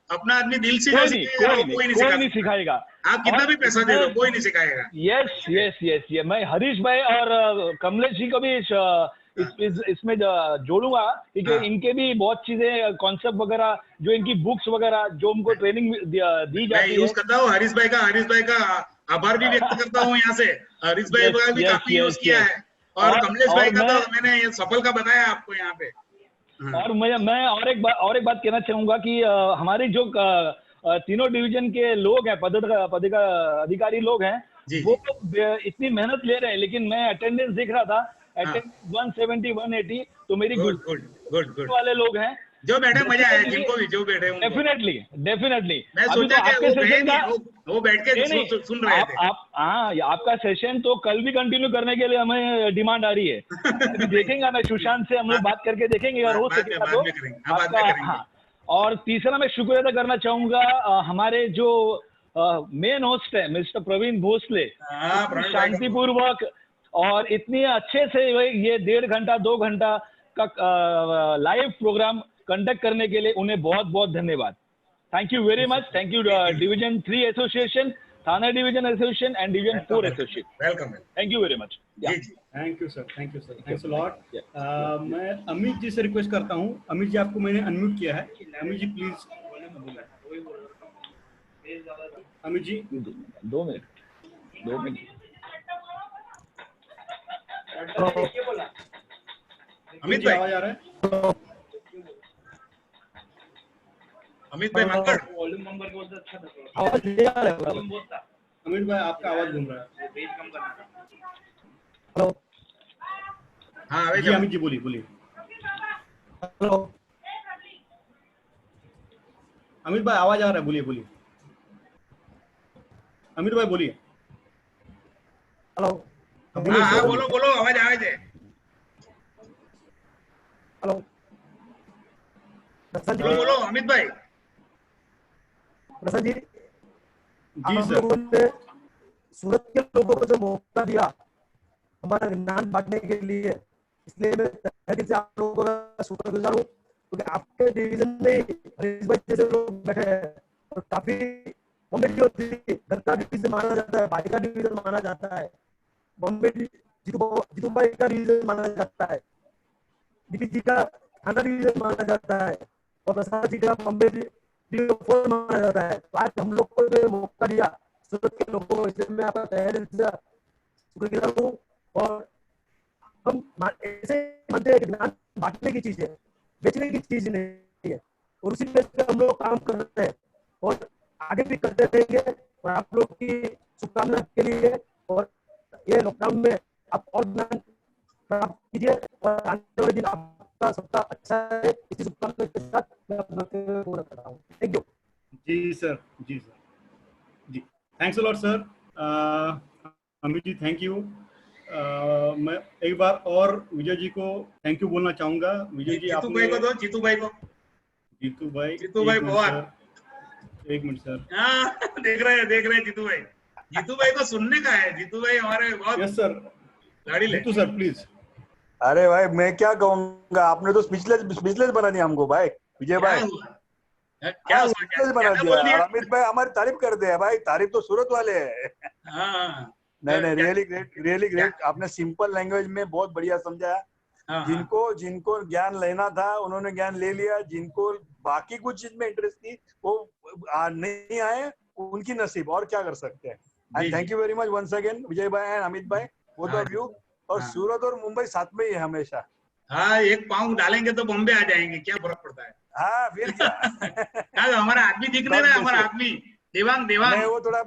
अपना आदमी दिल से कोई नहीं सिखाएगा। आप कितना भी पैसा दे दो, कोई नहीं सिखाएगा। यस, मैं हरीश भाई और कमलेश जी को भी इसमें जोड़ूंगा, क्योंकि इनके भी बहुत चीजें, कॉन्सेप्ट वगैरह, जो इनकी बुक्स वगैरह, जो उनको ट्रेनिंग दी जाती है, यूज करता हूँ। हरीश भाई का आभार भी व्यक्त करता हूँ यहाँ से। हरीश भाई का भी काफी यूज किया है, और कमलेश भाई का तो मैंने ये सफल का बताया आपको यहाँ पे। और मैं और एक बात कहना चाहूंगा कि हमारी जो तीनों डिवीजन के लोग हैं, अधिकारी लोग हैं, वो इतनी मेहनत ले रहे हैं, लेकिन मैं अटेंडेंस देख रहा था, अटेंडेंस 170 180, तो मेरी गुड वाले लोग हैं जो बैठे, मजा आया जिनको भी, जो बैठे डेफिनेटली। मैं सोचा कि वो बैठ के सुन रहे थे। आपका सेशन तो कल भी कंटिन्यू करने के लिए हमें डिमांड आ रही है। अभी देखेंगे ना, सुशांत से हम लोग बात करके देखेंगे अगर हो सकेगा तो। हाँ, और तीसरा मैं शुक्रिया अदा करना चाहूंगा हमारे जो मेन होस्ट है मिस्टर प्रवीण भोसले, शांतिपूर्वक और इतनी अच्छे से ये 1.5 घंटा 2 घंटा का लाइव प्रोग्राम कंडक्ट करने के लिए उन्हें बहुत बहुत धन्यवाद। Thank you very much. Thank you division 3 association, Thane division association and division 4 association. Welcome. Thank you very much. Thank you sir, thanks a lot. मैं अमित जी से रिक्वेस्ट करता हूँ। अमित जी, आपको मैंने अनम्यूट किया है। अमित जी प्लीज। अमित जी 2 मिनट। अमित भाई, आवाज आ रहा है? अमित भाई मंगल, वॉल्यूम नंबर बोल दो, अच्छा था। आवाज नहीं आ रहा है। वॉल्यूम बोलता। अमित भाई, आपका आवाज घूम रहा है। पेज कम करना। हेलो। हाँ जी अमित जी बोलिए। हेलो अमित भाई, आवाज आ रहा है, बोलिए। अमित भाई बोलिए। हेलो। हाँ बोलो, आवाज आ रही है। हेलो बोलो अमित भाई। प्रसाद जी, जी आप सर। लोगों ने सूरत के लोगों को जो मौका दिया हमारा ज्ञान बांटने के लिए, इसलिए मैं तहे दिल से आप लोगों का शुक्रगुजार हूँ, क्योंकि आपके डिवीजन में हरीश भाई जैसे लोग बैठे हैं और काफी बॉम्बे घर का डिवीजन माना जाता है, भाई का डिवीजन माना जाता है, बॉम्बे जीतू भाई का डिवीजन माना जाता है, दीपी जी का थाना डिवीजन माना जाता है, और प्रसाद जी का बॉम्बे डिवीजन माना जाता है। तो आज हम लोग को जो मौका दिया सूरत के लोगों को, इसलिए मैं आपका तहे दिल से शुक्रगुजार हूँ। और हम ऐसे मानते हैं कि ज्ञान बांटने की चीज है, बेचने की चीज नहीं है, और उसी बेस पे हम लोग काम कर रहे हैं और आगे भी करते रहेंगे। और आप लोग की शुभकामना के लिए, और ये लॉकडाउन में आप और ज्ञान प्राप्त कीजिए और आने वाले दिन आपका सबका अच्छा है, इसी शुभकामना के साथ मैं अपना पूरा करता हूँ। Thank you. जी sir. Thanks a lot sir. Amit ji thank you. मैं एक बार और विजय जी को थैंक यू बोलना चाहूंगा। विजय जी, जीतू भाई को दो, जीतू भाई बहुत। एक मिनट सर। हाँ, देख रहे हैं जीतू भाई को सुनने का है। जीतू भाई हमारे बहुत। Yes sir. गाड़ी ले जीतू सर प्लीज। अरे भाई, मैं क्या कहूंगा, आपने तो स्पीचलेस बना दिया हमको भाई। विजय भाई क्या स्पीचलेस बना दिया। और अमित भाई हमारी तारीफ कर दे भाई, तारीफ तो सूरत वाले है। हाँ, नहीं, रियली ग्रेट। आपने सिंपल लैंग्वेज में बहुत बढ़िया समझाया। हाँ, हाँ, जिनको ज्ञान लेना था उन्होंने ज्ञान ले लिया, जिनको बाकी कुछ चीज में इंटरेस्ट थी वो नहीं आए, उनकी नसीब, और क्या कर सकते हैं। जी, and thank you very much once again Vijay भाई एंड अमित भाई, बोथ हाँ, ऑफ यू। और हाँ। सूरत और मुंबई साथ में ही है हमेशा। हाँ, एक पाँव डालेंगे तो बॉम्बे आ जाएंगे, क्या फर्क पड़ता है। हाँ फिर क्या। हाँ, तो हमारा आदमी दिख नहीं रहा है, हमारा आदमी देवांग देवांग। नहीं, वो थोड़ा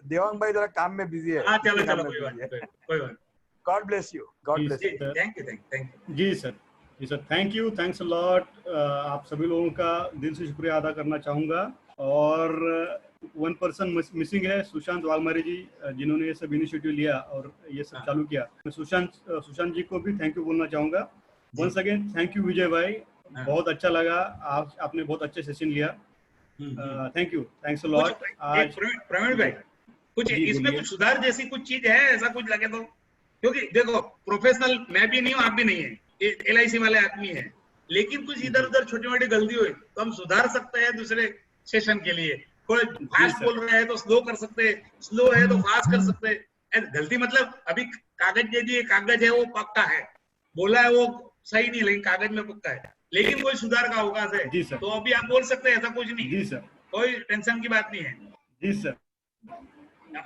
देवांग भाई थोड़ा काम में बिजी है। हाँ, चलो काम चलो, में कोई बात busy है। नहीं, कोई बात God bless you, God bless you. नहीं। Thank you. जी sir, thank you, thanks a lot. आप सभी लोगों का दिल से शुक्रिया अदा करना चाहूँगा। और वन पर्सन मिसिंग है, सुशांत वालमारी जी, जिन्होंने ये सब इनिशिएटिव लिया और ये सब चालू किया। मैं सुशांत जी को भी थैंक यू बोलना चाहूँगा। वंस अगेन थैंक यू विजय भाई, बहुत अच्छा लगा, आपने बहुत अच्छे सेशन लिया। Thank you, thanks a lot. आज प्रवीण भाई, कुछ जी, इसमें बोलिए। कुछ सुधार जैसी कुछ चीज है, ऐसा कुछ लगे तो? क्योंकि देखो, प्रोफेशनल मैं भी नहीं हूँ, आप भी नहीं है, LIC वाले आदमी है, लेकिन कुछ इधर उधर छोटी मोटी गलती हुई तो हम सुधार सकते हैं दूसरे सेशन के लिए। कोई फास्ट सर। बोल रहा है तो स्लो कर सकते हैं, स्लो है तो फास्ट कर सकते हैं। गलती मतलब अभी कागज दे दिए, कागज है वो पक्का है, बोला है वो सही नहीं, लेकिन कागज में पक्का है, लेकिन कोई सुधार का अवकाश है जी सर। तो अभी आप बोल सकते हैं, ऐसा कुछ नहीं जी है, सर, कोई टेंशन की बात नहीं है। जी सर,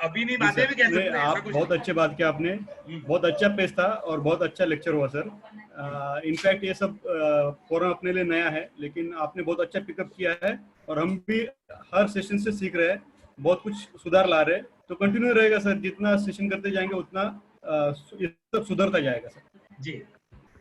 अभी नहीं, जी बातें सर। भी कह सकते हैं, ऐसा आप कुछ बहुत अच्छे बात किया आपने, बहुत अच्छा पेश था और बहुत अच्छा लेक्चर हुआ सर। इनफैक्ट ये सब फोरम अपने लिए नया है, लेकिन आपने बहुत अच्छा पिकअप किया है और हम भी हर सेशन से सीख रहे हैं, बहुत कुछ सुधार ला रहे हैं। तो कंटिन्यू रहेगा सर, जितना सेशन करते जाएंगे उतना ये सब सुधरता जाएगा सर। जी।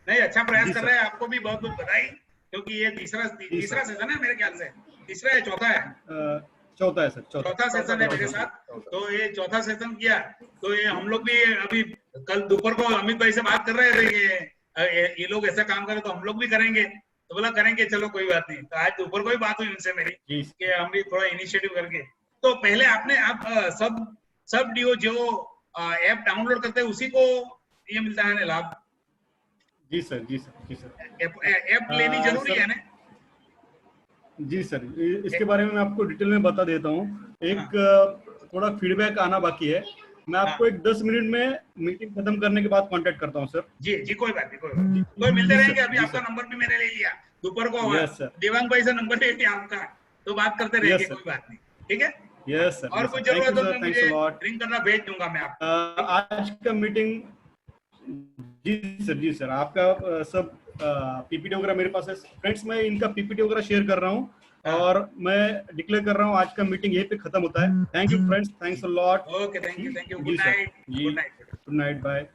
नहीं, अच्छा प्रयास जी कर सर। रहे हैं, आपको भी बहुत बहुत बधाई, क्योंकि ये तीसरा सेशन है मेरे ख्याल से, तीसरा है, चौथा है, चौथा है सर, चौथा सेशन है मेरे साथ। तो ये चौथा सेशन किया, तो ये हम लोग भी अभी कल दोपहर को अमित भाई से बात कर रहे थे कि ये लोग ऐसा काम करें तो हम लोग भी करेंगे, तो बोला करेंगे, चलो कोई बात नहीं। तो आज दोपहर को ही बात हुई उनसे मेरी जी कि हम भी थोड़ा इनिशिएटिव करके। तो पहले आप सब डीओ जो ऐप डाउनलोड करते हैं उसी को ये मिलता है ना लाभ? जी सर, जी सर, जी सर। ऐप लेनी जरूरी सर, है ना? जी सर, इसके बारे में मैं आपको डिटेल में बता देता हूँ। एक थोड़ा फीडबैक आना बाकी है, मैं आपको एक 10 मिनट में मीटिंग खत्म करने के बाद कांटेक्ट करता हूँ सर। जी जी, कोई बात नहीं, कोई बात नहीं, कोई मिलते जी रहेंगे। सर, अभी जी आपका सर। नंबर भी मैंने ले लिया दोपहर को, यस सर। देवांग भाई से नंबर ले लिया आपका, तो बात करते रहेंगे, यस सर। कोई बात नहीं, ठीक है? यस सर, और यस कोई सर। थैंक जरूरत यू हो सर, तो थैंक्स मुझे अ लॉट। रिंग करना, भेज दूंगा मैं आपको। आज का मीटिंग, जी सर, आपका सब पीपीटी वगैरह मेरे पास है फ्रेंड्स, मैं इनका पीपीटी वगैरह शेयर कर रहा हूँ और मैं डिक्लेयर कर रहा हूँ आज का मीटिंग यहीं पे खत्म होता है। Thank you friends, thanks a lot. Okay, thank you, जी गुड सर, नाइट, जी, good night. Good night, bye.